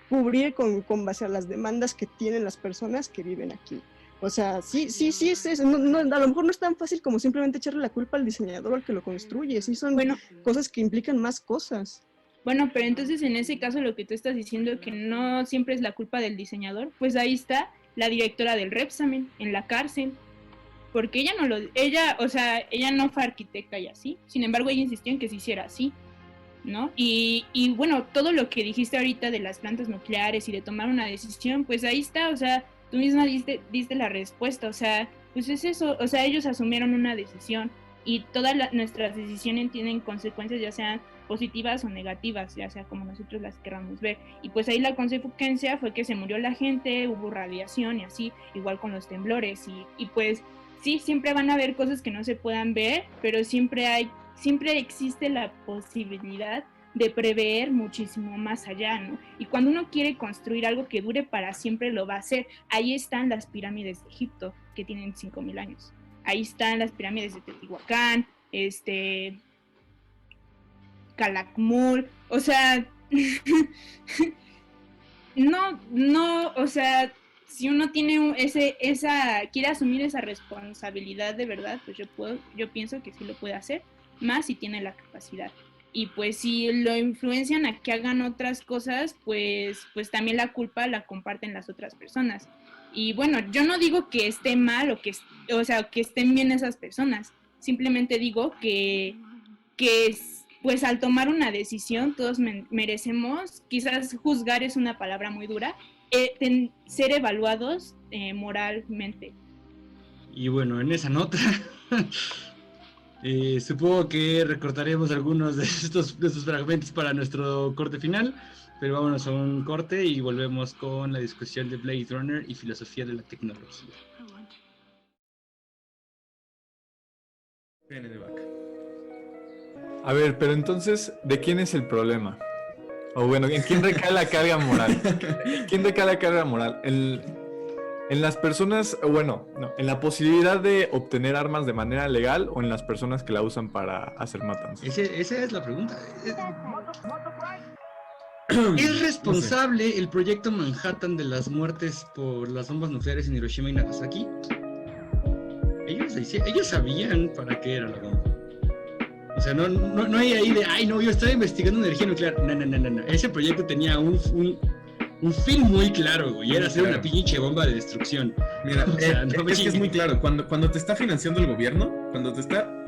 [SPEAKER 11] cubrir con base a las demandas que tienen las personas que viven aquí. O sea, sí, no, a lo mejor no es tan fácil como simplemente echarle la culpa al diseñador o al que lo construye. Sí son cosas que implican más cosas.
[SPEAKER 7] Bueno, pero entonces en ese caso lo que tú estás diciendo, que no siempre es la culpa del diseñador, pues ahí está la directora del Repsamen en la cárcel, porque ella no fue arquitecta y así, sin embargo ella insistió en que se hiciera así, ¿no? Y bueno, todo lo que dijiste ahorita de las plantas nucleares y de tomar una decisión, pues ahí está, o sea, tú misma diste la respuesta, o sea, pues es eso, o sea, ellos asumieron una decisión y todas nuestras decisiones tienen consecuencias, ya sean positivas o negativas, ya sea como nosotros las queramos ver, y pues ahí la consecuencia fue que se murió la gente, hubo radiación y así, igual con los temblores, y pues sí, siempre van a haber cosas que no se puedan ver, pero siempre existe la posibilidad de prever muchísimo más allá, ¿no? Y cuando uno quiere construir algo que dure para siempre, lo va a hacer. Ahí están las pirámides de Egipto, que tienen 5,000 años. Ahí están las pirámides de Teotihuacán, Calakmul, o sea, no, o sea, si uno tiene quiere asumir esa responsabilidad de verdad, pues yo pienso que sí lo puede hacer, más si tiene la capacidad. Y pues si lo influencian a que hagan otras cosas, pues también la culpa la comparten las otras personas. Y bueno, yo no digo que esté mal o que estén bien esas personas. Simplemente digo que pues al tomar una decisión todos merecemos, quizás juzgar es una palabra muy dura, ser evaluados moralmente.
[SPEAKER 8] Y bueno, en esa nota... supongo que recortaremos algunos de estos fragmentos para nuestro corte final, pero vámonos a un corte y volvemos con la discusión de Blade Runner y filosofía de la tecnología.
[SPEAKER 9] A ver, pero entonces, ¿de quién es el problema? O bueno, ¿en quién recae la carga moral? ¿Quién recae la carga moral? En las personas, bueno, no, en la posibilidad de obtener armas de manera legal o en las personas que la usan para hacer matanzas.
[SPEAKER 8] Esa es la pregunta. ¿Es responsable el proyecto Manhattan de las muertes por las bombas nucleares en Hiroshima y Nagasaki? Ellos sabían para qué era la bomba. O sea, no hay ahí de, ay no, yo estaba investigando energía nuclear. No. Ese proyecto tenía un fin muy claro, güey, era hacer una pinche bomba de destrucción.
[SPEAKER 10] Mira, es que es muy claro, cuando te está financiando el gobierno, cuando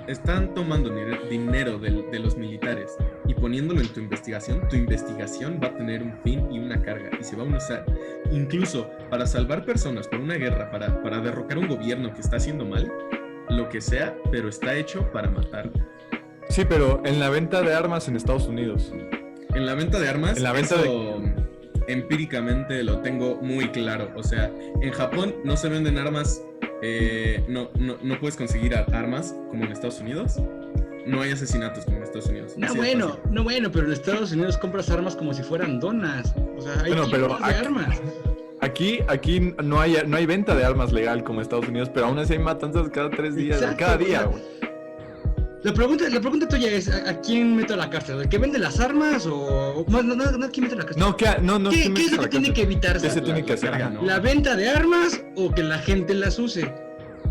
[SPEAKER 10] están tomando dinero de los militares y poniéndolo en tu investigación va a tener un fin y una carga, y se va a usar incluso para salvar personas por una guerra, para derrocar un gobierno que está haciendo mal, lo que sea, pero está hecho para matar.
[SPEAKER 9] Sí, pero en la venta de armas en Estados Unidos.
[SPEAKER 10] En la venta de armas, empíricamente lo tengo muy claro. O sea, en Japón no se venden armas, no puedes conseguir armas como en Estados Unidos. No hay asesinatos como en Estados Unidos.
[SPEAKER 8] No bueno, pero en Estados Unidos compras armas como si fueran donas. O sea, hay
[SPEAKER 9] pero
[SPEAKER 8] de armas.
[SPEAKER 9] Aquí no hay venta de armas legal como en Estados Unidos, pero aún así hay matanzas cada 3 días, cada día, güey.
[SPEAKER 8] La pregunta tuya es, ¿a quién meto a la cárcel? ¿El que vende las armas o...? No, ¿quién mete a la cárcel? ¿Qué es lo que tiene que evitarse?
[SPEAKER 9] ¿Qué se tiene que hacer?
[SPEAKER 8] ¿La venta de armas o que la gente las use?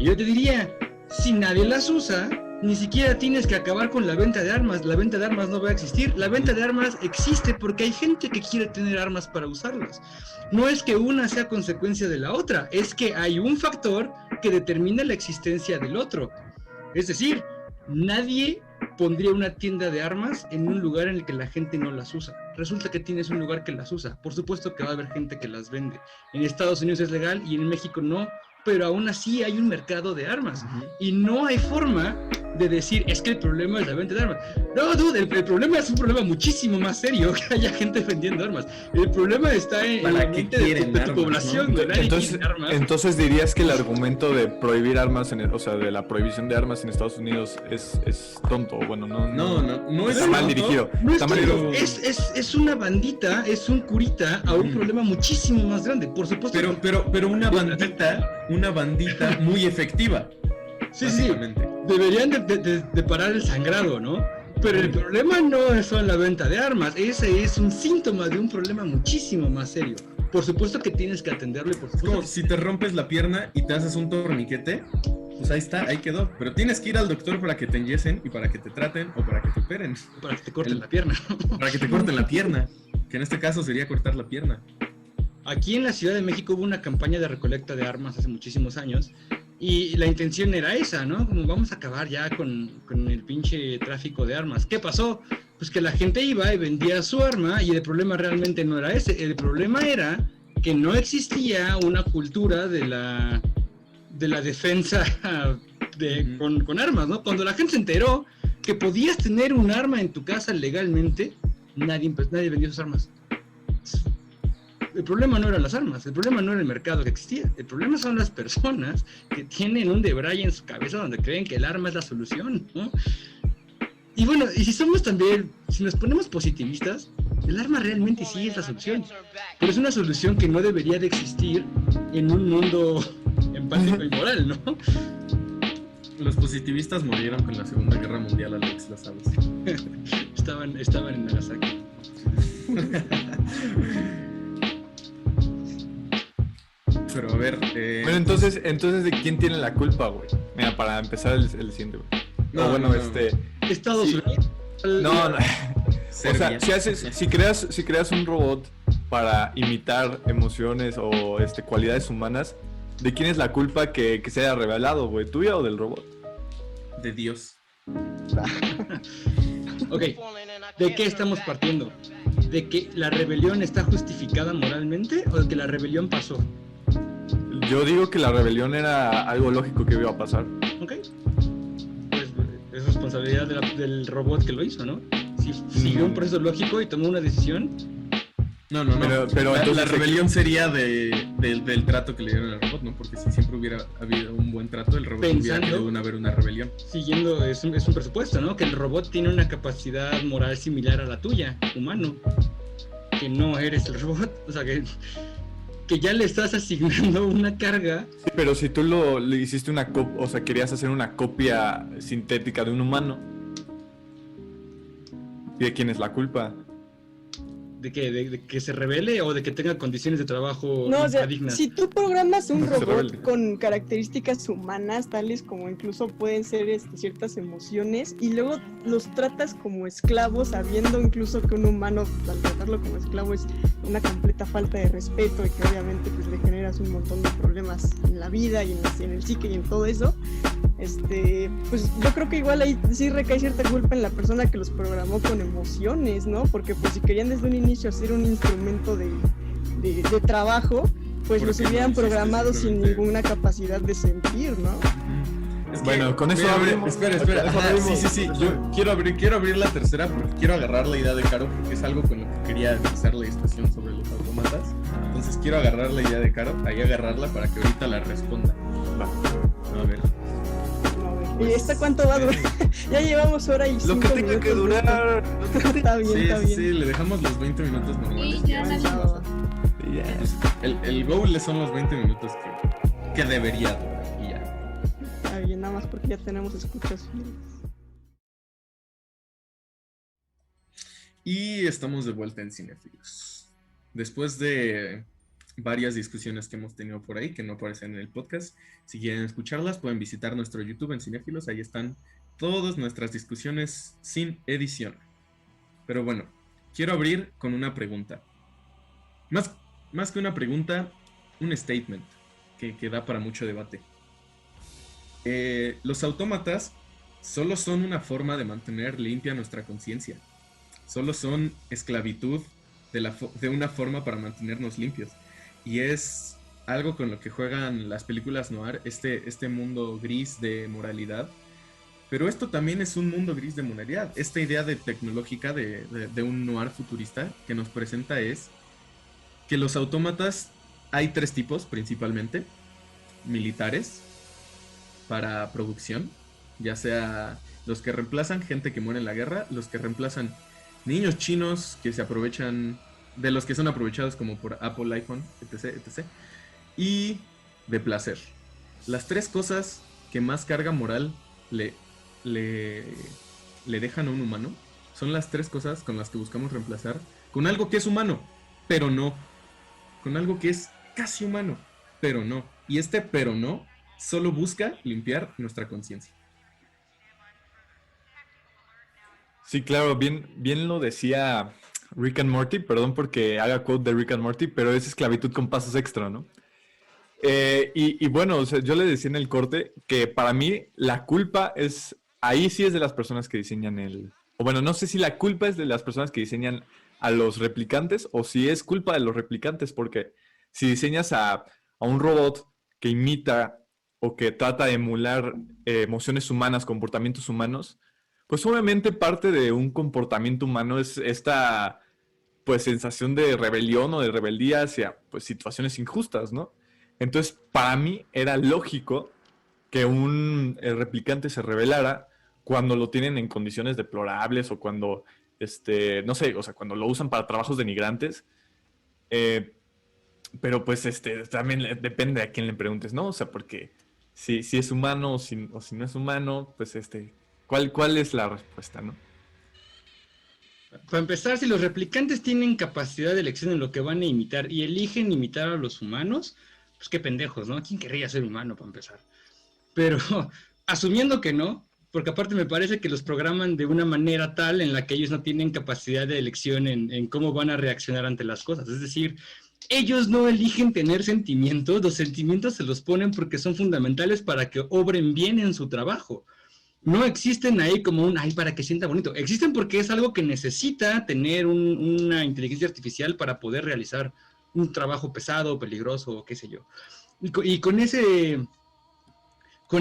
[SPEAKER 8] Y yo te diría, si nadie las usa, ni siquiera tienes que acabar con la venta de armas. La venta de armas no va a existir. La venta de armas existe porque hay gente que quiere tener armas para usarlas. No es que una sea consecuencia de la otra, es que hay un factor que determina la existencia del otro. Es decir, nadie pondría una tienda de armas en un lugar en el que la gente no las usa. Resulta que tienes un lugar que las usa. Por supuesto que va a haber gente que las vende. En Estados Unidos es legal y en México no, pero aún así hay un mercado de armas. Y no hay forma de decir, es que el problema es la venta de armas. No, dude, el problema es un problema muchísimo más serio que haya gente vendiendo armas. El problema está en la mente de tu población, ¿no?
[SPEAKER 9] Entonces dirías que el argumento de prohibir armas, de la prohibición de armas en Estados Unidos es tonto. Bueno, no está mal dirigido.
[SPEAKER 8] Es una bandita, es un curita a un problema muchísimo más grande. Por supuesto.
[SPEAKER 10] Pero una bandita muy efectiva.
[SPEAKER 8] Sí. Deberían de parar el sangrado, ¿no? Pero el problema no es solo la venta de armas. Ese es un síntoma de un problema muchísimo más serio. Por supuesto que tienes que atenderlo y por supuesto...
[SPEAKER 10] Como si te rompes la pierna y te haces un torniquete, pues ahí está, ahí quedó. Pero tienes que ir al doctor para que te enyesen y para que te traten o para que te operen.
[SPEAKER 8] Para que te corten la pierna.
[SPEAKER 10] Para que te corten la pierna. Que en este caso sería cortar la pierna.
[SPEAKER 8] Aquí en la Ciudad de México hubo una campaña de recolecta de armas hace muchísimos años. Y la intención era esa, ¿no? Como vamos a acabar ya con el pinche tráfico de armas. ¿Qué pasó? Pues que la gente iba y vendía su arma y el problema realmente no era ese. El problema era que no existía una cultura de la defensa con armas, ¿no? Cuando la gente se enteró que podías tener un arma en tu casa legalmente, nadie vendió sus armas. el problema no eran las armas, el problema no era el mercado que existía, el problema son las personas que tienen un debraye en su cabeza donde creen que el arma es la solución, ¿no? Y bueno, y si nos ponemos positivistas, el arma realmente sí es la solución, pero es una solución que no debería de existir en un mundo empático y moral, ¿no?
[SPEAKER 10] Los positivistas murieron con la Segunda Guerra Mundial, Alex, lo sabes.
[SPEAKER 8] estaban en Nagasaki.
[SPEAKER 10] Pero a ver...
[SPEAKER 9] Bueno, entonces, ¿de quién tiene la culpa, güey? Mira, para empezar el siguiente, güey.
[SPEAKER 8] Estados Unidos.
[SPEAKER 9] No. O sea, si creas un robot para imitar emociones o cualidades humanas, ¿de quién es la culpa que se haya revelado, güey? ¿Tuya o del robot?
[SPEAKER 10] De Dios.
[SPEAKER 8] Ok, ¿de qué estamos partiendo? ¿De que la rebelión está justificada moralmente o de que la rebelión pasó?
[SPEAKER 9] Yo digo que la rebelión era algo lógico que iba a pasar.
[SPEAKER 8] Ok. Pues es responsabilidad del robot que lo hizo, ¿no? Si siguió un proceso lógico y tomó una decisión.
[SPEAKER 10] No.
[SPEAKER 9] Pero
[SPEAKER 10] la rebelión sería del trato que le dieron al robot, ¿no? Porque si siempre hubiera habido un buen trato, el robot hubiera querido haber una rebelión.
[SPEAKER 8] Siguiendo, es un presupuesto, ¿no? Que el robot tiene una capacidad moral similar a la tuya, humano. Que no eres el robot. O sea, que ya le estás asignando una carga.
[SPEAKER 9] Sí, pero si tú le hiciste querías hacer una copia sintética de un humano. ¿Y de quién es la culpa?
[SPEAKER 8] ¿De qué? ¿De que se revele o de que tenga condiciones de trabajo
[SPEAKER 11] no, o sea,
[SPEAKER 8] dignas?
[SPEAKER 11] Si tú programas un robot con características humanas, tales como incluso pueden ser ciertas emociones, y luego los tratas como esclavos, sabiendo incluso que un humano, al tratarlo como esclavo, es una completa falta de respeto y que obviamente pues le generas un montón de problemas en la vida y en el psique y en todo eso, pues yo creo que igual ahí sí recae cierta culpa en la persona que los programó con emociones, ¿no? Porque pues si querían desde un inicio hacer un instrumento de trabajo, pues los hubieran programado sin ninguna capacidad de sentir, ¿no?
[SPEAKER 9] Bueno, con eso abrimos.
[SPEAKER 10] Espera. Sí. Yo quiero abrir la tercera porque quiero agarrar la idea de Caro, porque es algo con lo que quería empezar la discusión sobre los autómatas. Entonces quiero agarrar la idea de Caro, agarrarla para que ahorita la responda. Va. A ver.
[SPEAKER 11] ¿Y esta cuánto va a durar? Ya llevamos hora y 5
[SPEAKER 9] minutos. Lo que tenga que durar.
[SPEAKER 11] Está bien.
[SPEAKER 10] Sí, le dejamos los 20 minutos normales.
[SPEAKER 7] Sí, ya salimos.
[SPEAKER 10] El goal son los 20 minutos que debería durar y ya.
[SPEAKER 11] Está bien, nada más porque ya tenemos escuchas fieles.
[SPEAKER 10] Y estamos de vuelta en Cinéfilos. Después de varias discusiones que hemos tenido por ahí que no aparecen en el podcast, si quieren escucharlas pueden visitar nuestro YouTube en Cinéfilos, ahí están todas nuestras discusiones sin edición. Pero bueno, quiero abrir con una pregunta. Más que una pregunta, un statement que da para mucho debate. Los autómatas solo son una forma de mantener limpia nuestra conciencia. Solo son esclavitud de una forma para mantenernos limpios. Y es algo con lo que juegan las películas noir, este mundo gris de moralidad. Pero esto también es un mundo gris de moralidad. Esta idea tecnológica de un noir futurista que nos presenta es que los autómatas, hay 3 tipos principalmente. Militares, para producción, ya sea los que reemplazan gente que muere en la guerra, los que reemplazan niños chinos que se aprovechan, de los que son aprovechados como por Apple, iPhone, etc. Y de placer. Las 3 cosas que más carga moral le dejan a un humano son las 3 cosas con las que buscamos reemplazar con algo que es humano, pero no. Con algo que es casi humano, pero no. Y pero no solo busca limpiar nuestra conciencia.
[SPEAKER 9] Sí, claro, bien lo decía Rick and Morty, perdón porque haga quote de Rick and Morty, pero es esclavitud con pasos extra, ¿no? Y bueno, o sea, yo le decía en el corte que para mí la culpa ahí sí es de las personas que diseñan o bueno, no sé si la culpa es de las personas que diseñan a los replicantes o si es culpa de los replicantes, porque si diseñas a un robot que imita o que trata de emular emociones humanas, comportamientos humanos, pues obviamente parte de un comportamiento humano es esta pues sensación de rebelión o de rebeldía hacia pues situaciones injustas, ¿no? Entonces, para mí era lógico que un replicante se rebelara cuando lo tienen en condiciones deplorables o cuando, no sé, o sea, cuando lo usan para trabajos denigrantes. Pero pues también depende a quién le preguntes, ¿no? O sea, porque si es humano o si no es humano, pues ¿cuál es la respuesta, no?
[SPEAKER 8] Para empezar, si los replicantes tienen capacidad de elección en lo que van a imitar y eligen imitar a los humanos, pues qué pendejos, ¿no? ¿Quién querría ser humano para empezar? Pero asumiendo que no, porque aparte me parece que los programan de una manera tal en la que ellos no tienen capacidad de elección en cómo van a reaccionar ante las cosas. Es decir, ellos no eligen tener sentimientos, los sentimientos se los ponen porque son fundamentales para que obren bien en su trabajo. No existen ahí como para que sienta bonito. Existen porque es algo que necesita tener una inteligencia artificial para poder realizar un trabajo pesado, peligroso, qué sé yo. Y con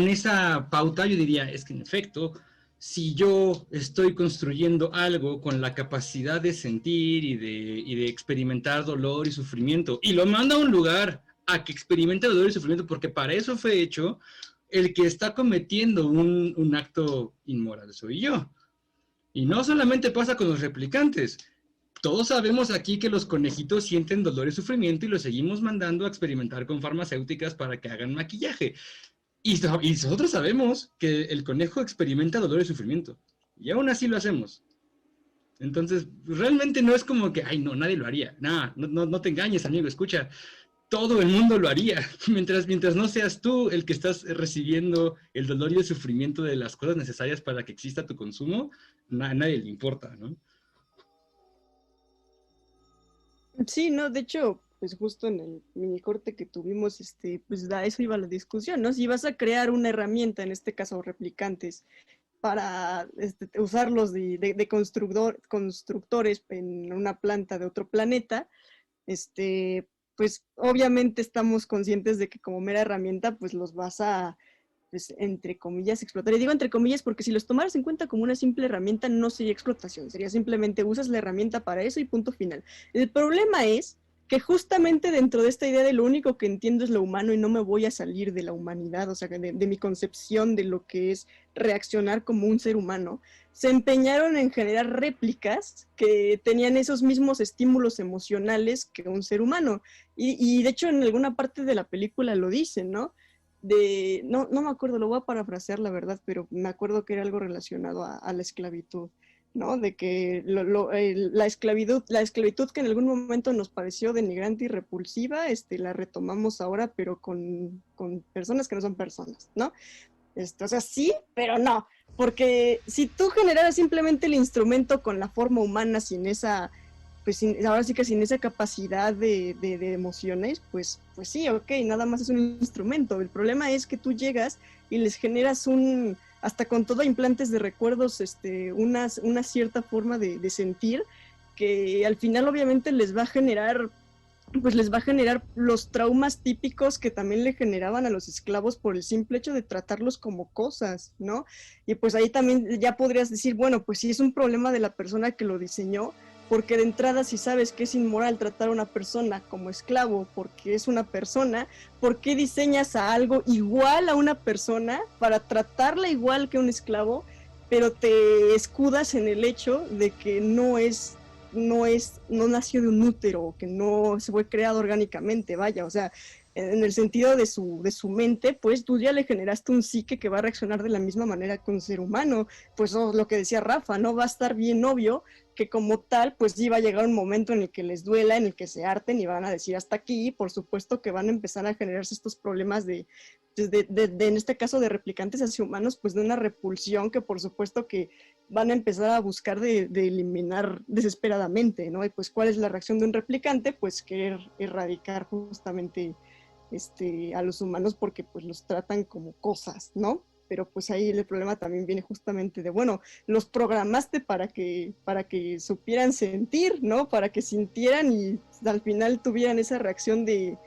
[SPEAKER 8] esa pauta yo diría, es que en efecto, si yo estoy construyendo algo con la capacidad de sentir y de experimentar dolor y sufrimiento, y lo mando a un lugar a que experimente dolor y sufrimiento, porque para eso fue hecho, el que está cometiendo un acto inmoral soy yo. Y no solamente pasa con los replicantes. Todos sabemos aquí que los conejitos sienten dolor y sufrimiento y los seguimos mandando a experimentar con farmacéuticas para que hagan maquillaje. Y nosotros sabemos que el conejo experimenta dolor y sufrimiento. Y aún así lo hacemos. Entonces, realmente no es como que, no, nadie lo haría. No te engañes, amigo, escucha. Todo el mundo lo haría. Mientras no seas tú el que estás recibiendo el dolor y el sufrimiento de las cosas necesarias para que exista tu consumo, a nadie le importa, ¿no?
[SPEAKER 11] Sí, no, de hecho, pues justo en el minicorte que tuvimos, pues a eso iba la discusión, ¿no? Si vas a crear una herramienta, en este caso replicantes, para usarlos de constructores en una planta de otro planeta, pues obviamente estamos conscientes de que como mera herramienta, pues los vas a, pues, entre comillas, explotar. Y digo entre comillas porque si los tomaras en cuenta como una simple herramienta, no sería explotación, sería simplemente usas la herramienta para eso y punto final. El problema es que justamente dentro de esta idea de lo único que entiendo es lo humano y no me voy a salir de la humanidad, o sea, de mi concepción de lo que es reaccionar como un ser humano, se empeñaron en generar réplicas que tenían esos mismos estímulos emocionales que un ser humano. Y de hecho en alguna parte de la película lo dicen, ¿no? No me acuerdo, lo voy a parafrasear la verdad, pero me acuerdo que era algo relacionado a la esclavitud, ¿no? De que la esclavitud que en algún momento nos pareció denigrante y repulsiva, la retomamos ahora, pero con personas que no son personas, ¿no? O sea, sí, pero no, porque si tú generaras simplemente el instrumento con la forma humana, sin esa, pues ahora sí que sin esa capacidad de emociones, pues sí, ok, nada más es un instrumento. El problema es que tú llegas y les generas hasta con todo implantes de recuerdos, una cierta forma de sentir, que al final obviamente les va a generar los traumas típicos que también le generaban a los esclavos por el simple hecho de tratarlos como cosas, ¿no? Y pues ahí también ya podrías decir, bueno, pues sí es un problema de la persona que lo diseñó, porque de entrada si sabes que es inmoral tratar a una persona como esclavo porque es una persona, ¿por qué diseñas a algo igual a una persona para tratarla igual que un esclavo, pero te escudas en el hecho de que no nació de un útero, que no se fue creado orgánicamente, vaya, o sea, en el sentido de su mente, pues tú ya le generaste un psique que va a reaccionar de la misma manera que un ser humano, pues lo que decía Rafa, ¿no? Va a estar bien obvio que como tal, pues sí va a llegar un momento en el que les duela, en el que se harten y van a decir hasta aquí, y por supuesto que van a empezar a generarse estos problemas en este caso de replicantes hacia humanos, pues de una repulsión que por supuesto que van a empezar a buscar de eliminar desesperadamente, ¿no? Y pues ¿cuál es la reacción de un replicante? Pues querer erradicar justamente a los humanos porque pues los tratan como cosas, ¿no? Pero pues ahí el problema también viene justamente de, bueno, los programaste para que supieran sentir, ¿no? Para que sintieran y al final tuvieran esa reacción de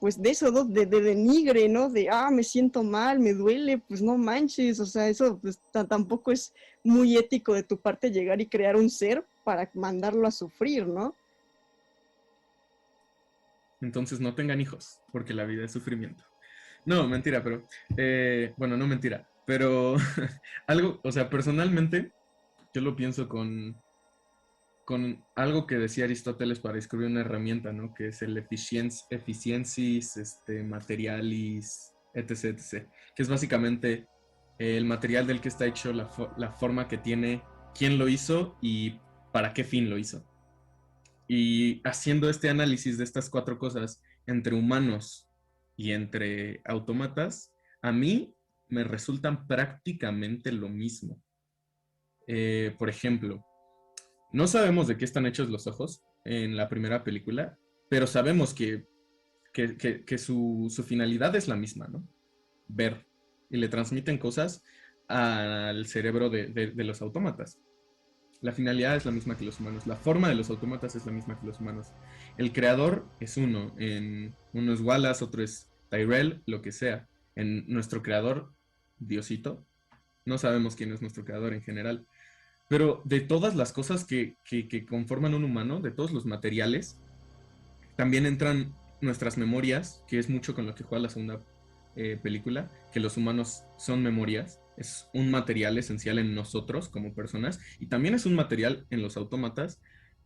[SPEAKER 11] pues de eso, ¿no? De denigre, ¿no? De, me siento mal, me duele, pues no manches, o sea, eso pues, tampoco es muy ético de tu parte llegar y crear un ser para mandarlo a sufrir, ¿no?
[SPEAKER 10] Entonces no tengan hijos, porque la vida es sufrimiento. No, mentira, pero... bueno, no mentira, pero algo, o sea, personalmente, yo lo pienso con algo que decía Aristóteles para describir una herramienta, ¿no? Que es el efficiencies, materialis, etc., etc. Que es básicamente el material del que está hecho, la forma que tiene, quién lo hizo y para qué fin lo hizo. Y haciendo este análisis de estas 4 cosas entre humanos y entre autómatas, a mí me resultan prácticamente lo mismo. Por ejemplo, no sabemos de qué están hechos los ojos en la primera película, pero sabemos que su finalidad es la misma, ¿no? Ver. Y le transmiten cosas al cerebro de los autómatas. La finalidad es la misma que los humanos. La forma de los autómatas es la misma que los humanos. El creador es uno. Uno es Wallace, otro es Tyrell, lo que sea. En nuestro creador, Diosito, no sabemos quién es nuestro creador en general. Pero de todas las cosas que conforman un humano, de todos los materiales, también entran nuestras memorias, que es mucho con lo que juega la segunda película, que los humanos son memorias. Es un material esencial en nosotros como personas y también es un material en los autómatas.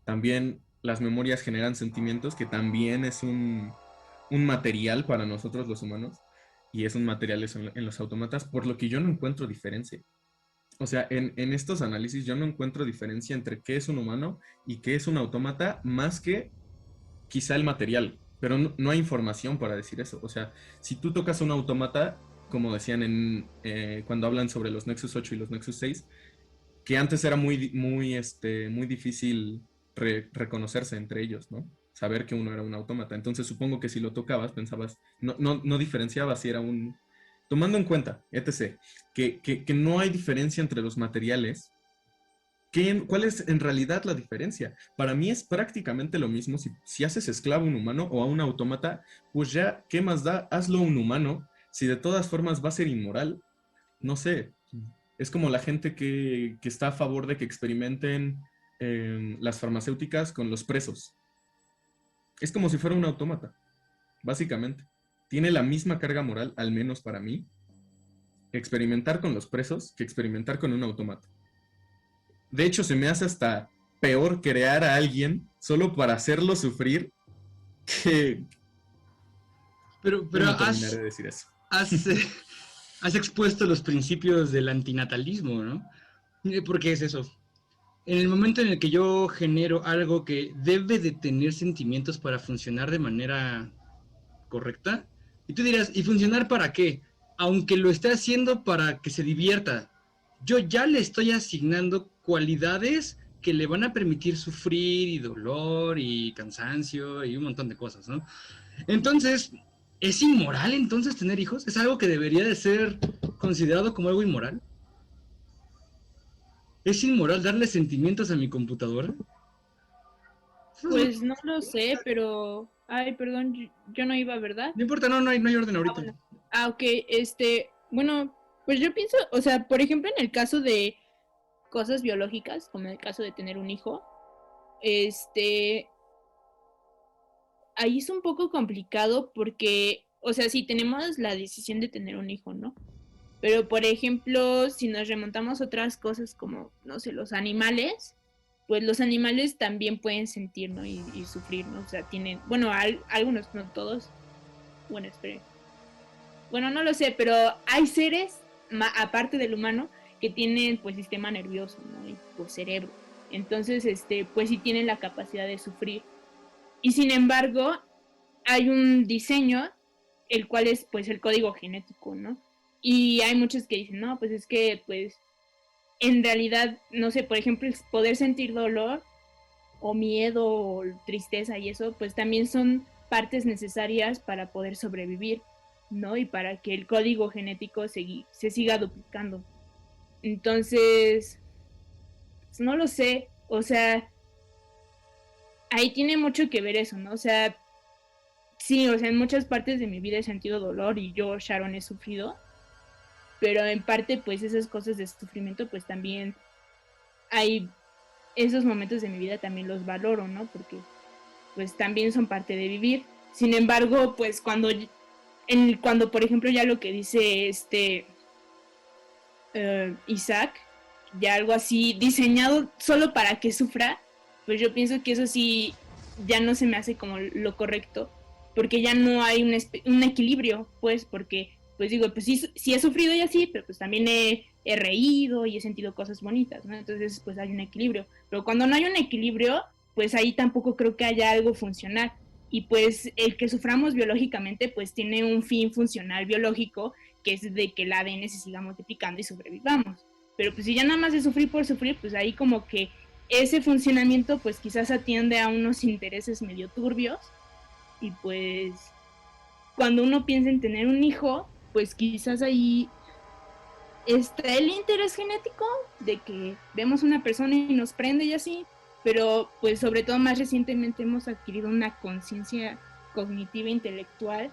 [SPEAKER 10] También las memorias generan sentimientos, que también es un material para nosotros los humanos y es un material en los autómatas, por lo que yo no encuentro diferencia. O sea, en estos análisis yo no encuentro diferencia entre qué es un humano y qué es un autómata, más que quizá el material, pero no hay información para decir eso. O sea, si tú tocas un autómata, como decían cuando hablan sobre los Nexus 8 y los Nexus 6, que antes era muy difícil reconocerse entre ellos, ¿no? Saber que uno era un autómata. Entonces supongo que si lo tocabas, pensabas, no diferenciabas si era un... Tomando en cuenta, etc., que no hay diferencia entre los materiales, ¿cuál es en realidad la diferencia? Para mí es prácticamente lo mismo. Si haces esclavo a un humano o a un autómata, pues ya, ¿qué más da? Hazlo un humano. Si de todas formas va a ser inmoral, no sé. Es como la gente que está a favor de que experimenten las farmacéuticas con los presos. Es como si fuera un autómata, básicamente. Tiene la misma carga moral, al menos para mí, experimentar con los presos que experimentar con un autómata. De hecho, se me hace hasta peor crear a alguien solo para hacerlo sufrir que...
[SPEAKER 8] Pero
[SPEAKER 10] no terminaré de decir eso.
[SPEAKER 8] Has expuesto los principios del antinatalismo, ¿no? ¿Por qué es eso? En el momento en el que yo genero algo que debe de tener sentimientos para funcionar de manera correcta, y tú dirás, ¿y funcionar para qué? Aunque lo esté haciendo para que se divierta, yo ya le estoy asignando cualidades que le van a permitir sufrir y dolor y cansancio y un montón de cosas, ¿no? Entonces, ¿es inmoral entonces tener hijos? ¿Es algo que debería de ser considerado como algo inmoral? ¿Es inmoral darle sentimientos a mi computadora?
[SPEAKER 7] Pues no lo sé, pero... Ay, perdón, yo no iba, ¿verdad?
[SPEAKER 8] No importa, no hay orden ahorita.
[SPEAKER 7] Ok, bueno, pues yo pienso, o sea, por ejemplo, en el caso de cosas biológicas, como en el caso de tener un hijo, ahí es un poco complicado porque, o sea, sí tenemos la decisión de tener un hijo, ¿no? Pero, por ejemplo, si nos remontamos a otras cosas como, no sé, los animales, pues los animales también pueden sentir, ¿no? Y sufrir, ¿no? O sea, tienen, bueno, algunos, no todos. Bueno, espere. Bueno, no lo sé, pero hay seres, aparte del humano, que tienen, pues, sistema nervioso, ¿no? Y, pues, cerebro. Entonces, pues, sí tienen la capacidad de sufrir. Y, sin embargo, hay un diseño, el cual es, pues, el código genético, ¿no? Y hay muchos que dicen, no, pues, es que, pues, en realidad, no sé, por ejemplo, poder sentir dolor o miedo o tristeza y eso, pues también son partes necesarias para poder sobrevivir, ¿no? Y para que el código genético se siga duplicando. Entonces, pues no lo sé, o sea, ahí tiene mucho que ver eso, ¿no? O sea, sí, o sea, en muchas partes de mi vida he sentido dolor y yo, Sharon, he sufrido, pero en parte, pues esas cosas de sufrimiento, pues también hay esos momentos de mi vida también los valoro, ¿no? Porque pues también son parte de vivir. Sin embargo, pues cuando por ejemplo, ya lo que dice Isaac, ya algo así diseñado solo para que sufra, pues yo pienso que eso sí ya no se me hace como lo correcto, porque ya no hay un equilibrio, pues, porque, pues digo, pues sí he sufrido y así, pero pues también he reído y he sentido cosas bonitas, ¿no? Entonces, pues hay un equilibrio. Pero cuando no hay un equilibrio, pues ahí tampoco creo que haya algo funcional. Y pues el que suframos biológicamente, pues tiene un fin funcional biológico, que es de que el ADN se siga multiplicando y sobrevivamos. Pero pues si ya nada más de sufrir por sufrir, pues ahí como que ese funcionamiento pues quizás atiende a unos intereses medio turbios. Y pues cuando uno piensa en tener un hijo, pues quizás ahí está el interés genético de que vemos una persona y nos prende y así, pero pues sobre todo más recientemente hemos adquirido una conciencia cognitiva e intelectual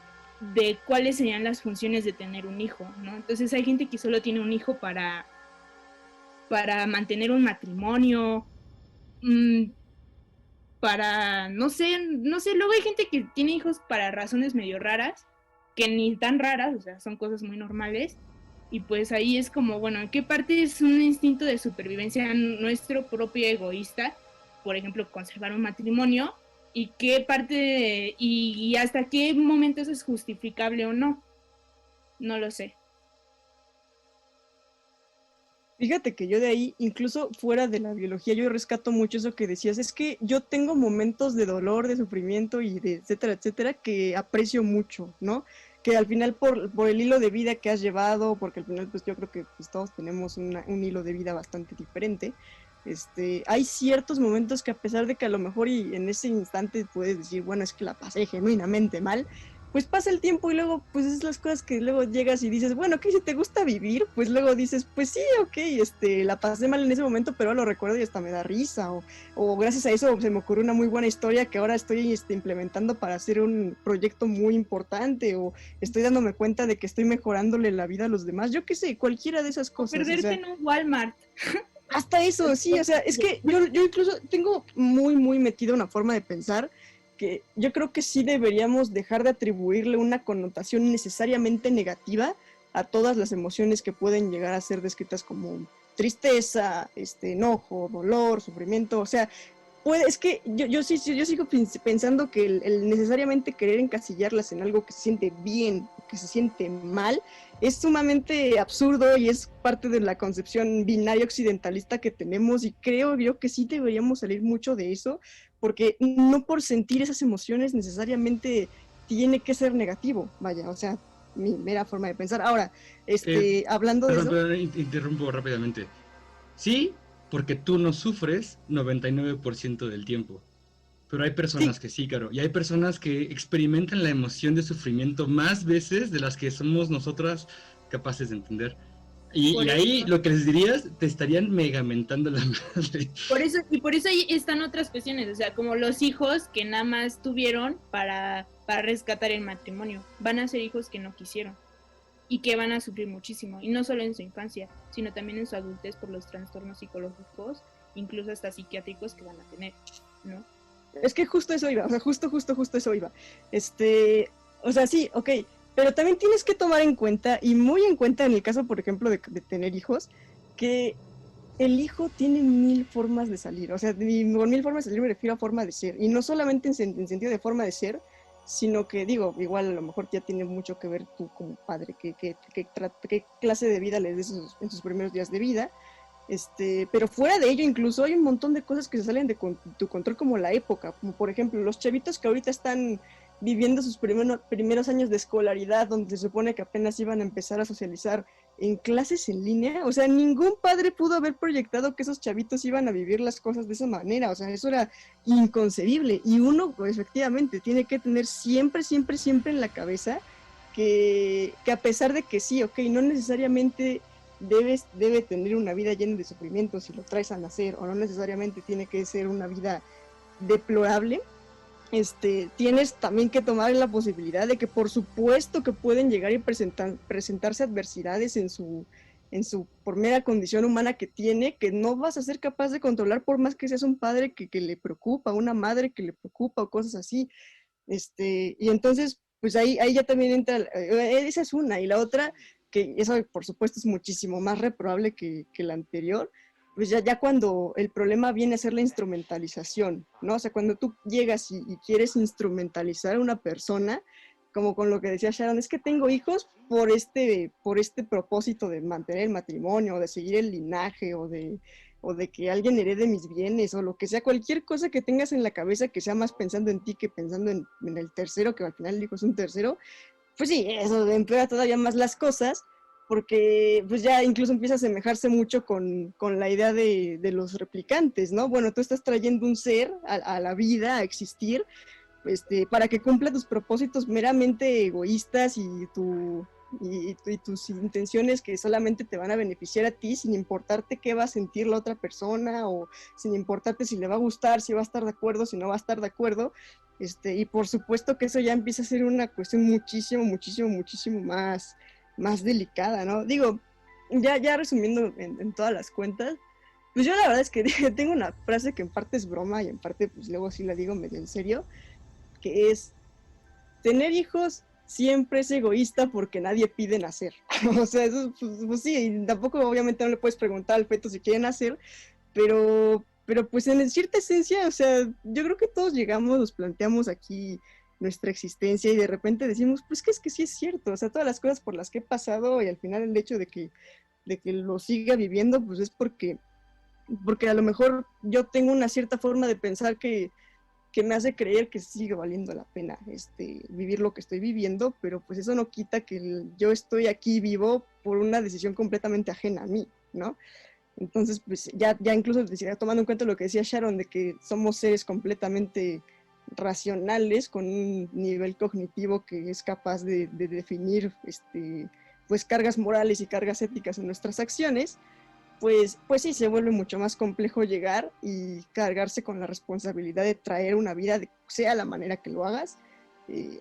[SPEAKER 7] de cuáles serían las funciones de tener un hijo, ¿no? Entonces hay gente que solo tiene un hijo para mantener un matrimonio, para, no sé, luego hay gente que tiene hijos para razones medio raras, que ni tan raras, o sea, son cosas muy normales, y pues ahí es como, bueno, ¿en qué parte es un instinto de supervivencia nuestro propio egoísta? Por ejemplo, conservar un matrimonio, y qué parte, y hasta qué momento eso es justificable o no, no lo sé.
[SPEAKER 11] Fíjate que yo de ahí, incluso fuera de la biología, yo rescato mucho eso que decías, es que yo tengo momentos de dolor, de sufrimiento y de etcétera, etcétera, que aprecio mucho, ¿no? Que al final por el hilo de vida que has llevado, porque al final pues yo creo que pues, todos tenemos un hilo de vida bastante diferente, hay ciertos momentos que a pesar de que a lo mejor y en ese instante puedes decir, bueno, es que la pasé genuinamente mal, pues pasa el tiempo y luego, pues es las cosas que luego llegas y dices, bueno, ¿qué si te gusta vivir? Pues luego dices, pues sí, ok, la pasé mal en ese momento, pero lo recuerdo y hasta me da risa, o gracias a eso se me ocurrió una muy buena historia que ahora estoy implementando para hacer un proyecto muy importante, o estoy dándome cuenta de que estoy mejorándole la vida a los demás, yo qué sé, cualquiera de esas cosas.
[SPEAKER 7] Perderte en un Walmart.
[SPEAKER 11] Hasta eso, sí, o sea, es que yo incluso tengo muy metido una forma de pensar que yo creo que sí deberíamos dejar de atribuirle una connotación necesariamente negativa a todas las emociones que pueden llegar a ser descritas como tristeza, enojo, dolor, sufrimiento, o sea, es que yo sigo pensando que el necesariamente querer encasillarlas en algo que se siente bien, que se siente mal, es sumamente absurdo y es parte de la concepción binaria occidentalista que tenemos, y creo yo que sí deberíamos salir mucho de eso, porque no por sentir esas emociones necesariamente tiene que ser negativo, vaya, o sea, mi mera forma de pensar. Ahora, hablando de eso...
[SPEAKER 8] Perdón, interrumpo rápidamente. Sí, porque tú no sufres 99% del tiempo. Pero hay personas que sí, Caro. Y hay personas que experimentan la emoción de sufrimiento más veces de las que somos nosotras capaces de entender. Y ahí lo que les dirías, te estarían megamentando la madre.
[SPEAKER 7] Por eso ahí están otras cuestiones, o sea, como los hijos que nada más tuvieron para rescatar el matrimonio. Van a ser hijos que no quisieron y que van a sufrir muchísimo. Y no solo en su infancia, sino también en su adultez por los trastornos psicológicos, incluso hasta psiquiátricos que van a tener, ¿no?
[SPEAKER 11] Es que justo eso iba, o sea, justo eso iba. O sea, sí, ok, pero también tienes que tomar en cuenta, y muy en cuenta en el caso, por ejemplo, de tener hijos, que el hijo tiene 1000 formas de salir. O sea, con 1000 formas de salir me refiero a forma de ser, y no solamente en sentido de forma de ser, sino que, digo, igual a lo mejor ya tiene mucho que ver tú como padre, qué clase de vida les des en sus primeros días de vida. Pero fuera de ello, incluso hay un montón de cosas que se salen de tu control, como la época, como por ejemplo los chavitos que ahorita están viviendo sus primeros años de escolaridad, donde se supone que apenas iban a empezar a socializar en clases en línea. O sea, ningún padre pudo haber proyectado que esos chavitos iban a vivir las cosas de esa manera. O sea, eso era inconcebible, y uno pues, efectivamente tiene que tener siempre en la cabeza que a pesar de que sí, ok, no necesariamente debe tener una vida llena de sufrimiento si lo traes a nacer, o no necesariamente tiene que ser una vida deplorable, tienes también que tomar la posibilidad de que por supuesto que pueden llegar y presentarse adversidades en su por mera condición humana que tiene, que no vas a ser capaz de controlar por más que seas un padre que le preocupa, una madre que le preocupa o cosas así. Y entonces, pues ahí ya también entra, esa es una, y la otra, que eso por supuesto es muchísimo más reprobable que la anterior, pues ya cuando el problema viene a ser la instrumentalización, ¿no? O sea, cuando tú llegas y quieres instrumentalizar a una persona, como con lo que decía Sharon, es que tengo hijos por este propósito de mantener el matrimonio, o de seguir el linaje, o de que alguien herede mis bienes, o lo que sea, cualquier cosa que tengas en la cabeza que sea más pensando en ti que pensando en el tercero, que al final el hijo es un tercero, pues sí, eso empeora todavía más las cosas, porque pues ya incluso empieza a asemejarse mucho con la idea de los replicantes, ¿no? Bueno, tú estás trayendo un ser a la vida, a existir, para que cumpla tus propósitos meramente egoístas y tus intenciones que solamente te van a beneficiar a ti, sin importarte qué va a sentir la otra persona, o sin importarte si le va a gustar, si va a estar de acuerdo, si no va a estar de acuerdo, y por supuesto que eso ya empieza a ser una cuestión muchísimo más delicada, ¿no? Digo, ya resumiendo en todas las cuentas, pues yo la verdad es que tengo una frase que en parte es broma y en parte pues luego sí la digo medio en serio, que es: tener hijos siempre es egoísta porque nadie pide nacer. O sea, eso pues sí, y tampoco obviamente no le puedes preguntar al feto si quiere nacer, pero pues en cierta esencia, o sea, yo creo que todos llegamos, nos planteamos aquí nuestra existencia y de repente decimos, pues que es que sí es cierto, o sea, todas las cosas por las que he pasado y al final el hecho de que lo siga viviendo, pues es porque a lo mejor yo tengo una cierta forma de pensar que me hace creer que sigue valiendo la pena vivir lo que estoy viviendo, pero pues eso no quita que yo estoy aquí vivo por una decisión completamente ajena a mí, ¿no? Entonces, pues ya incluso tomando en cuenta lo que decía Sharon, de que somos seres completamente racionales, con un nivel cognitivo que es capaz de definir pues cargas morales y cargas éticas en nuestras acciones, pues sí, se vuelve mucho más complejo llegar y cargarse con la responsabilidad de traer una vida, sea la manera que lo hagas,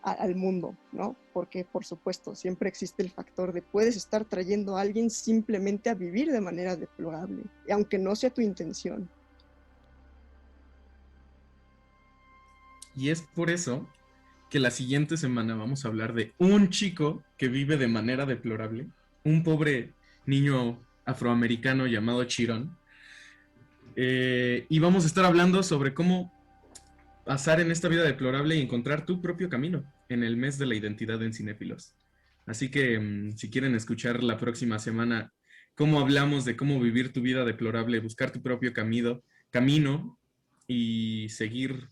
[SPEAKER 11] al mundo, ¿no? Porque, por supuesto, siempre existe el factor de puedes estar trayendo a alguien simplemente a vivir de manera deplorable, aunque no sea tu intención.
[SPEAKER 10] Y es por eso que la siguiente semana vamos a hablar de un chico que vive de manera deplorable, un pobre niño afroamericano llamado Chiron, y vamos a estar hablando sobre cómo pasar en esta vida deplorable y encontrar tu propio camino en el mes de la identidad en Cinéfilos. Así que si quieren escuchar la próxima semana cómo hablamos de cómo vivir tu vida deplorable, buscar tu propio camino y seguir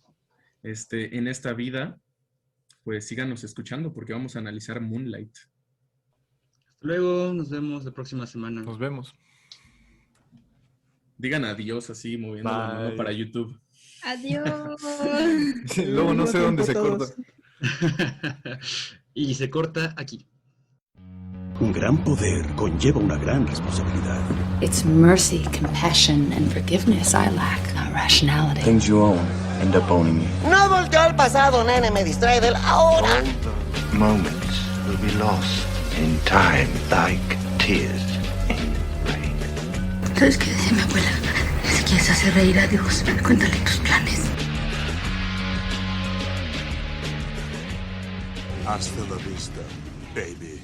[SPEAKER 10] en esta vida, pues síganos escuchando porque vamos a analizar Moonlight.
[SPEAKER 8] Luego, nos vemos la próxima semana.
[SPEAKER 9] Nos vemos.
[SPEAKER 10] Digan adiós así, moviendo la mano para YouTube.
[SPEAKER 7] Adiós.
[SPEAKER 9] Luego no sé dónde se corta.
[SPEAKER 8] Y se corta aquí.
[SPEAKER 1] Un gran poder conlleva una gran responsabilidad.
[SPEAKER 12] It's mercy, compassion, and forgiveness I lack, not rationality.
[SPEAKER 6] Things you own end up owning you.
[SPEAKER 13] No volteo al pasado, nene, me distrae del ahora.
[SPEAKER 6] Moments will be lost in time like tears in rain.
[SPEAKER 12] ¿Sabes qué decía mi abuela? Si quieres hacer reír a Dios, cuéntale tus planes.
[SPEAKER 1] Hasta la vista, baby.